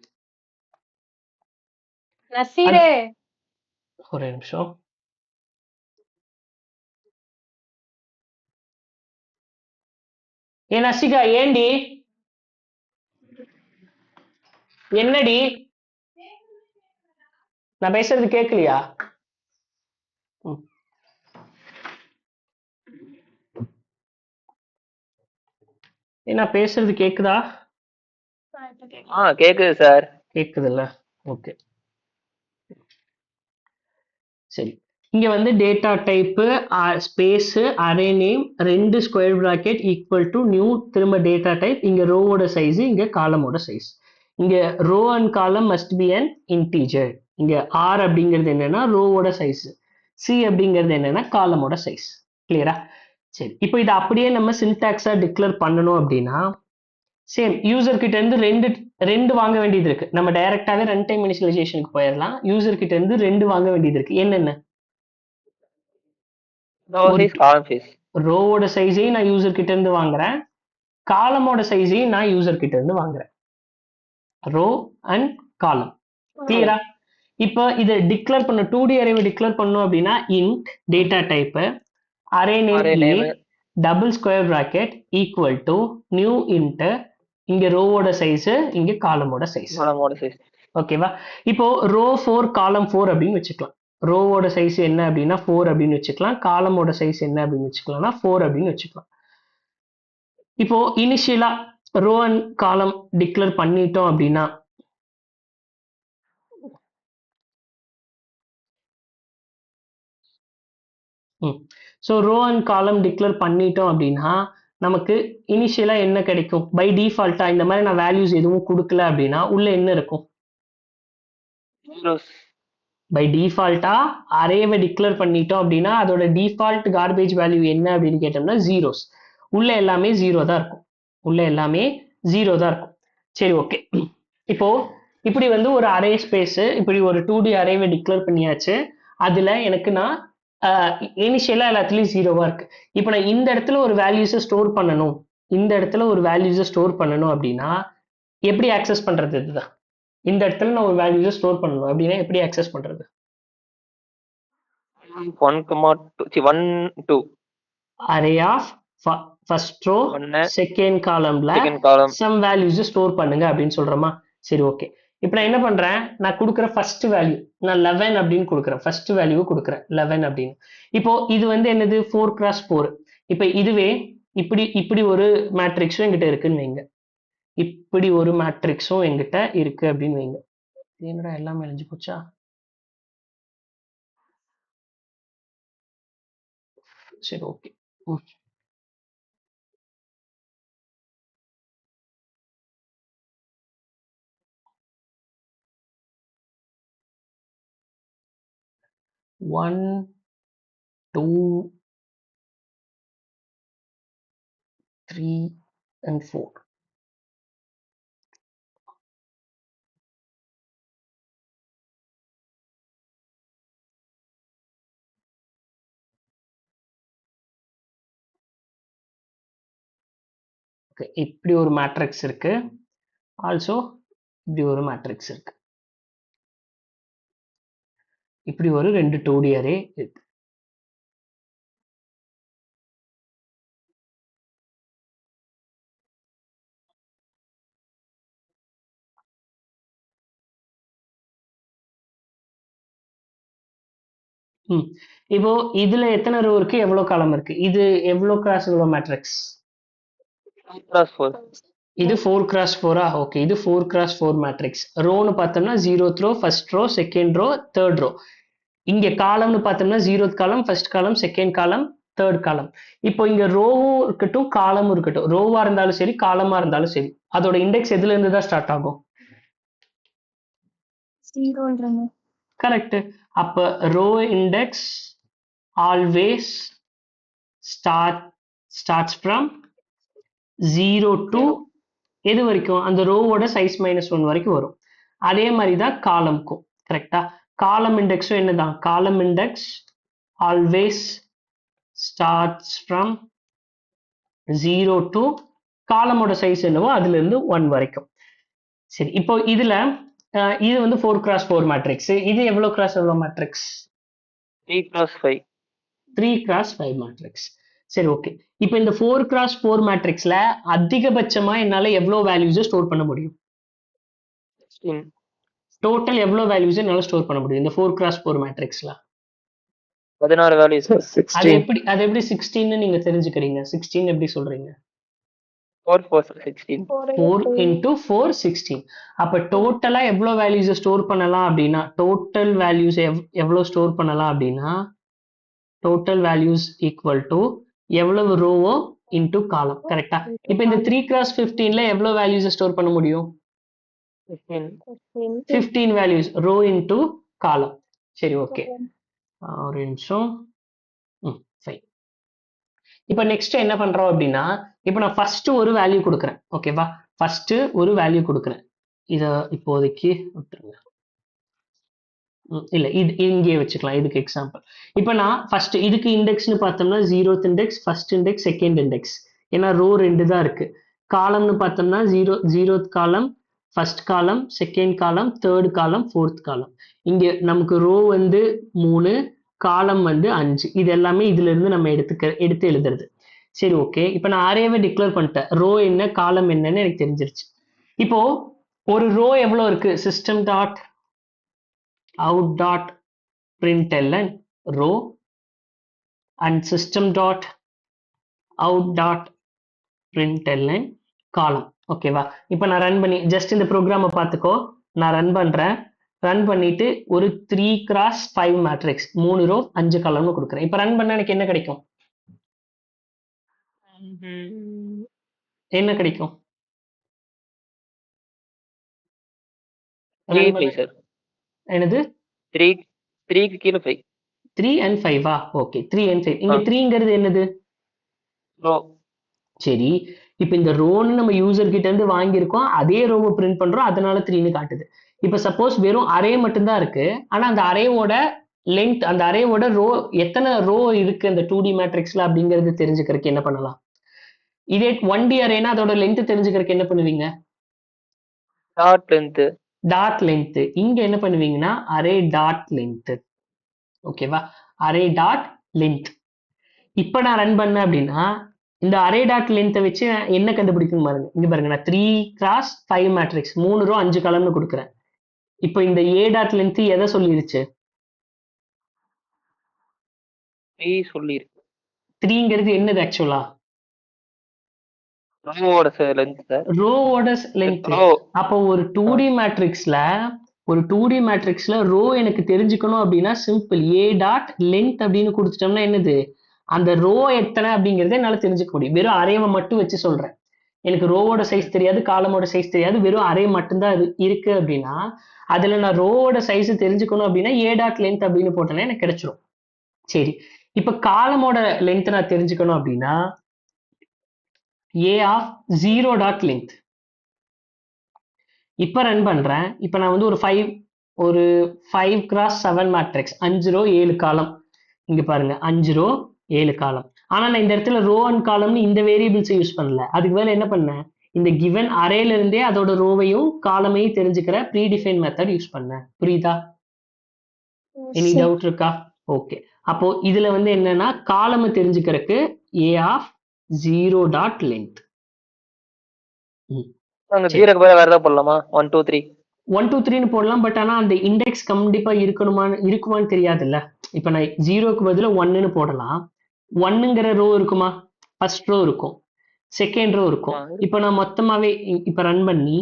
நசீரே ஒரே நிமிஷம். ஏ நசிகா, ஏண்டி என்னடி நான் பேசுறது கேட்கலையா? ம். ஏ நான் பேசுறது கேக்குதா? கேக்குது சார். கேக்குதுல்ல? ஓகே, சரி. இங்க வந்து data type, space, array name, 2 square bracket equal to new, திரும்ப டேட்டா டைப், இங்க ரோவோட சைஸ், இங்க காலமோட சைஸ். இங்க row and column must be an integer. இங்க ஆர் அப்படிங்கிறது என்னன்னா ரோவோட சைஸ், சி அப்படிங்கிறது என்னன்னா காலமோட சைஸ். கிளியரா? சரி, இப்போ இதை அப்படியே நம்ம சின்டாக்ஸா டிக்ளேர் பண்ணணும் அப்படின்னா சேம் யூசர் கிட்ட இருந்து ரெண்டு வாங்க வேண்டியது இருக்கு. நம்ம டைரக்டாவே ரன் டைம் இனிஷியலைசேஷனுக்கு போயிடலாம். யூசர் கிட்ட இருந்து 2 வாங்க வேண்டியது இருக்கு. என்னென்ன? row size, column size. ரோவோட சைஸையும் நான் யூசர் கிட்ட இருந்து வாங்குறேன், காலமோட சைஸையும் நான் யூசர் கிட்ட இருந்து வாங்குறேன். ரோ அண்ட் காலம். கிளியரா? இப்போ இதை டிக்ளேர் பண்ண 2D அரேவை டிக்ளேர் பண்ணோம் அப்படின்னா int data type, array Array name name. Double square bracket equal to new int, இங்க ரோவோட சைஸ், இங்க காலமோட சைஸ். column size. ஓகேவா? இப்போ ரோ 4 காலம் 4 அப்படின்னு வச்சுக்கலாம். ரோவோட சைஸ் என்ன அப்படின்னா 4 அப்படின்னு வச்சுக்கலாம், காலமோட சைஸ் என்ன அப்படின்னு வச்சுக்கலாம்னா 4 அப்படின்னு வச்சுக்கலாம். இப்போ இனிஷியலா ரோ அண்ட் காலம் டிக்ளேர் பண்ணிட்டோம் அப்படின்னா so row and column declare பண்ணிட்டோம் அப்படின்னா நமக்கு இனிஷியலா என்ன கிடைக்கும்? பை டிஃபால்ட்டா இந்த மாதிரி நான் வேல்யூஸ் எதுவும் கொடுக்கல அப்படின்னா உள்ள என்ன இருக்கும்? Zeros. பை டிஃபால்ட்டா அரேவை டிக்ளேர் பண்ணிட்டோம் அப்படின்னா அதோட டிஃபால்ட் கார்பேஜ் வேல்யூ என்ன அப்படின்னு கேட்டோம்னா ஜீரோஸ். உள்ள எல்லாமே ஜீரோ தான் இருக்கும். உள்ள எல்லாமே ஜீரோ தான் இருக்கும். சரி, ஓகே. இப்போ இப்படி வந்து ஒரு அரே ஸ்பேஸ், இப்படி ஒரு 2D அரேவை டிக்ளேர் பண்ணியாச்சு. அதுல எனக்கு நான் இனிஷியலா எல்லாத்துலயும் ஜீரோவா இருக்கு. இப்போ நான் இந்த இடத்துல ஒரு வேல்யூஸை ஸ்டோர் பண்ணணும், இந்த இடத்துல ஒரு வேல்யூஸை ஸ்டோர் பண்ணணும் அப்படின்னா எப்படி ஆக்சஸ் பண்றது? இதுதான், இந்த இடத்துல நான் ஒரு வேல்யூஸை ஸ்டோர் பண்ணணும் அப்படின்னா எப்படி ஆக்சஸ் பண்றது? 1, 2 அரே ஆஃப் ஃபர்ஸ்ட் ரோ ஒன்னு செகண்ட் காலம்ல second column some values store பண்ணுங்க அப்படின்னு சொல்றோமா? சரி, ஓகே. இப்போ நான் என்ன பண்றேன், நான் கொடுக்குற ஃபர்ஸ்ட் வேல்யூ நான் 11 அப்படின்னு கொடுக்குறேன், ஃபர்ஸ்ட் வேல்யூ கொடுக்குறேன் 11 அப்படின்னு. இப்போ இது வந்து என்னது, 4x4. இப்போ இதுவே இப்படி இப்படி ஒரு மேட்ரிக்ஸும் என்கிட்ட இருக்குன்னு வைங்க, இப்படி ஒரு மேட்ரிக்ஸும் என்கிட்ட இருக்கு அப்படின்னு வைங்க. என்னடா எல்லாமே அழிஞ்சு போச்சா? சரி, ஓகே. 1, 2, 3 and 4. ஓகே, இப்படி ஒரு மேட்ரிக்ஸ் இருக்கு, ஆல்சோ இப்படி ஒரு மேட்ரிக்ஸ் இருக்கு, இப்படி ஒரு 2 2D அரே இருக்கு. இப்போ இதுல எத்தனை ரோ இருக்கு, எவ்வளவு காலம் இருக்கு, இது எவ்வளவு கிராஸ் எவ்வளவு மேட்ரிக்ஸ்? 4x4 இது 4x4. ஓகே, இது 4x4 மேட்ரிக்ஸ். ரோன்னு பார்த்தோம்னா 0th row, first row, second row, third row. இங்க காலம்னு பார்த்தோம்னா 0th காலம், first column, second column, third காலம். இப்போ இங்க ரோவும் இருக்கட்டும் காலமும் இருக்கட்டும், ரோவா இருந்தாலும் சரி காலமா இருந்தாலும் சரி, அதோட இண்டெக்ஸ் எதுல இருந்து தான் ஸ்டார்ட் ஆகும்? கரெக்ட். அப்ப row index always starts from 0 to எது வரைக்கும், அந்த ரோவோட சைஸ் -1 வரைக்கும் வரும். அதே மாதிரி தான் காலம்க்கும். கரெக்டா? காலம் இண்டெக்ஸும் என்னதான், column index always starts from 0 to காலமோட சைஸ் என்னவோ அதுல இருந்து 1 வரைக்கும். சரி, இப்போ இதுல இது வந்து 4x4 மேட்ரிக்ஸ். இது எவ்வளவு கிராஸ் எவ்வளவு மேட்ரிக்ஸ்? 3x5 3x5 matrix. சரி, ஓகே. இப்போ இந்த 4x4 மேட்ரிக்ஸ்ல அதிகபட்சமா என்னால எவ்வளவு வேல்யூஸ் ஸ்டோர் பண்ண முடியும்? 16 டோட்டல் எவ்வளவு வேல்யூஸ் என்னால ஸ்டோர் பண்ண முடியும் இந்த 4x4 மேட்ரிக்ஸ்ல? 16 வேல்யூஸ். அது எப்படி 16 நீங்க தெரிஞ்சுக்கிறீங்க? 16 எப்படி சொல்றீங்க? 4 4 16 4 into 4 16. அப்ப டோட்டலா எவ்வளவு வேல்யூஸ் ஸ்டோர் பண்ணலாம் அப்படின்னா, டோட்டல் வேல்யூஸ் எவ்வளவு ஸ்டோர் பண்ணலாம் அப்படின்னா, டோட்டல் வேல்யூஸ் ஈக்குவல் டு எவ்வளவு ரோவோ இன்டு காலம். கரெக்டா? இப்போ இந்த 3x15ல எவ்வளவு வேல்யூஸ் ஸ்டோர் பண்ண முடியும்? 15 வேல்யூஸ், ரோ இன்டு காலம். சரி, ஓகே. ஒரு நிமிஷம். ஃபைன். இப்போ நெக்ஸ்ட் என்ன பண்றோம் அப்படின்னா, இப்போ நான் ஃபர்ஸ்ட் ஒரு வேல்யூ கொடுக்குறேன். ஓகேவா? ஃபர்ஸ்ட் ஒரு வேல்யூ கொடுக்குறேன். இத இப்போதைக்கு விட்டுருங்க. இல்ல, இது இங்கே வச்சுக்கலாம் இதுக்கு எக்ஸாம்பிள். இப்போ நான் ஃபர்ஸ்ட் இதுக்கு இண்டெக்ஸ்னு பார்த்தோம்னா 0th index, first index, second index. ஏன்னா ரோ 2 தான் இருக்கு. காலம்னு பார்த்தோம்னா 0th காலம், first column, second column, third காலம், ஃபோர்த் காலம். இங்க நமக்கு ரோ வந்து 3, காலம் வந்து 5. இது எல்லாமே இதுல இருந்து நம்ம எடுத்து எழுதுறது. சரி, ஓகே. இப்போ நான் அரேவை டிக்ளேர் பண்ணிட்டேன். ரோ என்ன காலம் என்னன்னு எனக்கு தெரிஞ்சிருச்சு. இப்போ ஒரு ரோ எவ்வளவு இருக்கு, system dot out dot println row and system dot out dot println column. ஓகேவா? இப்போ நான் ரன் பண்ணி ஜஸ்ட் இந்த ப்ரோக்ராமை பார்த்துக்கோ. நான் ரன் பண்றேன். ரன் பண்ணிட்டு ஒரு 3x5 மேட்ரிக்ஸ் 3 ரோ 5 காலம்னு கொடுக்குறேன். இப்போ ரன் பண்ணா எனக்கு என்ன கிடைக்கும்? என்ன கிடைக்கும்? 3 5 சார். என்னது? 3 க்கு கீழ 5. 3 and 5 ஓகே, 3 and 5. இங்க 3ங்கிறது என்னது? ரோ. சரி, இப்போ இந்த ரோன்னு நம்ம யூசர் கிட்ட இருந்து வாங்கியிருக்கோம், அதே ரோவை பிரிண்ட் பண்றோம், அதனால 3ன்னு காட்டுது. இப்போ சப்போஸ் வெறும் அரே மட்டும்தான் இருக்கு, ஆனா அந்த அரேவோட லென்த், அந்த அரேவோட ரோ எத்தனை ரோ இருக்கு அந்த 2D மேட்ரிக்ஸ்ல அப்படிங்கிறது தெரிஞ்சுக்கிறதுக்கு என்ன பண்ணலாம்? இதே 1D அரேனா அதோட லென்த் தெரிஞ்சுக்கிறதுக்கு என்ன பண்ணுவீங்க? Dot length. Dot length. இங்க என்ன பண்ணுவீங்கன்னா அரே டாட் லென்த். ஓகேவா? Array dot length. இப்போ நான் ரன் பண்ணேன் அப்படின்னா இந்த அரே டாட் லென்த்தை வச்சு நான் என்ன கண்டுபிடிக்கும் பாருங்க. இங்க பாருங்க, நான் 3x5 மேட்ரிக்ஸ் 3 ரோ 5 காலம்னு கொடுக்குறேன். இப்போ இந்த ஏ டாட் லென்த் எதை சொல்லிருச்சு? 3 சொல்லிருக்கு. 3ங்கிறது என்னது ஆக்சுவலா? ரோவோட லென்த் சார். ரோவோட லென்த். ரோ. அப்போ ஒரு 2D மேட்ரிக்ஸ்ல ரோ எனக்கு தெரிஞ்சுக்கணும் அப்படின்னா சிம்பிள் ஏ டாட் லென்த் அப்படின்னு கொடுத்துட்டோம்னா என்னது, அந்த ரோ எத்தனை அப்படிங்கறத என்னால தெரிஞ்சுக்க முடியும். வெறும் அரேவை மட்டும் வச்சு சொல்றேன். எனக்கு ரோவோட சைஸ் தெரியாது, காலமோட சைஸ் தெரியாது, வெறும் அரே மட்டும்தான் இருக்கு அப்படின்னா அதுல நான் ரோவோட சைஸ் தெரிஞ்சுக்கணும் அப்படின்னா ஏ டாட் லென்த் அப்படின்னு போட்டேன்னா எனக்கு கிடைச்சிரும். சரி, இப்ப காலமோட லென்த் நான் தெரிஞ்சுக்கணும் அப்படின்னா ஏ ஆஃப் 0 டாட் லென்த். இப்ப ரன் பண்றேன். இப்ப நான் வந்து ஒரு 5x7 மேட்ரிக்ஸ் 5 ரோ 7 காலம். இங்க பாருங்க 5 ரோ 7 காலம். ஆனா நான் இந்த இடத்துல ரோ அண்ட் காலம்னு இந்த வேரியபிள்ஸை யூஸ் பண்ணல. அதுக்கு மேல என்ன பண்ணேன், இந்த கிவன் அரேல இருந்தே அதோட ரோவையும் காலமையும் தெரிஞ்சுக்கிற ப்ரீடிஃபைன் மெத்தட் யூஸ் பண்ணேன். புரியுதா? எனி சரி. டவுட் இருக்கா? ஓகே. அப்போ இதுல வந்து என்னன்னா காலம் தெரிஞ்சுக்கிறதுக்கு ஏ ஆஃப் 0 டாட் லென்த். அங்க 0க்கு பதிலா வேற ஏதாவது போடலாமா? 1 2 3 1 2 3ன்னு போடலாம். பட் ஆனா அந்த இண்டெக்ஸ் கண்டிப்பா இருக்குமான்னு தெரியாதுல்ல. இப்ப நான் 0க்கு பதிலா 1ன்னு போடலாம். 1ங்கிற ரோ இருக்குமா? ஃபர்ஸ்ட் ரோ இருக்கும், செகண்ட் ரோ இருக்கும். இப்ப நான் மொத்தமாவே இப்ப ரன் பண்ணி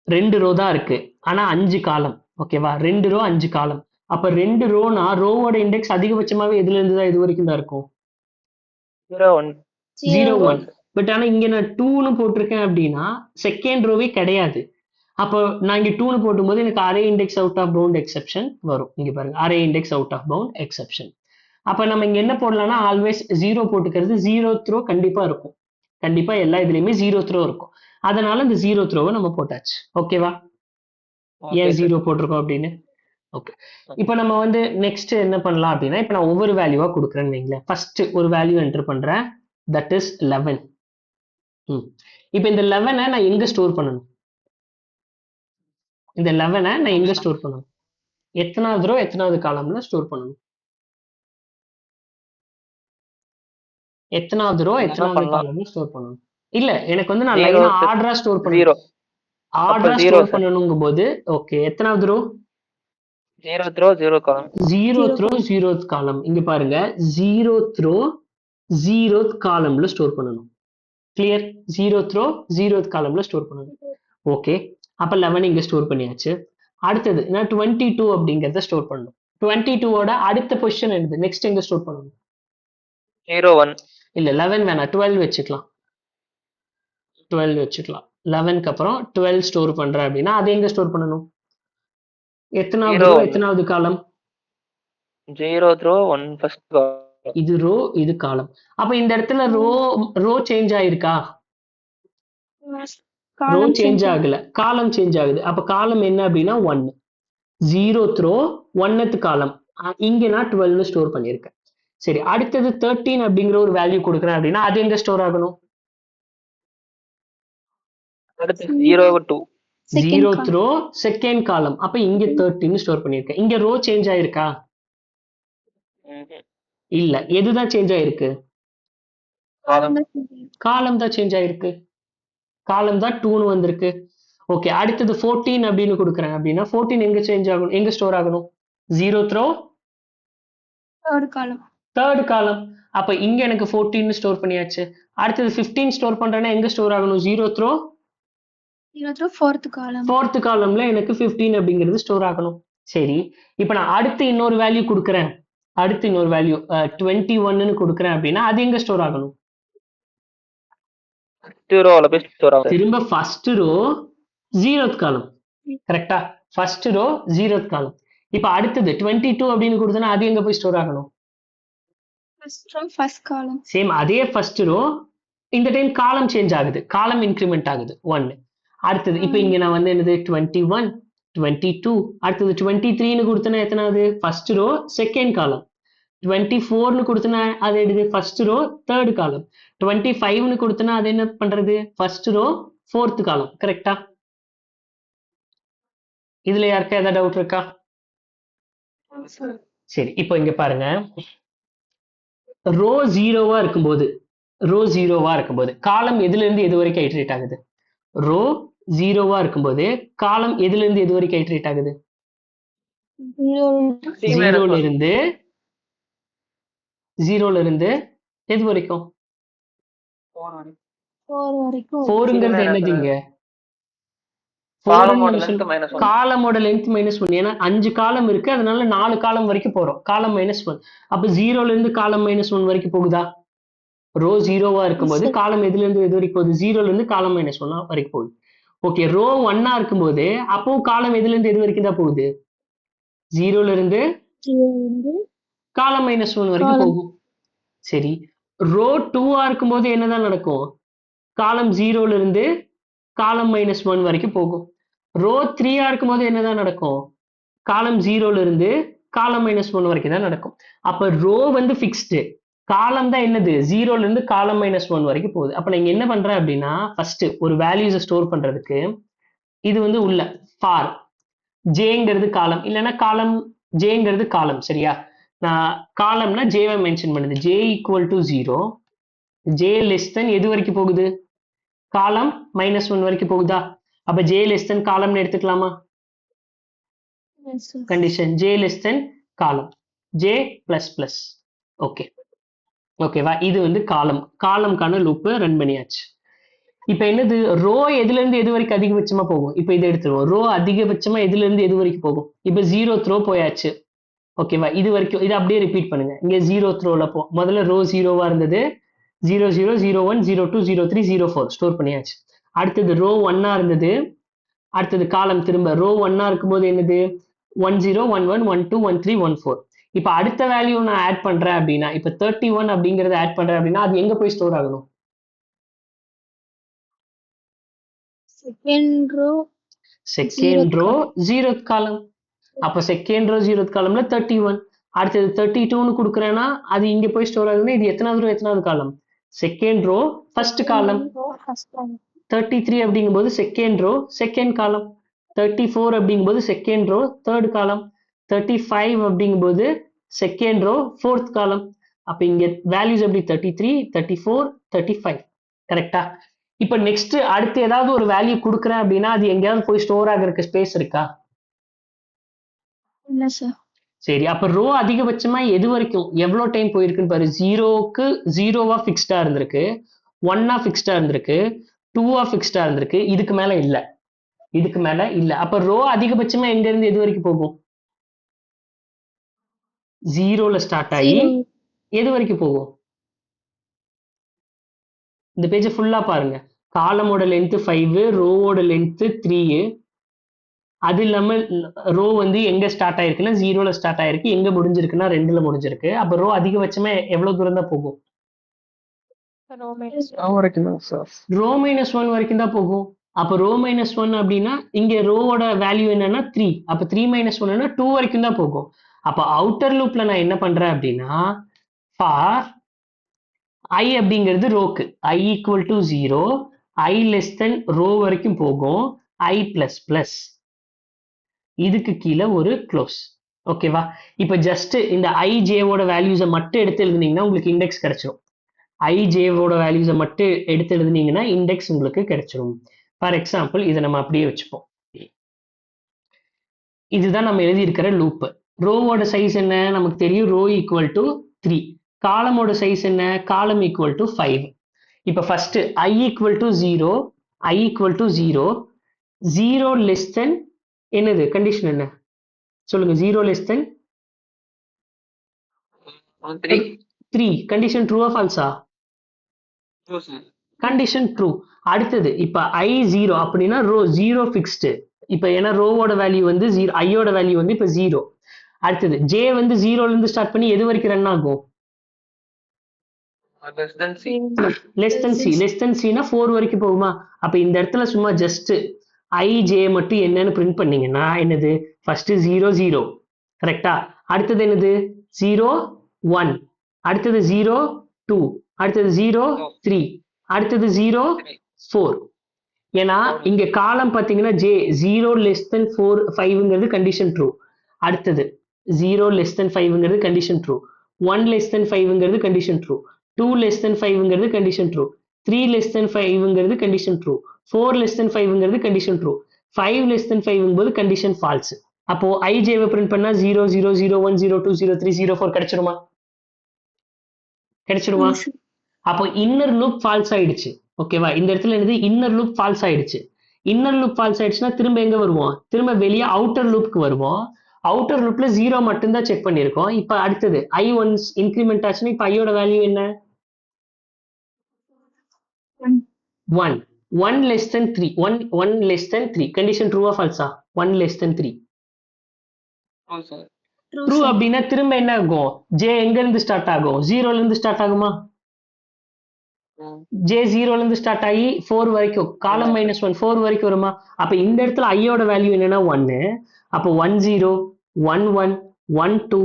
2 ரோ தான் இருக்கு, ஆனா 5 காலம். ஓகேவா? 2 ரோ 5 காலம். அப்ப 2 ரோனா ரோவோட இண்டெக்ஸ் அதிகபட்சமாவே எதுல இருந்து தான் இது வரைக்கும் தான் இருக்கும்? 0 1 0 1. பட் ஆனா இங்க நான் 2ன்னு போட்டிருக்கேன் அப்படின்னா செகண்ட் ரோவே கிடையாது. அப்போ நான் இங்க 2ன்னு போடும்போது எனக்கு array index out of bound exception வரும். இங்க பாருங்க, array index out of bound exception. அப்ப நம்ம இங்க என்ன போடலாம்னா ஆல்வேஸ் 0 போட்டுக்கிறது. 0th ரோ கண்டிப்பா இருக்கும், கண்டிப்பா எல்லா இதுலயுமே 0th ரோ இருக்கும். அதனால இந்த 0th ரோவை நம்ம போட்டாச்சு. ஓகேவா? ஏன் 0 போட்டிருக்கோம் அப்படின்னு. ஓகே. இப்போ நம்ம வந்து நெக்ஸ்ட் என்ன பண்ணலாம் அப்படின்னா, இப்போ நான் ஒவ்வொரு வேல்யூவா கொடுக்குறேன்னு வைங்களேன். ஃபர்ஸ்ட் ஒரு வேல்யூ என்டர் பண்றேன், தட் இஸ் 11. இப்போ இந்த 11 நான் எங்க ஸ்டோர் பண்ணணும்? இந்த 11 நான் எங்க ஸ்டோர் பண்ணணும்? எத்தனாவது ரோ எத்தனாவது காலம்ல ஸ்டோர் பண்ணணும்? எத்தனாவது ரோ எத்தனாவது காலம்ல ஸ்டோர் பண்ணணும்? இல்ல, எனக்கு வந்து நான் லைனா ஆர்டரா ஸ்டோர் பண்ணணும். ஆர்டரா ஸ்டோர் பண்ணணும்ங்கும் போது ஓகே, எத்தனாவது row? 0th row 0 column. 0th row 0th column. இங்க பாருங்க 0th row 0th columnல ஸ்டோர் பண்ணணும். கிளியர்? 0th row 0th columnல ஸ்டோர் பண்ணணும். ஓகே, அப்ப 11 இங்க ஸ்டோர் பண்ணியாச்சு. அடுத்தது நான் 22 அப்படிங்கறத ஸ்டோர் பண்ணணும். 22 ஓட அடுத்த பொசிஷன் என்னது? நெக்ஸ்ட் எங்க ஸ்டோர் பண்ணணும்? 0 1. இல்ல 11 வேணாம், 12 வச்சுக்கலாம். 12 வச்சுக்கலாம். 11க்கு அப்புறம் 12 ஸ்டோர் பண்றேன் அப்படின்னா அதை எங்க ஸ்டோர் பண்ணணும்? எத்தனாவது ரோ எத்தனாவது காலம்? 0th row 1 first column. இது ரோ, இது காலம். அப்ப இந்த இடத்துல ரோ சேஞ்ச் ஆயிருக்கா? ரோ சேஞ்ச் ஆகல, காலம் சேஞ்ச் ஆகுது. அப்ப காலம் என்ன அப்படின்னா 1. 0th row 1th காலம். இங்க நான் 12 ஸ்டோர் பண்ணியிருக்கேன். சரி, அடுத்தது 13 அப்படிங்கிற ஒரு வேல்யூ கொடுக்குறேன் அப்படின்னா அது எங்க ஸ்டோர் ஆகணும்? அடுத்து 0 2. 0th row second column. அப்ப இங்க 13 ஸ்டோர் பண்ணியிருக்கேன். இங்க ரோ சேஞ்ச் ஆயிருக்கா? இல்ல, எதுதான் சேஞ்ச் ஆயிருக்கு? காலம் தான் சேஞ்ச் ஆயிருக்கு. காலம் தான் 2ன்னு வந்திருக்கு. ஓகே, அடுத்தது 14 அப்படின்னு கொடுக்குறேன் அப்படின்னா 14 எங்க சேஞ்ச் ஆகணும், எங்க ஸ்டோர் ஆகணும்? 0th row தேர்ட் காலம். அப்ப இங்க எனக்கு 14 ஸ்டோர் பண்ணியாச்சு. அடுத்தது 15 ஸ்டோர் பண்றேன்னா எங்க ஸ்டோர் ஆகணும்? 0th row fourth காலம்ல எனக்கு 15 அப்படிங்கிறது ஸ்டோர் ஆகணும். சரி, இப்ப நான் அடுத்து இன்னொரு வேல்யூ கொடுக்குறேன். அடுத்து இன்னொரு வேல்யூ 21ன்னு கொடுக்குறேன் அப்படின்னா அது எங்க ஸ்டோர் ஆகணும்? திரும்ப ஃபர்ஸ்ட் ரோ 0th காலம். கரெக்டா? ஃபர்ஸ்ட் ரோ 0th காலம். இப்ப அடுத்தது 22 அப்படின்னு கொடுத்தனா அது எங்க போய் ஸ்டோர் ஆகணும்? சேம் அதே ஃபர்ஸ்ட் ரோ, இந்த டைம் காலம் சேஞ்ச் ஆகுது, காலம் இன்க்ரிமெண்ட் ஆகுது 1. அடுத்தது இப்போ இங்க நான் வந்து என்னது 21 22 அடுத்தது 23ன்னு கொடுத்தனா எத்தனாவது ஃபர்ஸ்ட் ரோ செகண்ட் காலம் 24ன்னு கொடுத்தனா அது எடுது ஃபர்ஸ்ட் ரோ தேர்ட் காலம் 25ன்னு கொடுத்தனா அது என்ன பண்றது ஃபர்ஸ்ட் ரோ ஃபோர்த் காலம் கரெக்டா இதுல யாருக்கா ஏதாவது டவுட் இருக்கா சரி இப்போ இங்க பாருங்க ரோ ஜீரோவா இருக்கும்போது காலம் எதுல இருந்து எது வரைக்கும் ஐட்ரேட் ஆகுது ரோ ஜீரோவா இருக்கும்போது காலம் எதுல இருந்து எது வரைக்கும் ஐட்ரேட் ஆகுது ஜீரோல இருந்து எது வரைக்கும் 4ங்கிறது என்னதுங்க காலமோட லென்த் -1 ஏன்னா 5 காலம் இருக்கு அதனால 4 காலம் வரைக்கும் போறோம் காலம் -1 அப்ப ஜீரோல இருந்து காலம் -1 வரைக்கும் போகுதா ரோ ஜீரோவா இருக்கும்போது காலம் எதுல இருந்து எது வரைக்கும் போகுது ஜீரோல இருந்து காலம் -1 வரைக்கும் போகுது ஓகே ரோ 1 இருக்கும்போது அப்போ காலம் எதுல இருந்து எது வரைக்கும் தான் போகுது ஜீரோல இருந்து காலம் -1 வரைக்கும் போகும் சரி ரோ 2 இருக்கும்போது என்னதான் நடக்கும் காலம் ஜீரோல இருந்து காலம் -1 வரைக்கும் போகும் ரோ 3 இருக்கும்போது என்னதான் நடக்கும் காலம் ஜீரோல இருந்து காலம் -1 வரைக்கும் தான் நடக்கும் அப்ப ரோ வந்து ஃபிக்ஸ்டு காலம் தான் என்னது ஜீரோல இருந்து காலம் -1 வரைக்கும் போகுது அப்ப நீங்க என்ன பண்ற அப்படின்னா ஃபர்ஸ்ட் ஒரு வேல்யூஸை ஸ்டோர் பண்றதுக்கு இது வந்து உள்ள ஃபார் ஜேங்கிறது காலம் இல்லைன்னா காலம் ஜேங்கிறது காலம் சரியா நான் காலம்னா ஜேவை மென்ஷன் பண்ணுது J equal to 0 J less than எது வரைக்கும் போகுது காலம் -1 வரைக்கும் போகுதா அப்ப ஜே லெஸ் தென் காலம்னு எடுத்துக்கலாமா கண்டிஷன் ஜே லெஸ் தென் காலம் ஜே பிளஸ் பிளஸ் ஓகே ஓகேவா இது வந்து காலம்கான லூப் ரன் பண்ணியாச்சு இப்ப என்னது ரோ எதுல இருந்து எது வரைக்கும் அதிகபட்சமா போகும் இப்ப இதை எடுத்துருவோம் ரோ அதிகபட்சமா எதுல இருந்து எது வரைக்கும் போகும் இப்ப 0th ரோ போயாச்சு ஓகேவா இது வரைக்கும் இதை அப்படியே ரிப்பீட் பண்ணுங்க இங்க 0th ரோல போ முதல்ல ரோ ஜீரோவா இருந்தது 0 0 0 1 0 2 0 3 0 4 ஸ்டோர் பண்ணியாச்சு அடுத்தது ரோ 1 இருந்தது அடுத்தது காலம் திரும்ப ரோ 1 இருக்கும்போது என்னது 1 0 1 1 1 2 1 3 1 4 இப்ப அடுத்த வேல்யூ நான் ஆட் பண்றேன் அப்படின்னா இப்ப 31 அப்படிங்கறத ஆட் பண்றேன் அப்படின்னா அது எங்க போய் ஸ்டோர் ஆகணும் செகண்ட் ரோ 0th காலம் அப்ப செகண்ட் ரோ 0th காலம்ல 31 அடுத்தது 32ன்னு கொடுக்குறேன்னா அது இங்க போய் ஸ்டோர் ஆகுதுன்னா இது எத்தனாவது காலம் செகண்ட் ரோ ஃபர்ஸ்ட் காலம் 33 அப்படிங்கும்போது செகண்ட் ரோ செகண்ட் காலம் 34 அப்படிங்கும்போது செகண்ட் ரோ தேர்ட் காலம் 35 அப்படிங்கும்போது செகண்ட் ரோ ஃபோர்த் காலம் அப்ப இங்க வேல்யூஸ் எப்படி 33 34 35 கரெக்டா இப்ப நெக்ஸ்ட் அடுத்து ஏதாவது ஒரு வேல்யூ கொடுக்குறேன் அப்படின்னா அது எங்கேயாவது போய் ஸ்டோர் ஆகிறதுக்கு ஸ்பேஸ் இருக்கா இல்ல சார் சரி அப்ப ரோ அதிகபட்சமா எது வரைக்கும் எவ்வளவு டைம் போயிருக்குன்னு பாரு ஜீரோக்கு ஜீரோவா ஃபிக்ஸ்டா இருந்திருக்கு 1 ஃபிக்ஸ்டா இருந்திருக்கு 2 ஃபிக்ஸ்டா இருந்திருக்கு இதுக்கு மேல இல்ல அப்ப ரோ அதிகபட்சமா எங்க இருந்து எது வரைக்கும் போகும் ஜீரோல ஸ்டார்ட் ஆகி எது வரைக்கும் போகும் இந்த பேஜ் ஃபுல்லா பாருங்க காலமோட லென்த் 5 ரோவோட லென்த் 3 அது இல்லாம ரோ வந்து எங்க ஸ்டார்ட் ஆயிருக்குன்னா ஜீரோல ஸ்டார்ட் ஆயிருக்கு எங்க முடிஞ்சிருக்குன்னா 2ல முடிஞ்சிருக்கு அப்ப ரோ அதிகபட்சமா எவ்வளவு தூரம் தான் போகும் ரோ -1 வரைக்கும் தான் போகும் அப்ப ரோ -1 அப்படின்னா இங்க ரோவோட வேல்யூ என்னன்னா 3 அப்ப 3 - 1 2 வரைக்கும் தான் போகும் அப்ப அவுட்டர் லூப்ல நான் என்ன பண்றேன் அப்படின்னா ஃபார் i அப்படிங்கிறது ரோக்கு i equal to 0 i less than row வரைக்கும் போகும் i பிளஸ் பிளஸ் இதுக்கு கீழே ஒரு க்ளோஸ் ஓகேவா இப்ப ஜஸ்ட் இந்த ijவோட வேல்யூஸை மட்டும் எடுத்து எழுதுனீங்கன்னா உங்களுக்கு இண்டெக்ஸ் கிடைச்சிடும் ijவோட வேல்யூஸை மட்டும் எடுத்து எழுதுனீங்கன்னா இண்டெக்ஸ் உங்களுக்கு கிடைச்சிடும் ஃபார் எக்ஸாம்பிள் இதை நம்ம அப்படியே வச்சுப்போம் இதுதான் நம்ம எழுதி இருக்கிற லூப் ரோவோட சைஸ் என்ன நமக்கு தெரியும் ரோ ஈக்குவல் டு 3 காலமோட சைஸ் என்ன காலம் ஈக்குவல் டு 5 இப்ப first i equal to 0 0 less than என்னது கண்டிஷன் என்ன சொல்லுங்க 0 லெஸ் தென் 3 கண்டிஷன் ட்ரூ ஃபால்ஸா கண்டிஷன் ட்ரூ அடுத்தது இப்ப i 0 அப்படின்னா ரோ 0 ஃபிக்ஸ்டு இப்ப ஏன்னா ரோவோட வேல்யூ வந்து 0 ஐயோட வேல்யூ வந்து இப்ப 0 அடுத்தது j வந்து 0ல இருந்து ஸ்டார்ட் பண்ணி எது வரைக்கும் ரன் ஆகும் less than C. Less than சினா 4 வரைக்கும் போகுமா? அப்ப இந்த இடத்துல சும்மா ஜஸ்ட் ஐ ஜே மட்டும் என்னன்னு பிரிண்ட் பண்ணீங்கன்னா என்னது? ஃபர்ஸ்ட் 0 0 கரெக்டா? அடுத்தது என்னது? 0 1, அடுத்தது 0 2, அடுத்தது 0 3, அடுத்தது 0 4. ஏன்னா இங்க காலம் பாத்தீங்கன்னா ஜே 0 less than 4 5ங்கிறது கண்டிஷன் ட்ரூ. அடுத்தது 0 less than 5ங்கிறது கண்டிஷன் ட்ரூ. 1 less than 5ங்கிறது கண்டிஷன் ட்ரூ. 2 less than 5ங்கிறது கண்டிஷன் ட்ரூ. 3 less than 5ங்கிறது கண்டிஷன் ட்ரூ. 4 less than 5ங்கிறது கண்டிஷன் ட்ரூ. 5 less than 5ங்கும்போது கண்டிஷன் ஃபால்ஸ். அப்போ IJ வை பிரிண்ட் பண்ணா 0 0 0 1 0 2 0 3 0 4 கிடைச்சிருமா? கிடைச்சிருமா? அப்போ இன்னர் லூப் ஃபால்ஸ் ஆயிடுச்சு. ஓகேவா? இந்த இடத்துல என்னது? இன்னர் லூப் ஃபால்ஸ் ஆயிடுச்சு. இன்னர் லூப் ஃபால்ஸ் ஆயிடுச்சுன்னா திரும்ப எங்க வருவோம்? திரும்ப வெளியே அவுட்டர் லூப்க்கு வருவோம். அவுட்டர் லூப்ல 0 மட்டும் தான் செக் பண்ணியிருக்கோம். இப்ப அடுத்தது I ஒன்ஸ் இன்க்ரிமெண்ட் ஆச்சுன்னா இப்ப ஐயோட வேல்யூ என்ன? 1. 1 less than 3. 1 less than 3. Condition ட்ரூவா ஃபால்ஸா? 1 less than 3. True sir. True அப்படின்னா திரும்ப என்ன ஆகும்? ஜே எங்க இருந்து ஸ்டார்ட் ஆகும்? 0ல இருந்து ஸ்டார்ட் ஆகுமா? ஜே 0ல இருந்து ஸ்டார்ட் ஆகி 4 வரைக்கும் காலம் -1 4 வரைக்கும் வருமா? அப்ப இந்த இடத்துல ஐயோட வேல்யூ என்னன்னா 1. அப்போ 1 0 1 1 1 2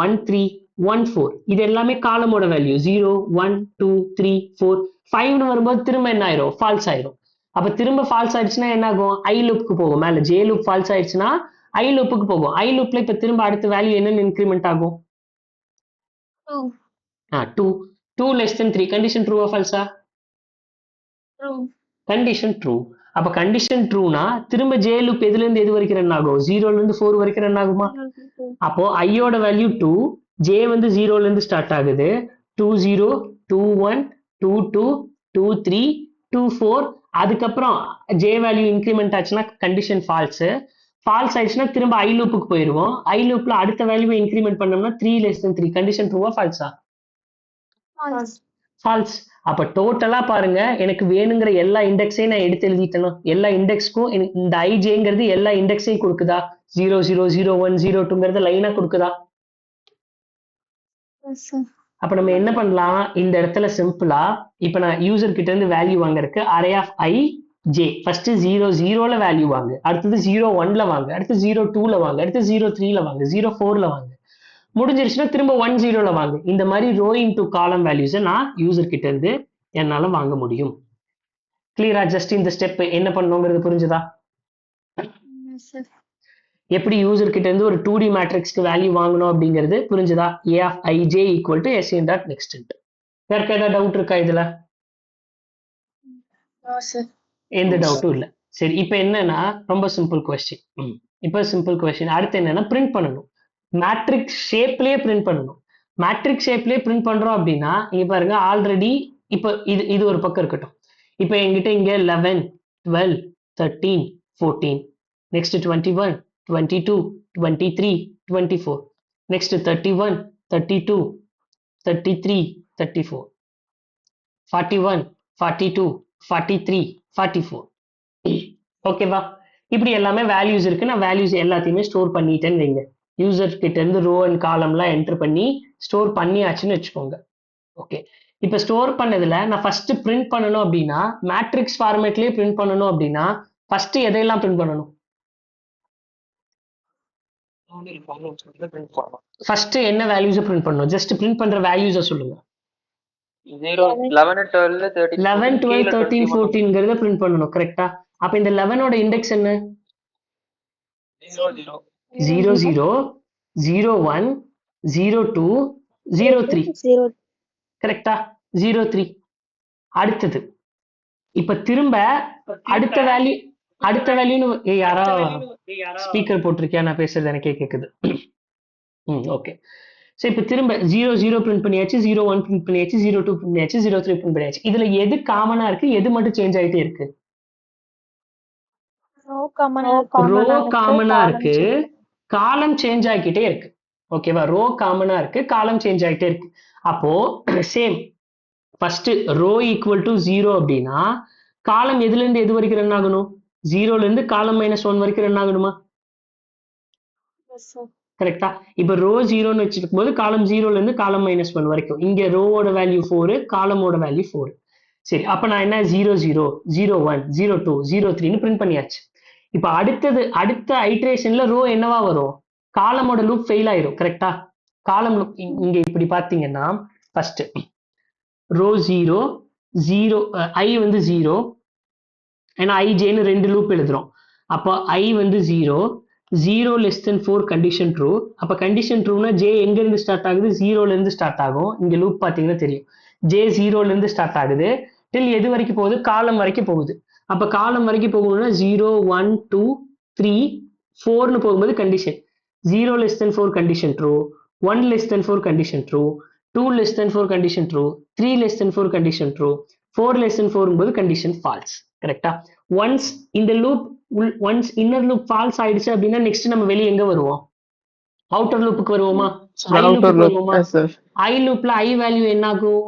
1 3 1 4 இது எல்லாமே காலமோட வேல்யூ. 0 1 2 3 4 5ன்னு வரும்போது திரும்ப என்ன ஆயிரும்? ஃபால்ஸ் ஆயிரும். அப்ப திரும்ப ஃபால்ஸ் ஆயிடுச்சுன்னா என்ன ஆகும்? ஐ லூப்புக்கு போகும். மேல ஜே லூப் ஃபால்ஸ் ஆயிடுச்சுன்னா ஐ லூப்புக்கு போகும். ஐ லூப்ல இப்ப திரும்ப அடுத்த வேல்யூ என்னன்னு இன்க்ரிமெண்ட் ஆகும்? 2. 2 less than 3. கண்டிஷன் ட்ரூவா ஃபால்ஸா? Condition true. அப்ப கண்டிஷன் ட்ரூனா திரும்ப ஜே லூப் எதுல இருந்து எது வரைக்கும் ரன் ஆகும்? 0ல இருந்து 4 வரைக்கும் ரன் ஆகுமா? அப்போ ஐயோட வேல்யூ 2, ஜே வந்து 0ல இருந்து ஸ்டார்ட் ஆகுது. 2 0 2 1 2 2 2 3 2 4 அதுக்கப்புறம் ஜே வேல்யூ இன்க்ரிமெண்ட் ஆச்சுன்னா கண்டிஷன் ஃபால்ஸ். ஃபால்ஸ் ஆயிடுச்சுன்னா திரும்ப ஐ லூப்புக்கு போயிருவோம். ஐ லூப்ல அடுத்த வேல்யூவை இன்க்ரிமெண்ட் பண்ணோம்னா 3 less than 3. கண்டிஷன் ட்ரூவா ஃபால்ஸா? ஃபால்ஸ். அப்ப டோட்டலா பாருங்க, எனக்கு வேணுங்கிற எல்லா இண்டெக்ஸையும் நான் எடுத்து எழுதிட்டேனா? எல்லா இண்டெக்ஸ்க்கும் இந்த ஐஜேங்கிறது எல்லா இண்டெக்ஸையும் கொடுக்குதா? 0 0 0 1 0 2ங்கிறது லைனா கொடுக்குதா? அப்ப நம்ம என்ன பண்ணலாம்? இந்த இடத்துல சிம்பிளா இப்ப நான் யூசர் கிட்ட இருந்து வேல்யூ வாங்குறதுக்கு array of I J first 0 0ல வேல்யூ வாங்கு, அடுத்தது 0 1ல வாங்கு, அடுத்து 0 2ல வாங்கு, அடுத்து 0 3ல வாங்கு, 0 4ல வாங்கு. முடிஞ்சிருச்சுன்னா திரும்ப 1 0ல வாங்கு. இந்த மாதிரி ரோ இன்டு காலம் வேல்யூஸை நான் யூசர் கிட்ட இருந்து என்னால வாங்க முடியும். கிளியரா? ஜஸ்ட் இந்த ஸ்டெப் என்ன பண்ணணுங்கிறது புரிஞ்சுதா? எப்படி யூசர் கிட்ட இருந்து ஒரு 2D மேட்ரிக்ஸ்க்கு வேல்யூ வாங்கணும் அப்படிங்கிறது புரிஞ்சுதா? a of ij equal to SN.NextInt. யாருக்கு ஏதாவது டவுட் இருக்கா இதுல? எந்த டவுட்டும் இல்ல. சரி, இப்போ என்னன்னா ரொம்ப சிம்பிள் கொஸ்டின். இப்போ சிம்பிள் கொஸ்டின். அடுத்து என்னன்னா பிரிண்ட் பண்ணணும். மேட்ரிக்ஸ் ஷேப்லயே பிரிண்ட் பண்ணணும். மேட்ரிக்ஸ் ஷேப்லயே பிரிண்ட் பண்றோம் அப்படின்னா இங்க பாருங்க, ஆல்ரெடி இப்போ இது ஒரு பக்கம் இருக்கட்டும். இப்போ என்கிட்ட இங்க 11 12 13 14 நெக்ஸ்ட் 21 22 23 24 நெக்ஸ்ட் 31 32 33 34 41 42 43 44. ஓகேவா? இப்படி எல்லாமே வேல்யூஸ் இருக்கு. நான் வேல்யூஸ் எல்லாத்தையுமே ஸ்டோர் பண்ணிட்டேன்னு வைங்க. யூசர் கிட்ட இருந்து ரோ அண்ட் காலம்லாம் என்டர் பண்ணி ஸ்டோர் பண்ணியாச்சுன்னு வச்சுக்கோங்க. ஓகே, இப்போ ஸ்டோர் பண்ணதுல நான் ஃபர்ஸ்ட் பிரிண்ட் பண்ணணும் அப்படின்னா மேட்ரிக்ஸ் ஃபார்மேட்லயே பிரிண்ட் பண்ணணும் அப்படின்னா ஃபர்ஸ்ட் எதையெல்லாம் பிரிண்ட் பண்ணணும்? ஃபர்ஸ்ட் என்ன வேல்யூஸ் பிரிண்ட் பண்ணணும்? ஜஸ்ட் பிரிண்ட் பண்ற வேல்யூஸை சொல்லுங்க. 11 12 13 14ங்கிறத பிரிண்ட் பண்ணணும். கரெக்டா? அப்ப இந்த 11ஓட இண்டெக்ஸ் என்ன? 0 0 0 1 0 2 0 3. கரெக்டா? 0 3. அடுத்தது இப்ப திரும்ப அடுத்த வேல்யூன்னு யாரா ஸ்பீக்கர் போட்டிருக்கியா? நான் பேசுறது எனக்கே கேக்குது. ஓகே. ஸோ இப்போ திரும்ப 0 0 பிரிண்ட் பண்ணியாச்சு, 0 1 பிரிண்ட் பண்ணியாச்சு, 0 2 பிரிண்ட் பண்ணியாச்சு, 0 3 பிரிண்ட் பண்ணியாச்சு. இதுல எது காமனா இருக்கு, எது மட்டும் சேஞ்ச் ஆயிட்டே இருக்கு? ரோ காமனா இருக்கு, காலம் சேஞ்ச் ஆகிட்டே இருக்கு. ஓகேவா? ரோ காமனா இருக்கு, காலம் சேஞ்ச் ஆகிட்டே இருக்கு. அப்போ same first row equal to 0 அப்படின்னா காலம் எதுல இருந்து எது வரைக்கும் ரன் ஆகணும்? 0ல இருந்து காலம் -1 வரைக்கும் ரன் ஆகணுமா? கரெக்டா? இப்போ ரோ 0ன்னு வச்சிருக்கும் போது காலம் 0ல இருந்து காலம் -1 வரைக்கும். இங்க ரோவோட வேல்யூ 4, காலமோட வேல்யூ 4. சரி, அப்ப நான் என்ன 00, 01, 02, 03ன்னு பிரிண்ட் பண்ணியாச்சு. இப்ப அடுத்த ஐட்ரேஷன்ல ரோ என்னவா வரும்? காலமோட லூப் ஃபெயில் ஆயிரும். கரெக்டா? காலம் லூப் இங்க இப்படி பாத்தீங்கன்னா ஃபர்ஸ்ட் ரோ 0, 0 i வந்து 0, ஏன்னா ijன்னு 2 லூப் எழுதுறோம். அப்போ i வந்து 0, 0 less than 4 கண்டிஷன் ட்ரூ. அப்ப கண்டிஷன் ட்ரூனா j எங்க இருந்து ஸ்டார்ட் ஆகுது? 0ல இருந்து ஸ்டார்ட் ஆகும். இங்க லூப் பாத்தீங்கன்னா தெரியும். j 0ல இருந்து ஸ்டார்ட் ஆகுது. டில் எது வரைக்கும் போகுது? காலம் வரைக்கும் போகுது. அப்ப காலம் வரைக்கும் போகணும்னா 0, 1, 2, 3, 4ன்னு போகும்போது condition 0 less than 4 condition true, 1 less than 4 condition true, 2 less than 4 condition true, 3 less than 4 condition true, 4 less than 4 போது கண்டிஷன் ஃபால்ஸ். கரெக்டா? ஒன்ஸ் இந்த loop once inner loop false ஆயிடுச்சு அப்படின்னா நெக்ஸ்ட் நம்ம வெளியே எங்க வருவோம்? அவுட்டர் லூப்புக்கு வருவோமா? ஐ லூப்புக்கு வருவோமா? ஐ லூப்ல ஐ வேல்யூ என்ன ஆகும்?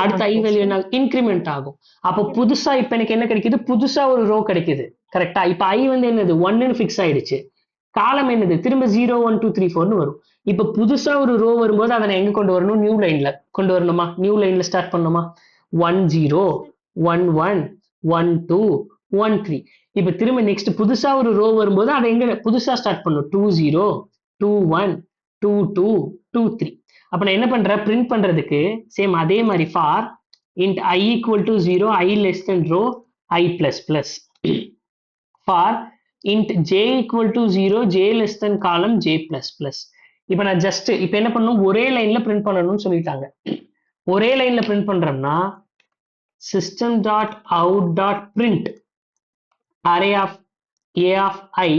அடுத்த ஐ வேல்யூ என்ன இன்கிரிமெண்ட் ஆகும். அப்ப புதுசா இப்ப எனக்கு என்ன கிடைக்குது? புதுசா ஒரு ரோ கிடைக்குது. கரெக்டா? இப்ப ஐ வந்து என்னது 1ன்னு ஃபிக்ஸ் ஆயிடுச்சு. காலம் என்னது? திரும்ப 0, 1, 2, 3, 4ன்னு வரும். இப்ப புதுசா ஒரு ரோ வரும்போது அதை நான் எங்க கொண்டு வரணும்? நியூ லைன்ல கொண்டு வரணுமா? நியூ லைன்ல ஸ்டார்ட் பண்ணணுமா? 1, 0, 1, 1, 1, 2, 1, 3. இப்ப திரும்ப நெக்ஸ்ட் புதுசா ஒரு ரோ வரும்போது அதை எங்க புதுசா ஸ்டார்ட் பண்ணும்? 2, 0, 2, 1, 2, 2, 2, 3. அப்ப நான் என்ன பண்றேன்? பிரிண்ட் பண்றதுக்கு சேம் அதே மாதிரி for int i equal to 0, i less than row, i plus plus. for int j equal to 0, j less than column, j plus plus. இப்ப நான் ஜஸ்ட் இப்ப என்ன பண்ணணும்? ஒரே லைன்ல பிரிண்ட் பண்ணணும்னு சொல்லிட்டாங்க. ஒரே லைன்ல பிரிண்ட் பண்றோம்னா system dot out dot print array of a of I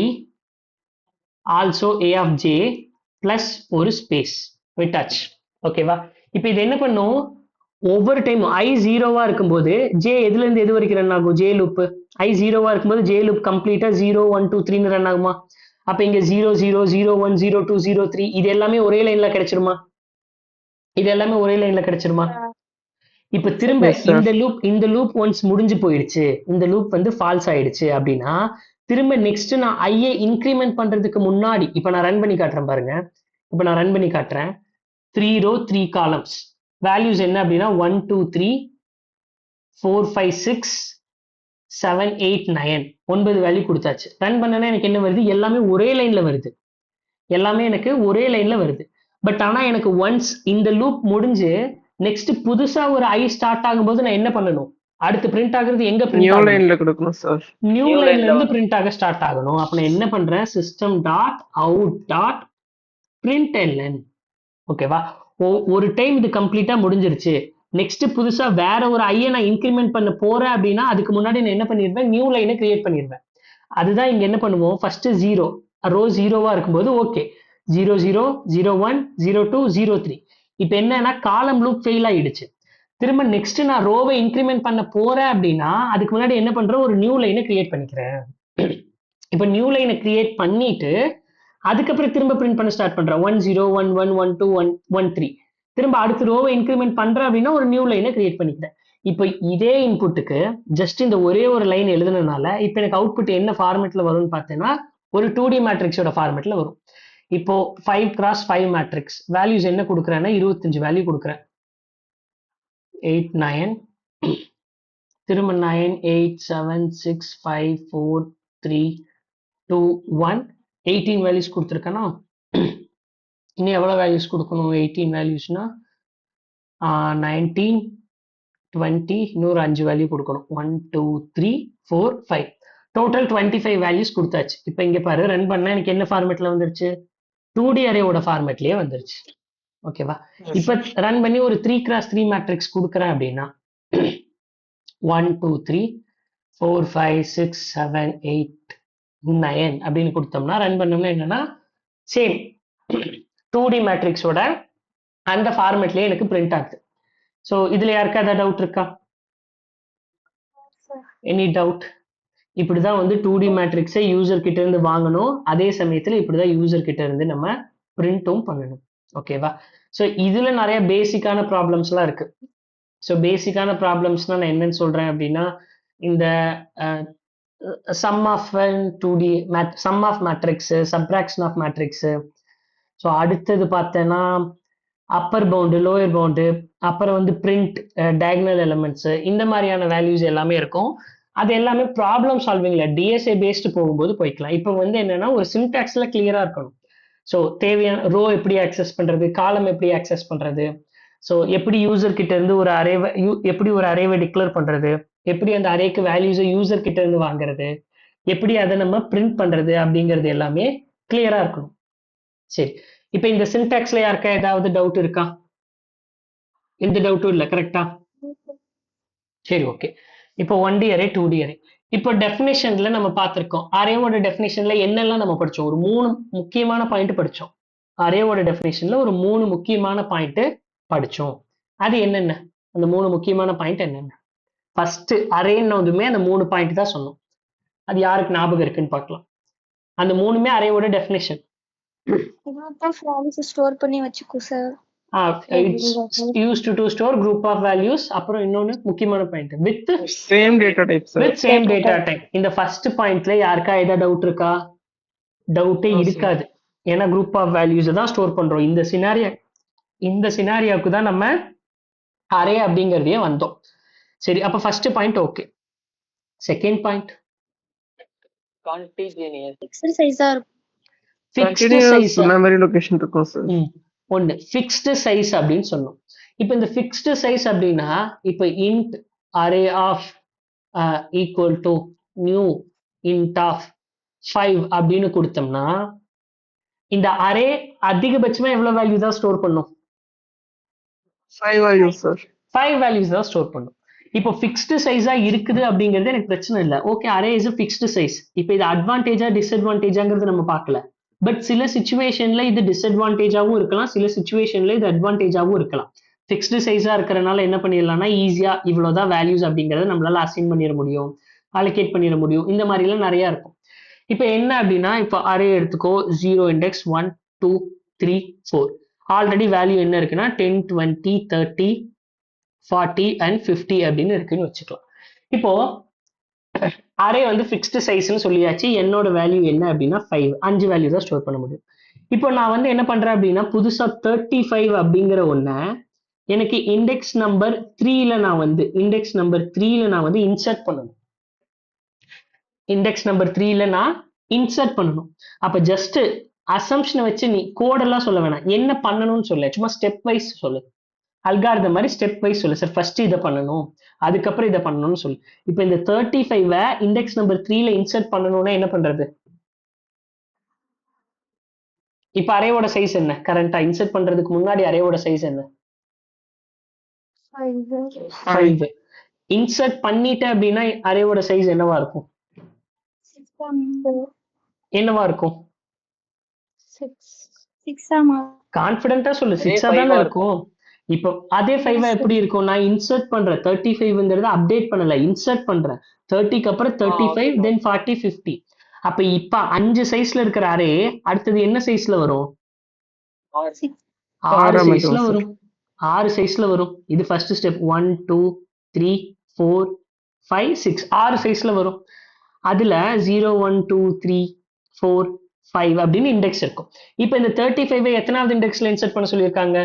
also a of j plus ஒரு ஸ்பேஸ் விட்டாச்சு. ஓகேவா? இப்ப இது என்ன பண்ணும்? ஒவ்வொரு டைம் i 0வா இருக்கும்போது j எதுல இருந்து எது வரைக்கும் ரன் ஆகும்? j லூப் i 0வா இருக்கும்போது j லூப் கம்ப்ளீட்டா 0, 1, 2, 3ன்னு ரன் ஆகுமா? அப்ப இங்க 0, 0, 0, 1, 0, 2, 0, 3 இது எல்லாமே ஒரே லைன்ல கிடைச்சிருமா? இது எல்லாமே ஒரே லைன்ல கிடைச்சிருமா? இப்ப திரும்ப இந்த லூப் ஒன்ஸ் முடிஞ்சு போயிடுச்சு, இந்த லூப் வந்து ஃபால்ஸ் ஆயிடுச்சு அப்படின்னா திரும்ப நெக்ஸ்ட் நான் ஐயை இன்கிரிமெண்ட் பண்றதுக்கு முன்னாடி இப்ப நான் ரன் பண்ணி காட்டுறேன் பாருங்க. இப்ப நான் ரன் பண்ணி காட்டுறேன். 3 row 3 columns வேல்யூஸ் என்ன அப்படின்னா 1, 2, 3, 4, 5, 6, 7, 8, 9 9 வேல்யூ கொடுத்தாச்சு. ரன் பண்ணனா எனக்கு என்ன வருது? எல்லாமே ஒரே லைன்ல வருது. எல்லாமே எனக்கு ஒரே லைன்ல வருது. பட் ஆனா எனக்கு ஒன்ஸ் இந்த லூப் முடிஞ்சு நெக்ஸ்ட் புதுசா ஒரு ஐ ஸ்டார்ட் ஆகும்போது நான் என்ன பண்ணணும்? அடுத்து பிரிண்ட் ஆகுறது எங்க பிரிண்ட் நியூ ஆகும்? லைன்ல கொடுக்கணும் சார். நியூ லைன்ல இருந்து பிரிண்ட் ஆக ஸ்டார்ட் ஆகணும். அப்ப நான் என்ன பண்றேன்? System dot out dot println. ஓகேவா? ஒரு டைம் இது கம்ப்ளீட்டா முடிஞ்சிருச்சு. நெக்ஸ்ட் புதுசா வேற ஒரு ஐயை நான் இன்கிரிமெண்ட் பண்ண போறேன் அப்படின்னா அதுக்கு முன்னாடி நான் என்ன பண்ணிருவேன்? நியூ லைனை கிரியேட் பண்ணிருவேன். அதுதான் இங்க என்ன பண்ணுவோம்? ஃபர்ஸ்ட் 0 ரோ 0வா இருக்கும்போது ஓகே 0, 0, 01, 02, 03. இப்ப என்னன்னா காலம் லூப் ஃபெயில் ஆயிடுச்சு. திரும்ப நெக்ஸ்ட் நான் ரோவை இன்கிரிமெண்ட் பண்ண போறேன் அப்படின்னா அதுக்கு முன்னாடி என்ன பண்றேன்? ஒரு நியூ லைனை கிரியேட் பண்ணிக்கிறேன். இப்ப நியூ லைனை கிரியேட் பண்ணிட்டு அதுக்கப்புறம் திரும்ப பிரிண்ட் பண்ண ஸ்டார்ட் பண்றேன். 1, 0, 1, 1, 1, 2, 1, 1, 3. திரும்ப அடுத்த ரோவை இன்கிரிமெண்ட் பண்றேன் அப்படின்னா ஒரு நியூ லைனை கிரியேட் பண்ணிக்கிறேன். இப்போ இதே இன்புட்டுக்கு ஜஸ்ட் இந்த ஒரே ஒரு லைன் எழுதுனதுனால இப்போ எனக்கு அவுட்புட் என்ன ஃபார்மேட்ல வரும்னு பார்த்தேன்னா ஒரு 2D மேட்ரிக்ஸோட ஃபார்மேட்ல வரும். இப்போ 5x5 மேட்ரிக்ஸ் வேல்யூஸ் என்ன கொடுக்குறேன்னா 25 வேல்யூ கொடுக்குறேன். 8, 9, திரும்ப 9, 8, 7, 6, 5, 4, 3, 2, 1, 18 வேல்யூஸ் கொடுத்துருக்கேன்னா இன்னும் எவ்வளோ வேல்யூஸ் கொடுக்கணும்? 18 வேல்யூஸ்னா 19, 20, இன்னொரு 5 வேல்யூ கொடுக்கணும். 1, 2, 3, 4, 5 டோட்டல் 25 வேல்யூஸ் கொடுத்தாச்சு. இப்போ இங்க பாரு ரன் பண்ணா எனக்கு என்ன ஃபார்மேட்ல வந்துருச்சு? 2D அரேவோட ஃபார்மேட்லயே வந்துருச்சு. ஓகேவா? இப்போ ரன் பண்ணி ஒரு 3x3 மேட்ரிக்ஸ் கொடுக்குறேன் அப்படின்னா 1, 2, 3, 4, 5, 6, 7, 8, 9 அப்படின்னு கொடுத்தோம்னா ரன் பண்ணோம்னா என்னன்னா சேம் 2D மேட்ரிக்ஸோட அந்த ஃபார்மேட்லயே எனக்கு பிரிண்ட் ஆகுது. ஸோ இதுல யாருக்கா ஏதாவது டவுட் இருக்கா? Any doubt? இப்படிதான் வந்து 2D மேட்ரிக்ஸை யூசர் கிட்ட இருந்து வாங்கணும். அதே சமயத்துல இப்படிதான் யூசர் கிட்ட இருந்து நம்ம பிரிண்ட்டும் பண்ணணும். ஓகேவா? ஸோ இதுல நிறைய பேசிக்கான ப்ராப்ளம்ஸ்லாம் இருக்கு. ஸோ பேசிக்கான ப்ராப்ளம்ஸ்னா நான் என்னன்னு சொல்றேன் அப்படின்னா இந்த sum of 2D sum of matrix, subtraction of matrix. So அடுத்தது பார்த்தேன்னா அப்பர் பவுண்டு லோயர் பவுண்டு, அப்புறம் வந்து பிரிண்ட் டயகனல் எலிமெண்ட்ஸ், இந்த மாதிரியான வேல்யூஸ் எல்லாமே இருக்கும். அது எல்லாமே ப்ராப்ளம் சால்விங்ல டிஎஸ்ஏ பேஸ்டு போகும்போது போய்க்கலாம். இப்போ வந்து என்னன்னா ஒரு சின்டாக்ஸ்ல கிளியரா இருக்கணும். ஸோ தேவையான ரோ எப்படி ஆக்சஸ் பண்றது, காலம் எப்படி ஆக்சஸ் பண்றது, ஸோ எப்படி யூசர் கிட்ட இருந்து ஒரு அரேவை எப்படி ஒரு அரேவை டிக்ளேர் பண்றது, எப்படி அந்த அரேக்கு வேல்யூஸை யூசர் கிட்ட இருந்து வாங்குறது, எப்படி அதை நம்ம பிரிண்ட் பண்றது அப்படிங்கிறது எல்லாமே கிளியரா இருக்கணும். சரி, இப்போ இந்த சின்டாக்ஸ்ல யாருக்கா ஏதாவது டவுட் இருக்கா? எந்த டவுட்டும் இல்லை, கரெக்டா? சரி, ஓகே. இப்போ 1D அரே 2D அரே. இப்போ டெஃபினேஷன்ல நம்ம பார்த்திருக்கோம். அரேவோட டெஃபினேஷன்ல என்னெல்லாம் நம்ம படிச்சோம்? ஒரு 3 முக்கியமான பாயிண்ட் படிச்சோம். அரேவோட டெஃபினேஷன்ல ஒரு 3 முக்கியமான பாயிண்ட் படிச்சோம். அது என்னென்ன? அந்த 3 முக்கியமான பாயிண்ட் என்னென்ன? ஃபர்ஸ்ட் அரேன்னதுமே அந்த 3 பாயிண்ட் தான் சொன்னோம். அது யாருக்கு ஞாபகம் இருக்குன்னு பார்க்கலாம். அந்த 3மே அரேவோட டெஃபினேஷன். group of values ஸ்டோர் பண்ணி வச்சுக்கோ sir. It's used to store group of values. அப்புறம் இன்னொன்னு முக்கியமான point with same data type sir. with same data type. இந்த ஃபர்ஸ்ட் பாயிண்ட்ல யாருக்கா ஏதாவது டவுட் இருக்கா? டவுட்டே இருக்காது. ஏன்னா குரூப் ஆஃப் வேல்யூஸ் தான் ஸ்டோர் பண்றோம். இந்த சினாரியாவுக்கு தான் நம்ம அரே அப்படிங்கறதே வந்தோம். சரி, அப்ப first point okay. Second point contiguous fixed சைஸா இருக்கும். ஃபிக்ஸ்டு சைஸ் மெமரி லொகேஷன் இருக்கும் சார். ஒன்று ஃபிக்ஸ்டு சைஸ் அப்படின்னு சொன்னோம். இப்போ இந்த ஃபிக்ஸ்டு சைஸ் அப்படின்னா இப்போ int array of equal to new int of 5 அப்படின்னு கொடுத்தோம்னா இந்த அரே அதிகபட்சமா எவ்வளவு வேல்யூ தான் ஸ்டோர் பண்ணும்? 5 வேல்யூஸ் சார். 5 வேல்யூஸ் தான் ஸ்டோர் பண்ணும். இப்போ ஃபிக்ஸ்டு சைஸா இருக்குது அப்படிங்கிறது எனக்கு பிரச்சனை இல்லை. Okay, array is fixed size. இப்போ இது அட்வான்டேஜா டிஸ்அட்வான்டேஜாங்கிறது நம்ம பார்க்கல. பட் சில சிச்சுவேஷன்ல இது டிஸ்அட்வான்டேஜாவும் இருக்கலாம், சில சிச்சுவேஷன்ல இது அட்வான்டேஜாவும் இருக்கலாம். ஃபிக்ஸ்டு சைஸா இருக்கிறனால என்ன பண்ணிடலாம்னா ஈஸியா இவ்வளவுதான் வேல்யூஸ் அப்படிங்கறத நம்மளால அசைன் பண்ணிட முடியும், அலோகேட் பண்ணிட முடியும். இந்த மாதிரி எல்லாம் நிறைய இருக்கும். இப்போ என்ன அப்படின்னா இப்போ அரே எடுத்துக்கோ 0 இண்டெக்ஸ் 1 2 3 4. ஆல்ரெடி வேல்யூ என்ன இருக்குன்னா 10 20 30 40 and 50 அப்படின்னு இருக்குன்னு வச்சுக்கலாம். இப்போ அரே வந்து ஃபிக்ஸ்டு சைஸ்னு சொல்லியாச்சு. என்னோட வேல்யூ என்ன அப்படின்னா 5, 5 வேல்யூ தான் ஸ்டோர் பண்ண முடியும். இப்போ நான் வந்து என்ன பண்றேன் அப்படின்னா புதுசா 35 அப்படிங்கிற ஒன்ன எனக்கு இண்டெக்ஸ் நம்பர் 3ல நான் வந்து இன்சர்ட் பண்ணணும். இண்டெக்ஸ் நம்பர் 3ல நான் இன்சர்ட் பண்ணணும். அப்ப ஜஸ்ட் அசம்ஷனை வச்சு நீ கோடெல்லாம் சொல்ல வேணாம், என்ன பண்ணணும்னு சொல்ல, சும்மா ஸ்டெப் வைஸ் சொல்லு. அல்காரிதம் மாதிரி ஸ்டெப் வைஸ் சொல்லு. சார் ஃபர்ஸ்ட் இதை பண்ணணும், அதுக்கப்புறம் இதை பண்ணணும்னு சொல்லு. இப்போ இந்த 35 இண்டெக்ஸ் நம்பர் 3ல இன்சர்ட் பண்ணணும்னா என்ன பண்றது? இப்போ அரேவோட சைஸ் என்ன? கரண்டா இன்சர்ட் பண்றதுக்கு முன்னாடி அரேவோட சைஸ் என்ன? 5. இன்சர்ட் பண்ணிட்டேன் அப்படின்னா அரேவோட சைஸ் என்னவா இருக்கும்? என்னவா இருக்கும்? 6 கான்ஃபிடென்ட்டா சொல்லு. 6 தானே இருக்கும். இப்போ அதே 5 எப்படி இருக்கும்? நான் இன்சர்ட் பண்றேன், 35ங்கிறத அப்டேட் பண்ணல, இன்சர்ட் பண்றேன். 30க்கு அப்புறம் 35 தென் 40 50. அப்ப இப்ப 5 சைஸ்ல இருக்கிற அரே அடுத்தது என்ன சைஸ்ல வரும்? 6 சைஸ்ல வரும். 6 சைஸ்ல வரும். இது ஃபர்ஸ்ட் ஸ்டெப். 1 2 3 4 5 6 6 சைஸ்ல வரும். அதுல 0 1 2 3 4 5 அப்படின்னு இண்டெக்ஸ் இருக்கும். இப்போ இந்த 35 எத்தனாவது இண்டெக்ஸ்ல இன்சர்ட் பண்ண சொல்லியிருக்காங்க?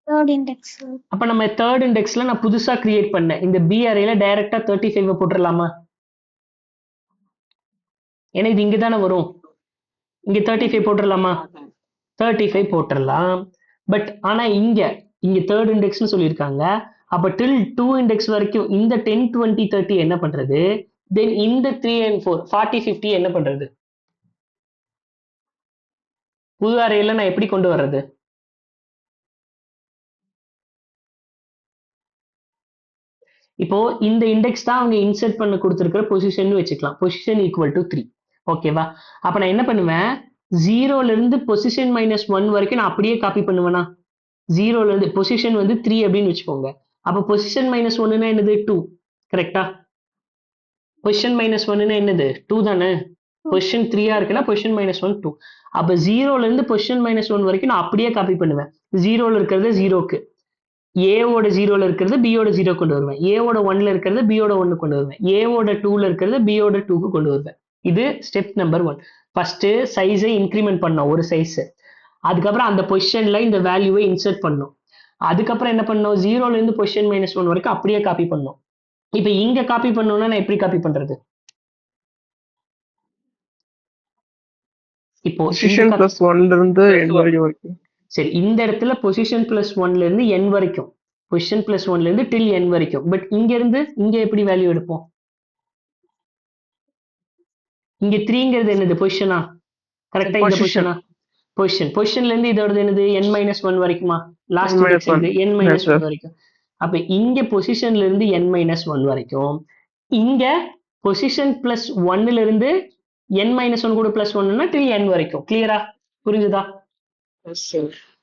Third index. அப்ப நம்ம தேர்ட் இண்டெக்ஸ்ல நான் புதுசா கிரியேட் பண்ணேன் இந்த பி அரேல டைரக்டா 35 போட்டுடலாமா? ஏன்னா இது இங்க தானே வரும், இங்க 35 போட்டுடலாமா? 35 போட்டுடலாம். பட் ஆனா இங்க தேர்ட் இண்டெக்ஸ்னு சொல்லியிருக்காங்க. அப்ப டில் 2 இண்டெக்ஸ் வரைக்கும் இந்த 10 20 30 என்ன பண்றது? தென் இந்த 3 and 4 40 50 என்ன பண்றது? புது அரேல நான் எப்படி கொண்டு வர்றது? இப்போ இந்த இண்டெக்ஸ் தான் அவங்க இன்சர்ட் பண்ண கொடுத்துருக்கிற பொசிஷன் வச்சுக்கலாம். Position equal to 3. ஓகேவா? அப்ப நான் என்ன பண்ணுவேன், 0ல இருந்து பொசிஷன் -1 வரைக்கும் நான் அப்படியே காப்பி பண்ணுவேனா? 0ல இருந்து பொசிஷன் வந்து 3 அப்படின்னு வச்சுக்கோங்க. அப்ப பொசிஷன் -1னா என்னது? 2. கரெக்டா? பொசிஷன் -1னா என்னது? 2 தானே. பொசிஷன் 3 இருக்குன்னா பொசிஷன் -1 2. அப்ப 0ல இருந்து பொசிஷன் -1 வரைக்கும் நான் அப்படியே காப்பி பண்ணுவேன். 0ல இருக்கிறது 0க்கு, ஏவோட 0ல இருக்கிறது பியோட 0 கொண்டு வருவேன், ஏவோட 1ல இருக்கிறது பியோட 1 கொண்டு வருவேன், ஏவோட 2ல இருக்கிறது பியோட 2க்கு கொண்டு வருவேன். இது ஸ்டெப் நம்பர் 1. ஃபர்ஸ்ட் சைஸை இன்க்ரிமெண்ட் பண்ணோம் ஒரு சைஸ், அதுக்கப்புறம் அந்த பொசிஷன்ல இந்த வேல்யூவை இன்சர்ட் பண்ணோம், அதுக்கப்புறம் என்ன பண்ணோம், 0ல இருந்து பொசிஷன் -1 வரைக்கும் அப்படியே காப்பி பண்ணோம். இப்போ இங்க காப்பி பண்ணணும்னா நான் எப்படி காப்பி பண்றது? இப்போ பொசிஷன் பிளஸ் 1ல இருந்து n வரைக்கும். சரி, இந்த இடத்துல பொசிஷன் பிளஸ் 1ல இருந்து n வரைக்கும், பொசிஷன் பிளஸ் 1ல இருந்து டில் n வரைக்கும். பட் இங்க இருந்து இங்க எப்படி வேல்யூ எடுப்போம்? இங்க 3ங்கிறது என்னது, பொசிஷனா? கரெக்டா, இந்த பொசிஷனா? பொசிஷன்ல இருந்து இதோட என்னது n-1 வரைக்குமா? லாஸ்ட் இது n-1 வரைக்கும். அப்ப இங்க பொசிஷன்ல இருந்து n-1 வரைக்கும், இங்க பொசிஷன் பிளஸ் 1ல இருந்து n-1 கூட பிளஸ் 1னா டில் n வரைக்கும். கிளியரா? புரிஞ்சுதா?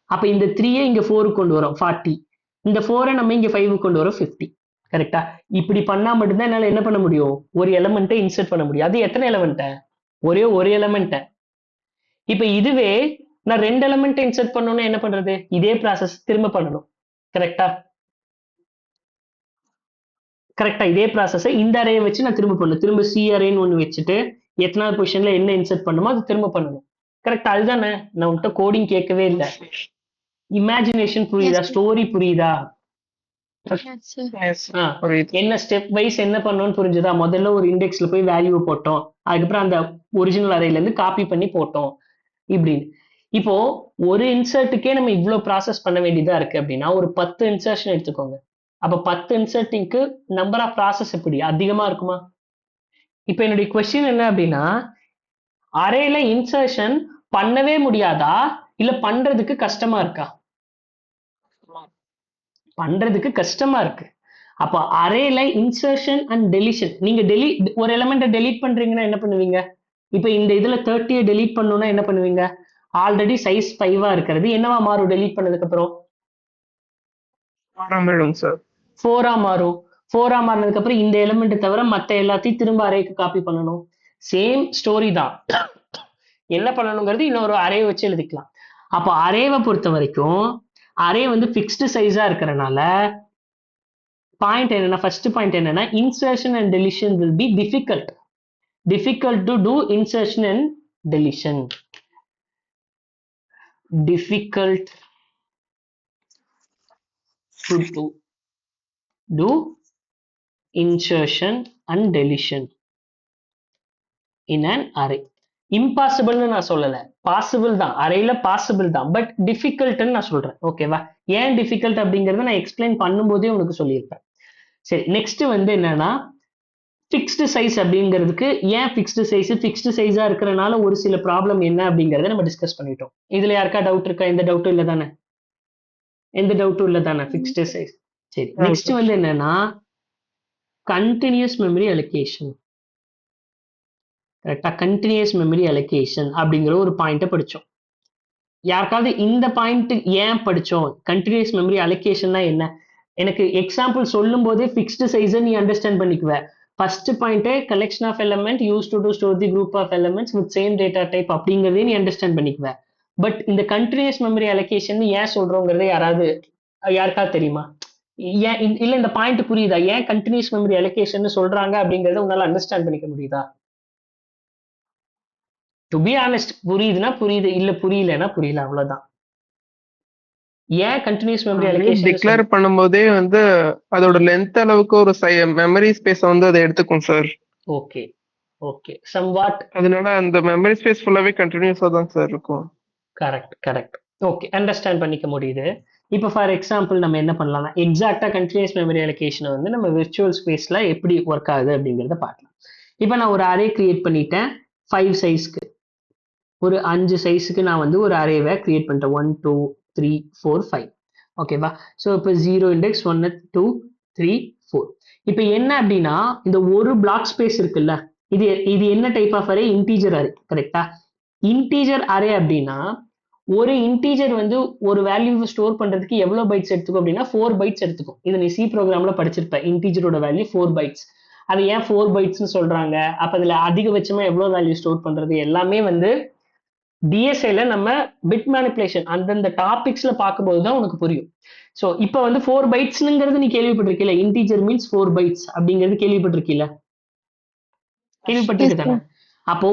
அப்ப இந்த 3 இங்க 4 கொண்டு வரோம் 40, இந்த 4 நம்ம இங்க 5 கொண்டு வரோம் 50. கரெக்டா? இப்படி பண்ணா மட்டும்தான் என்னால என்ன பண்ண முடியும், ஒரு எலிமெண்ட்டை இன்சர்ட் பண்ண முடியும். அது எத்தனை எலிமெண்ட்? ஒரே ஒரு எலிமெண்ட். இப்ப இதுவே நான் 2 எலிமெண்ட் இன்சர்ட் பண்ணனும்னா என்ன பண்றது? இதே ப்ராசஸ் திரும்ப பண்ணணும். கரெக்டா? இதே ப்ராசஸை இந்த அரேயை வச்சு நான் திரும்ப பண்ணணும். திரும்ப சி அரேன்னு ஒன்று வச்சுட்டு எத்தனாவது பொசிஷன்ல என்ன இன்சர்ட் பண்ணுமோ அது திரும்ப பண்ணணும். கரெக்டா? அதுதானே, நான் உன்கிட்ட கோடிங் கேட்கவே இல்லை. இமேஜினேஷன் புரியுதா? ஸ்டோரி புரியுதா? என்ன ஸ்டெப் வைஸ் என்ன பண்ணணும்னு புரிஞ்சுதா? முதல்ல ஒரு இண்டெக்ஸ்ல போய் வேல்யூ போட்டோம், அதுக்கப்புறம் அந்த ஒரிஜினல் அரேல இருந்து காப்பி பண்ணி போட்டோம் இப்படின்னு. இப்போ ஒரு இன்சர்ட்டுக்கே நம்ம இவ்வளவு ப்ராசஸ் பண்ண வேண்டியதா இருக்கு அப்படின்னா ஒரு 10 இன்சர்ஷன் எடுத்துக்கோங்க. அப்ப 10 இன்சர்ட்டிங்க்கு நம்பர் ஆஃப் ப்ராசஸ் எப்படி அதிகமா இருக்குமா? இப்போ என்னுடைய கொஸ்டின் என்ன அப்படின்னா, அரேல இன்சர்ஷன் பண்ணவே முடியாதா இல்ல பண்றதுக்கு கஷ்டமா இருக்கா? பண்றதுக்கு கஷ்டமா இருக்கு. அப்ப அரேல இன்சர்ஷன் அண்ட் டெலிஷன், நீங்க ஒரு எலிமெண்ட்டை டெலீட் பண்றீங்கன்னா என்ன பண்ணுவீங்க? இப்ப இந்த இதுல 30 டெலீட் பண்ணணும்னா என்ன பண்ணுவீங்க? ஆல்ரெடி சைஸ் 5 இருக்கிறது என்னவா மாறும் டெலீட் பண்ணதுக்கு அப்புறம்? 4 மாறும். 4 மாறினதுக்கு அப்புறம் இந்த எலிமெண்ட் தவிர மத்த எல்லாத்தையும் திரும்ப அரேக்கு காப்பி பண்ணணும். சேம் ஸ்டோரி தான். என்ன பண்ணணுங்கிறது இன்னொரு அரே வச்சு எழுதிக்கலாம். அப்ப அரேவை பொறுத்த வரைக்கும் அரே வந்து ஃபிக்ஸ்டு சைஸா இருக்கிறனால பாயிண்ட் என்னன்னா, ஃபர்ஸ்ட் பாயிண்ட் என்னன்னா, insertion and deletion will be difficult to do insertion and deletion. Difficult to do insertion and deletion in an array. இம்பாசிபிள்னு நான் சொல்லல, பாசிபிள் தான், அரேல பாசிபிள் தான், பட் டிஃபிகல்ட்னு நான் சொல்றேன். ஓகேவா? ஏன் டிஃபிகல்ட் அப்படிங்கறத நான் எக்ஸ்பிளைன் பண்ணும்போதே உனக்கு சொல்லியிருப்பேன். சரி, நெக்ஸ்ட் வந்து என்னன்னா, ஃபிக்ஸ்டு சைஸ் அப்படிங்கிறதுக்கு ஏன் ஃபிக்ஸ்டு சைஸா இருக்கிறனால ஒரு சில ப்ராப்ளம் என்ன அப்படிங்கறத நம்ம டிஸ்கஸ் பண்ணிட்டோம். இதுல யாருக்கா டவுட் இருக்கா? எந்த டவுட்டும் இல்ல தானே? Fixed size. சரி, நெக்ஸ்ட் வந்து என்னன்னா, கண்டினியூஸ் மெமரி அலோகேஷன். கரெக்டா? கண்டினியூஸ் மெமரி அலோகேஷன் அப்படிங்கிற ஒரு பாயிண்ட்டை படிச்சோம். யாருக்காவது இந்த பாயிண்ட் ஏன் படிச்சோம், கண்டினியூஸ் மெமரி அலோகேஷன்னா என்ன, எனக்கு எக்ஸாம்பிள் சொல்லும் போதே ஃபிக்ஸ்டு சைஸை நீ அண்டர்ஸ்டாண்ட் பண்ணிக்குவ. First point collection of element use to store the group of elements with same data type அப்படிங்கறதே நீ அண்டர்ஸ்டாண்ட் பண்ணிக்குவ. பட் இந்த கண்டினியூஸ் மெமரி அலோகேஷன் ஏன் சொல்றோங்கிறத யாருக்காவது தெரியுமா? ஏன் இல்ல இந்த பாயிண்ட் புரியுதா? ஏன் கண்டினியூஸ் மெமரி அலோகேஷன் சொல்றாங்க அப்படிங்கறத உன்னால அண்டர்ஸ்டாண்ட் பண்ணிக்க முடியுதா? டு பி ஆனஸ்ட், புரியுதுன்னா புரியுது, இல்ல புரியலன்னா புரியல, அவ்வளவுதான். ஏன் கண்டினியூஸ் மெமரி அலோகேஷன் டிக்ளேர் பண்ணும்போதே வந்து அதோட லென்த் அளவுக்கு ஒரு மெமரி ஸ்பேஸ் வந்து அதை எடுத்துக்கும் சார். Okay somewhat. அதனால அந்த மெமரி ஸ்பேஸ் ஃபுல்லாவே கண்டினியூஸா தான் சார் இருக்கும். கரெக்ட். ஓகே, அண்டர்ஸ்டாண்ட் பண்ணிக்க முடியுது. இப்போ ஃபார் எக்ஸாம்பிள் நம்ம என்ன பண்ணலாம்னா, எக்ஸாக்டா கண்டினியூஸ் மெமரி அலோகேஷன் வந்து நம்ம விர்ச்சுவல் ஸ்பேஸ்ல எப்படி ஒர்க் ஆகுது அப்படிங்கறத பார்க்கலாம். இப்போ நான் ஒரு அரே கிரியேட் பண்ணிட்டேன் 5 சைஸ்க்கு, ஒரு 5 சைஸுக்கு நான் வந்து ஒரு அரேவை கிரியேட் பண்ணிட்டேன். 1 2 3 4 5. ஓகேவா? ஸோ இப்போ 0 இண்டெக்ஸ் 1 2 3 4. இப்போ என்ன அப்படின்னா, இந்த ஒரு பிளாக் ஸ்பேஸ் இருக்குல்ல, இது என்ன type of array? Integer array. கரெக்டா? இன்டீஜர் அரே அப்படின்னா ஒரு இன்டீஜர் வந்து ஒரு வேல்யூ ஸ்டோர் பண்றதுக்கு எவ்வளவு பைட்ஸ் எடுத்துக்கும் அப்படின்னா 4 பைட்ஸ் எடுத்துக்கும். இது நீ சி ப்ரோக்ராம்ல படிச்சிருப்ப. இன்டீஜரோட வேல்யூ 4 பைட்ஸ். அது ஏன் 4 பைட்ஸ்னு சொல்றாங்க? அப்ப அதுல அதிகபட்சமா எவ்வளவு வேல்யூ ஸ்டோர் பண்றது? எல்லாமே வந்து டிஎஸ்ஐல நம்ம பிட் மேனிப்புலேஷன் அந்தந்த டாபிக்ஸ்ல பார்க்கும்போது தான் உனக்கு புரியும். ஸோ இப்போ வந்து 4 பைட்ஸ்ங்கிறது நீ கேள்விப்பட்டிருக்கீல, இன்டீஜர் மீன்ஸ் 4 பைட்ஸ் அப்படிங்கிறது கேள்விப்பட்டிருக்கீல, கேள்விப்பட்டிருக்கு தானே? அப்போ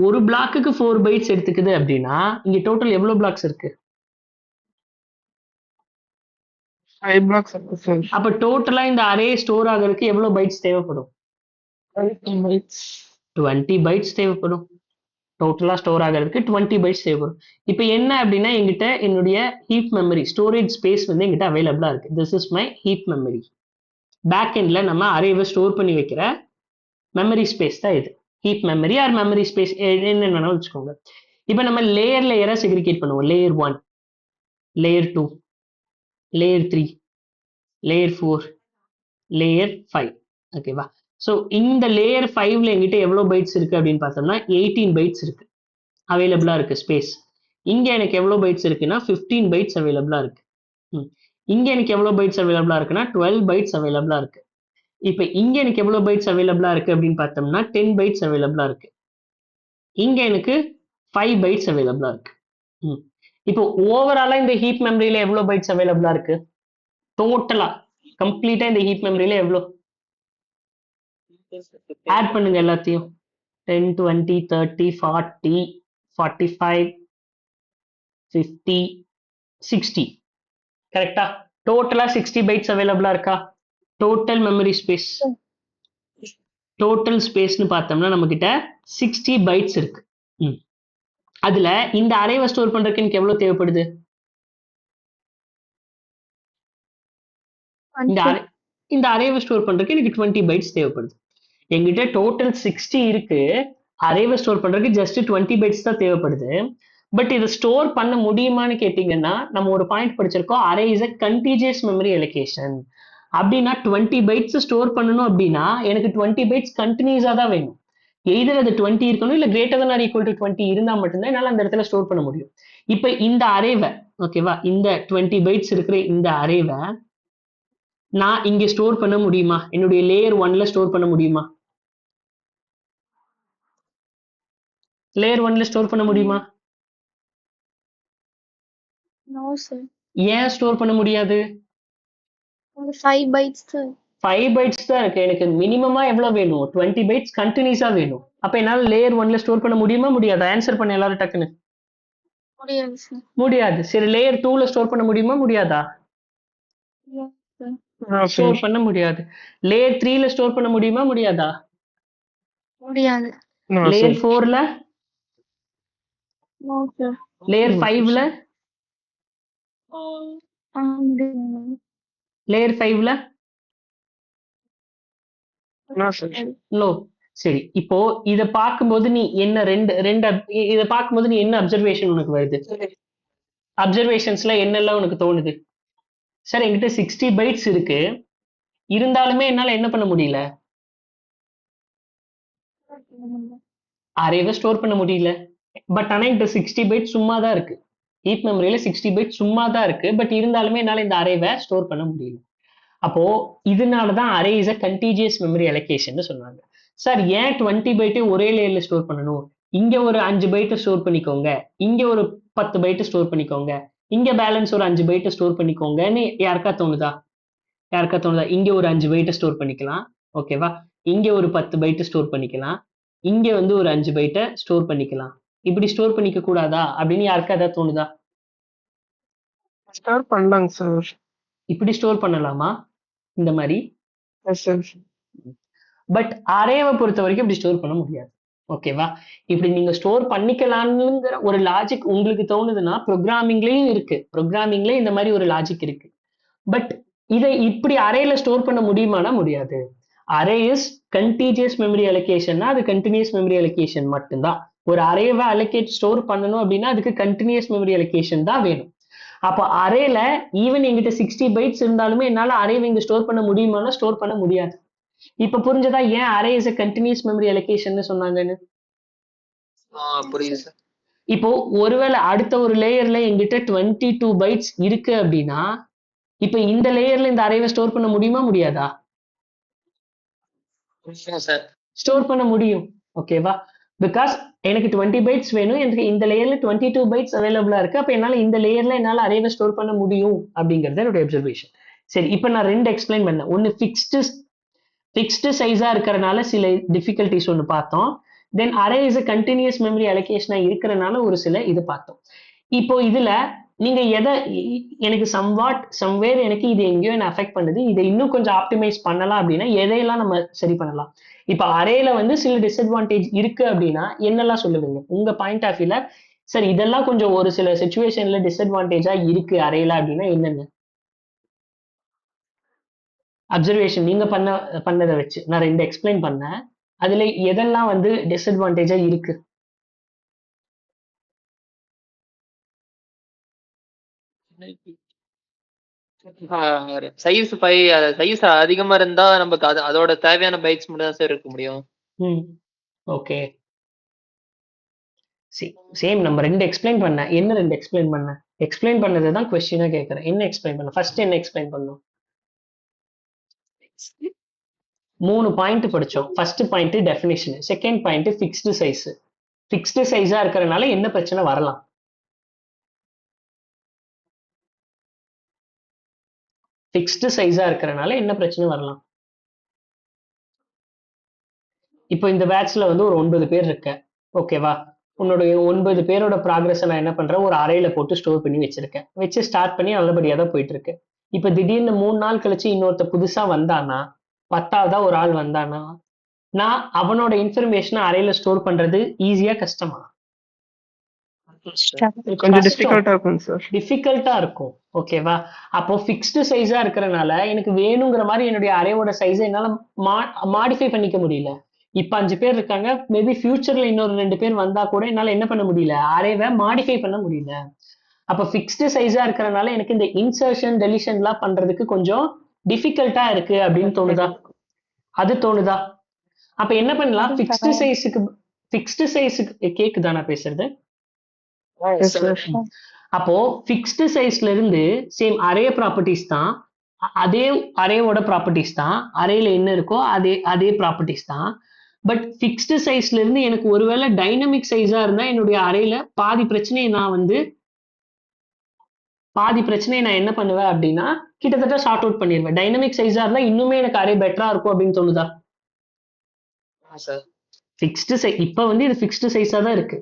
ஒரு பிளாக்குக்கு 4 பைட்ஸ் எடுத்துக்குது அப்படின்னா இங்க டோட்டல் எவ்வளவு பிளாக்ஸ் இருக்கு? 5 blocks இருக்கு சார். அப்ப டோட்டலா இந்த அரே ஸ்டோர் ஆகிறதுக்கு எவ்வளவு பைட்ஸ் தேவைப்படும்? 20 bytes. 20 பைட்ஸ் தேவைப்படும். டோட்டலா ஸ்டோர் ஆகிறதுக்கு 20 பைட்ஸ் தேவைப்படும். இப்போ என்ன அப்படின்னா என்கிட்ட என்னுடைய ஹீப் மெமரி ஸ்டோரேஜ் ஸ்பேஸ் வந்து என்கிட்ட அவைலபிளா இருக்கு. This is my heap memory. Back எண்ட்ல நம்ம அரேவை ஸ்டோர் பண்ணி வைக்கிற மெமரி ஸ்பேஸ் தான் இது. Heap memory or memory space என்ன வேணாலும் வச்சுக்கோங்க. இப்போ நம்ம லேயரா செக்ரிகேட் பண்ணுவோம். Layer 1, layer 2, layer 3, layer 4, layer 5. ஓகேவா? ஸோ இந்த லேயர் 5ல என்கிட்ட எவ்வளவு பைட்ஸ் இருக்கு அப்படின்னு பார்த்தோம்னா 18 பைட்ஸ் இருக்கு, அவைலபிளா இருக்கு ஸ்பேஸ். இங்க எனக்கு எவ்வளவு பைட்ஸ் இருக்குன்னா 15 பைட்ஸ் அவைலபிளா இருக்கு. இங்க எனக்கு எவ்வளவு பைட்ஸ் அவைலபிளா இருக்குன்னா 12 பைட்ஸ் அவைலபிளா இருக்கு. இப்போ இங்க எனக்கு எவ்வளவு பைட்ஸ் அவைலபிளா இருக்கு அப்படின்னு பார்த்தோம்னா 10 பைட்ஸ் அவைலபிளா இருக்கு. இங்க எனக்கு 5 பைட்ஸ் அவைலபிளா இருக்கு. இப்போ ஓவராலா இந்த ஹீப் மெமரியில எவ்வளவு பைட்ஸ் அவைலபிளா இருக்கு? டோட்டலா கம்ப்ளீட்டா இந்த ஹீப் மெமரியில எவ்வளவு? ஆட் பண்ணுங்க எல்லாத்தையும். 10, 20, 30, 40, 45, 50, 60. கரெக்டா? டோட்டலா 60 பைட்ஸ் அவைலபிளா இருக்கா? டோட்டல் மெமரி ஸ்பேஸ், டோட்டல் ஸ்பேஸ்னு பார்த்தோம்னா நம்ம கிட்ட 60 பைட்ஸ் இருக்கு. அதுல இந்த அரேவை ஸ்டோர் பண்றதுக்கு எனக்கு எவ்வளவு தேவைப்படுது? இந்த அரேவை ஸ்டோர் பண்றதுக்கு எனக்கு 20 பைட்ஸ் தேவைப்படுது. எங்கிட்ட டோட்டல் 60 இருக்கு, அரேவை ஸ்டோர் பண்றதுக்கு ஜஸ்ட் 20 பைட்ஸ் தான் தேவைப்படுது. பட் இதை ஸ்டோர் பண்ண முடியுமான்னு கேட்டீங்கன்னா நம்ம ஒரு பாயிண்ட் படிச்சிருக்கோம், array is a contiguous memory allocation. அப்படின்னா 20 பைட்ஸ் ஸ்டோர் பண்ணணும் அப்படின்னா எனக்கு 20 பைட்ஸ் கண்டினியூஸா தான் வேணும். எய்தர் அது 20 இருக்கணும் இல்ல greater than or equal to 20 இருந்தா மட்டும்தான் என்னால அந்த இடத்துல ஸ்டோர் பண்ண முடியும். இப்ப இந்த அரேவை, ஓகேவா, இந்த 20 பைட்ஸ் இருக்கிற இந்த அரேவை நான் இங்க ஸ்டோர் பண்ண முடியுமா? என்னுடைய லேயர் 1ல ஸ்டோர் பண்ண முடியுமா? லேயர் 1ல ஸ்டோர் பண்ண முடியுமா? No sir. ஏன் ஸ்டோர் பண்ண முடியாது? 5 bytes 5 பைட்ஸ் தான் இருக்கு. எனக்கு மினிமமா எவ்வளவு வேணும்? 20 பைட்ஸ் கண்டினியூஸா வேணும். அப்ப என்னால லேயர் 1ல ஸ்டோர் பண்ண முடியுமா முடியாது? ஆன்சர் பண்ண எல்லாரும் டக்குன்னு. முடியாது சார். முடியாது. சரி, லேயர் 2ல ஸ்டோர் பண்ண முடியுமா முடியாதா? ஸ்டோர் பண்ண முடியாது. லேயர் 3ல ஸ்டோர் பண்ண முடியுமா முடியாதா? முடியாது. லேயர் 4ல, நோ சார். லேயர் 5ல, லேயர் 5ல நோ. சரி, இப்போ இத பார்க்கும்போது நீ என்ன இத பார்க்கும்போது நீ என்ன அப்சர்வேஷன் உனக்கு வருது? அப்சர்வேஷன்ஸ்ல என்னெல்லாம் உனக்கு தோணுது? சார் என்கிட்ட 60 பைட்ஸ் இருக்கு, இருந்தாலுமே என்னால என்ன பண்ண முடியல? அரேவை ஸ்டோர் பண்ண முடியல. பட் ஆனா இந்த 60 பைட் சும்மா தான் இருக்கு. ஹீப் மெமரியில 60 பைட் சும்மா தான் இருக்கு. பட் இருந்தாலுமே என்னால இந்த அரேவை ஸ்டோர் பண்ண முடியல. அப்போ இதனாலதான் array is a contiguous memory allocation சொன்னாங்க. சார் ஏன் 20 பைட்டை ஒரே லேயர்ல ஸ்டோர் பண்ணணும்? இங்க ஒரு 5 பைட்டை ஸ்டோர் பண்ணிக்கோங்க, இங்க ஒரு 10 பைட்டை ஸ்டோர் பண்ணிக்கோங்க, இங்க பேலன்ஸ் ஒரு 5 பைட்டை ஸ்டோர் பண்ணிக்கோங்கன்னு யாருக்கா தோணுதா? இங்க ஒரு 5 பைட்டை ஸ்டோர் பண்ணிக்கலாம், ஓகேவா, இங்க ஒரு 10 பைட்டை ஸ்டோர் பண்ணிக்கலாம், இங்க வந்து ஒரு 5 பைட்டை ஸ்டோர் பண்ணிக்கலாம். இப்படி ஸ்டோர் பண்ணிக்க கூடாதா அப்படின்னு யாருக்கா ஏதாவது தோணுதா? ஸ்டோர் பண்ணலாங்க சார். இப்படி ஸ்டோர் பண்ணலாமா இந்த மாதிரி? பட் அரேவை பொறுத்த வரைக்கும் இப்படி ஸ்டோர் பண்ண முடியாது. ஓகேவா? இப்படி நீங்க ஸ்டோர் பண்ணிக்கலாம்ங்கிற ஒரு லாஜிக் உங்களுக்கு தோணுதுன்னா ப்ரோக்ராமிங்லயும் இருக்கு. ப்ரோக்ராமிங்ல இந்த மாதிரி ஒரு லாஜிக் இருக்கு. பட் இதை இப்படி அரேல ஸ்டோர் பண்ண முடியுமானா முடியாது. அரே இஸ் கண்டிஜியஸ் மெமரி அலோகேஷன்னா அது கண்டினியூஸ் மெமரி அலோகேஷன் மட்டும்தான். ஒரு அரேவை அலோகேட் ஸ்டோர் பண்ணணும் அப்படின்னா அதுக்கு கண்டினியூஸ் மெமரி அலோகேஷன் தான் வேணும். அப்போ அரேல ஈவன் எங்கிட்ட 60 பைட்ஸ் இருந்தாலுமே என்னால அரேவை இங்க ஸ்டோர் பண்ண முடியுமானா ஸ்டோர் பண்ண முடியாது. இப்ப புரிஞ்சதா ஏன் array is a continuous memory allocation சொன்னாங்கன்னு? புரியுது சார். இப்போ ஒருவேளை அடுத்த ஒரு லேயர்ல எங்கிட்ட 22 பைட்ஸ் இருக்கு அப்படின்னா இப்ப இந்த லேயர்ல இந்த அரேவை ஸ்டோர் பண்ண முடியுமா முடியாதா? ஸ்டோர் பண்ண முடியும். ஓகேவா? பிகாஸ் எனக்கு 20 பைட்ஸ் வேணும், எனக்கு இந்த லேயர்ல 22 பைட்ஸ் அவைலபிளா இருக்கு, அப்ப என்னால இந்த லேயர்ல என்னால அரேவை ஸ்டோர் பண்ண முடியும் அப்படிங்கிறது என்னோட அப்சர்வேஷன். சரி, இப்போ நான் ரெண்டு எக்ஸ்பிளைன் பண்ணேன். ஒன்னு ஃபிக்ஸ்டு சைஸா இருக்கிறனால சில டிஃபிகல்டிஸ் ஒன்று பார்த்தோம். Then array is a continuous memory அலோகேஷனா இருக்கிறனால ஒரு சில இது பார்த்தோம். இப்போ இதுல நீங்க எதை எனக்கு சம்வேர் எனக்கு இது எங்கேயோ என்ன அஃபெக்ட் பண்ணுது, இதை இன்னும் கொஞ்சம் ஆப்டிமைஸ் பண்ணலாம் அப்படின்னா எதையெல்லாம் நம்ம சரி பண்ணலாம்? இப்ப அரேல வந்து சில டிஸ்அட்வான்டேஜ் இருக்கு அப்படின்னா என்னெல்லாம் சொல்லுவீங்க உங்க பாயிண்ட் ஆஃப் வியூல? சரி, இதெல்லாம் கொஞ்சம் ஒரு சில சுச்சுவேஷன்ல டிஸ்அட்வான்டேஜா இருக்கு அரேல அப்படின்னா என்னென்ன அப்சர்வேஷன் நீங்க பண்ணதை வச்சு நான் ரெண்டு எக்ஸ்பிளைன் பண்ணேன். அதுல எதெல்லாம் வந்து டிஸ்அட்வான்டேஜா இருக்கு? சைஸ் அதிகமா இருந்தா நமக்கு அதோட தேவையான பைட்ஸ் மட்டும் தான் சார் இருக்க முடியும். ஓகே, சேம் நம்ம ரெண்டு எக்ஸ்பிளைன் பண்ணேன். என்ன ரெண்டு எக்ஸ்பிளைன் பண்ணேன்? எக்ஸ்பிளைன் பண்ணதை தான் கொஸ்டினா கேட்கறேன். என்ன எக்ஸ்பிளைன் பண்ண? ஃபர்ஸ்ட் என்ன எக்ஸ்பிளைன் பண்ணோம்? 3 பாயிண்ட் படிச்சோம். First point definition, second point fixed size. Fixed சைஸா இருக்கிறனால என்ன பிரச்சனை வரலாம்? ஃபிக்ஸ்டு சைஸா இருக்கிறனால என்ன பிரச்சனை வரலாம்? இப்போ இந்த பேட்ச்ல வந்து ஒரு 9 பேர் இருக்க, ஓகேவா? உன்னுடைய 9 பேரோட ப்ராக்ரஸ் நான் என்ன பண்றேன், ஒரு அறையில போட்டு ஸ்டோர் பண்ணி வச்சிருக்கேன். வச்சு ஸ்டார்ட் பண்ணி நல்லபடியா தான் போயிட்டு இருக்கு. இப்ப திடீர்னு 3 நாள் கழிச்சு இன்னொருத்த புதுசா வந்தானா, 10ஆவதா ஒரு ஆள் வந்தானா, நான் அவனோட இன்ஃபர்மேஷனை அறையில ஸ்டோர் பண்றது ஈஸியா கஷ்டமா? கொஞ்சம் டிஃபிகல்ட்டா இருக்கும் சார். டிஃபிகல்ட்டா இருக்கும், ஓகேவா? அப்போ ஃபிக்ஸ்டு சைஸா இருக்கிறனால எனக்கு வேணுங்கிற மாதிரி என்னுடைய அரேவோட சைஸை என்னால மாடிஃபை பண்ணிக்க முடியல. இப்ப 5 பேர் இருக்காங்க, மேபி ஃபியூச்சர்ல இன்னொரு 2 பேர் வந்தா கூட என்னால என்ன பண்ண முடியல, அரேவை மாடிஃபை பண்ண முடியல. அப்ப ஃபிக்ஸ்டு சைஸா இருக்கிறனால எனக்கு இந்த இன்சர்ஷன் டெலிஷன் எல்லாம் பண்றதுக்கு கொஞ்சம் டிஃபிகல்ட்டா இருக்கு அப்படின்னு தோணுதா? அது தோணுதா? அப்ப என்ன பண்ணலாம்? ஃபிக்ஸ்டு சைஸுக்கு கேக்குதா நான் பேசுறது? அப்போ ஃபிக்ஸ்டு சைஸ்ல இருந்து சேம் அரே ப்ராப்பர்ட்டிஸ் தான், அதே அரேவோட ப்ராப்பர்ட்டிஸ் தான், அரேல என்ன இருக்கோ அதே ப்ராப்பர்ட்டிஸ் தான். பட் ஃபிக்ஸ்டு சைஸ்ல இருந்து எனக்கு ஒருவேளை டைனமிக் சைஸா இருந்தா என்னுடைய அரேல பாதி பிரச்சனையை நான் என்ன பண்ணுவேன் அப்படின்னா கிட்டத்தட்ட ஷார்ட் அவுட் பண்ணிடுவேன். டைனமிக் சைஸா இருந்தா இன்னுமே எனக்கு அரே பெட்டரா இருக்கும் அப்படின்னு தோணுதா? ஃபிக்ஸ்டு சைஸ் இப்ப வந்து இது ஃபிக்ஸ்டு சைஸா தான் இருக்கு,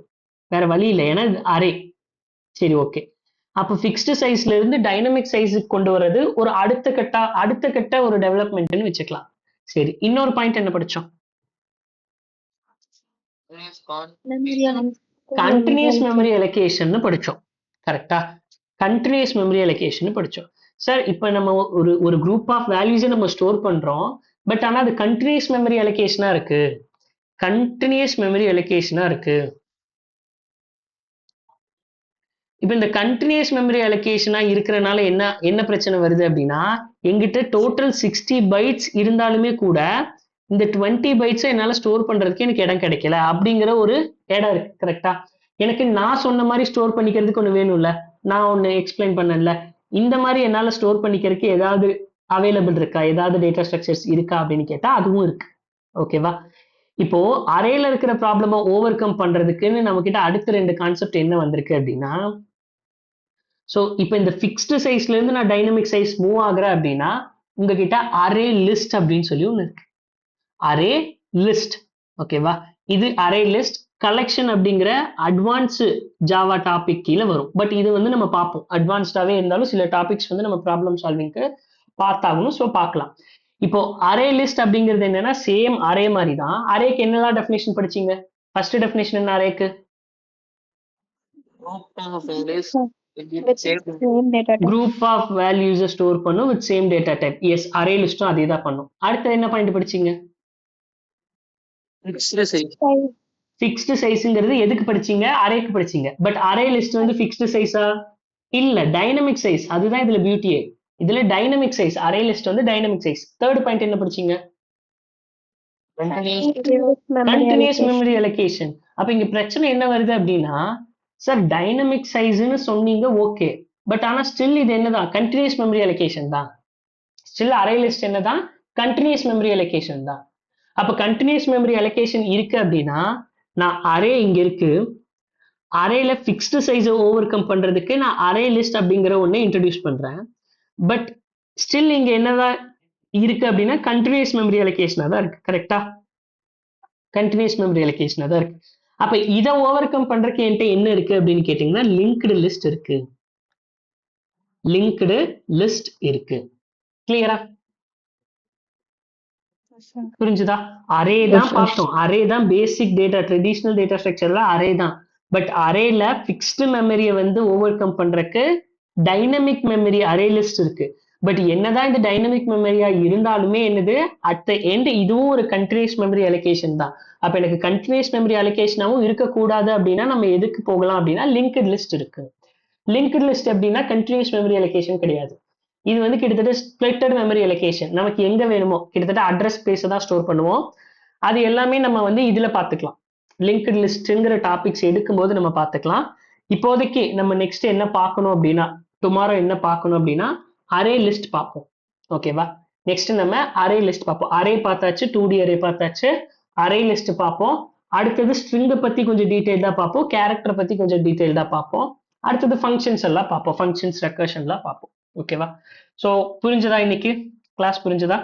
வேற வழி இல்லை, ஏன்னா அரே. சரி, ஓகே. அப்ப ஃபிக்ஸ்டு சைஸ்ல இருந்து டைனமிக் சைஸுக்கு கொண்டு வர்றது ஒரு அடுத்த கட்ட ஒரு டெவலப்மெண்ட்னு வச்சுக்கலாம். சரி, இன்னொரு பாயிண்ட் என்ன படிச்சோம்? கண்டினியூஸ் மெமரி அலோகேஷன் படிச்சோம், கரெக்டா? கண்டினியூஸ் மெமரி அலோகேஷன் படிச்சோம். சார், இப்ப நம்ம ஒரு குரூப் ஆஃப் வேல்யூஸை நம்ம ஸ்டோர் பண்றோம், பட் ஆனா அது கண்டினியூஸ் மெமரி அலோகேஷனா இருக்கு. இப்ப இந்த கண்டினியூஸ் மெமரி அலோகேஷனா இருக்கிறனால என்ன பிரச்சனை வருது அப்படின்னா, எங்கிட்ட டோட்டல் 60 பைட்ஸ் இருந்தாலுமே கூட இந்த 20 பைட்ஸை என்னால ஸ்டோர் பண்றதுக்கு எனக்கு இடம் கிடைக்கல அப்படிங்கிற ஒரு இடம் இருக்கு, கரெக்டா? எனக்கு நான் சொன்ன மாதிரி ஸ்டோர் பண்ணிக்கிறதுக்கு ஒண்ணு வேணும்ல, நான் ஒண்ணு எக்ஸ்பிளைன் பண்ணல. இந்த மாதிரி என்னால ஸ்டோர் பண்ணிக்கிறதுக்கு ஏதாவது அவைலபிள் இருக்கா, ஏதாவது டேட்டா ஸ்ட்ரக்சர்ஸ் இருக்கா அப்படின்னு கேட்டா அதுவும் இருக்கு, ஓகேவா? இப்போ அரேல இருக்கிற ப்ராப்ளமா ஓவர் கம் பண்றதுக்குன்னு நம்ம கிட்ட அடுத்த 2 கான்செப்ட் என்ன வந்திருக்கு அப்படின்னா, சோ இப்போ இந்த ஃபிக்ஸ்டு சைஸ்ல இருந்து நான் டைனமிக் சைஸ் மூவ் ஆகுறேன் அப்படின்னா உங்ககிட்ட அரே லிஸ்ட் அப்படின்னு சொல்லி ஒண்ணு இருக்கு. அரே லிஸ்ட், ஓகேவா? இது அரே லிஸ்ட் கலெக்ஷன் அப்படிங்கிற அட்வான்ஸ்டு ஜாவா டாபிக் கீழே வரும். பட் இது வந்து நம்ம பார்ப்போம், அட்வான்ஸ்டாவே இருந்தாலும் சில டாபிக்ஸ் வந்து நம்ம ப்ராப்ளம் சால்விங்க்கு பார்த்தாகணும். ஸோ பார்க்கலாம். இப்போ அரே லிஸ்ட் அப்படிங்கிறது என்னன்னா சேம் அரே மாதிரி தான். அரேக்கு என்னெல்லாம் டெஃபினேஷன் படிச்சீங்க? ஃபர்ஸ்ட் டெஃபினேஷன் என்ன அரேக்கு? குரூப் ஆஃப் வேல்யூஸ் ஸ்டோர் பண்ணும் with same data type. Yes, array லிஸ்டும் அதே தான் பண்ணும். அடுத்து என்ன பாயிண்ட் படிச்சீங்க? ஃபிக்ஸ்டு சைஸ்ங்கிறது எதுக்கு படிச்சீங்க? அரேக்கு படிச்சீங்க. பட் அரே லிஸ்ட் வந்து ஃபிக்ஸ்டு சைஸா? இல்ல, டைனமிக் சைஸ். அதுதான் இதுல பியூட்டியே. இதுல டைனமிக் சைஸ், அரே லிஸ்ட் வந்து டைனமிக் சைஸ். தேர்ட் பாயிண்ட் என்ன படிச்சீங்க? Continuous memory allocation. அப்ப இங்க பிரச்சனை என்ன வருது அப்படின்னா, சார் டைனமிக் சைஸ்னு சொன்னீங்க, ஓகே, பட் ஆனா ஸ்டில் இது என்னதான்? கண்டினியூஸ் மெமரி அலோகேஷன் தான். ஸ்டில் அரே லிஸ்ட் என்னதான்? கண்டினியூஸ் மெமரி அலோகேஷன் தான். அப்ப கண்டினியூஸ் மெமரி அலோகேஷன் இருக்கு அப்படின்னா நான் அரே இங்க இருக்கு, அரேல ஃபிக்ஸ்டு சைஸை ஓவர் கம் பண்றதுக்கு நான் அரே லிஸ்ட் அப்படிங்கிற ஒண்ணு இன்ட்ரடியூஸ் பண்றேன். பட் ஸ்டில் இங்க என்னதான் இருக்கு அப்படின்னா கண்டினியூஸ் மெமரி அலோகேஷனா தான் இருக்கு. கரெக்டா? கண்டினியூஸ் மெமரி அலோகேஷனா தான் இருக்கு. அப்ப இதை ஓவர் கம் பண்றதுக்கு என்கிட்ட என்ன இருக்கு அப்படின்னு கேட்டீங்கன்னா லிங்க்டு லிஸ்ட் இருக்கு. லிங்க்டு லிஸ்ட் இருக்கு. கிளியரா? புரிஞ்சுதா? அரே தான் பார்த்தோம். அரே தான் பேசிக் டேட்டா, ட்ரெடிஷனல் டேட்டா ஸ்ட்ரக்சர்ல அரே தான். பட் அரேல ஃபிக்ஸ்டு மெமரியை வந்து ஓவர் கம் பண்றதுக்கு டைனமிக் மெமரி அரே லிஸ்ட் இருக்கு. பட் என்னதான் இந்த டைனமிக் மெமரியா இருந்தாலுமே என்னது அட் த எண்ட் இதுவும் ஒரு கண்டினியூஸ் மெமரி அலோகேஷன் தான். அப்ப எனக்கு கண்டினியூஸ் மெமரி அலோகேஷனாவும் இருக்கக்கூடாது அப்படின்னா நம்ம எதுக்கு போகலாம் அப்படின்னா லிங்க்டு லிஸ்ட் இருக்கு. லிங்க்டு லிஸ்ட் அப்படின்னா கண்டினியூஸ் மெமரி அலோகேஷன் கிடையாது. இது வந்து கிட்டத்தட்ட ஸ்பிளிட்டட் மெமரி அலோகேஷன். நமக்கு எங்க வேணுமோ கிட்டத்தட்ட அட்ரஸ் ஸ்பேஸை தான் ஸ்டோர் பண்ணுவோம். அது எல்லாமே நம்ம வந்து இதுல பார்த்துக்கலாம். லிங்க்டு லிஸ்ட்ங்கிற டாபிக்ஸ் எடுக்கும்போது நம்ம பார்த்துக்கலாம். இப்போதைக்கு நம்ம நெக்ஸ்ட் என்ன பார்க்கணும் அப்படின்னா டுமாரோ என்ன பார்க்கணும் அப்படின்னா அரே லிஸ்ட் பார்ப்போம். ஓகேவா? நெக்ஸ்ட் நம்ம அரே லிஸ்ட் பார்ப்போம். அரே பார்த்தாச்சு, 2D அரே பார்த்தாச்சு, அரே லிஸ்ட் பார்ப்போம். அடுத்தது ஸ்ட்ரிங்கை பத்தி கொஞ்சம் டீடைல்டா பார்ப்போம், கேரக்டர் பத்தி கொஞ்சம் டீடைல்டா பார்ப்போம். அடுத்தது ஃபங்க்ஷன்ஸ் எல்லாம் பார்ப்போம், ஃபங்க்ஷன்ஸ் ரெக்கர்ஷன்லாம் பார்ப்போம். ஓகேவா? ஸோ புரிஞ்சதா? இன்னைக்கு கிளாஸ் புரிஞ்சதா?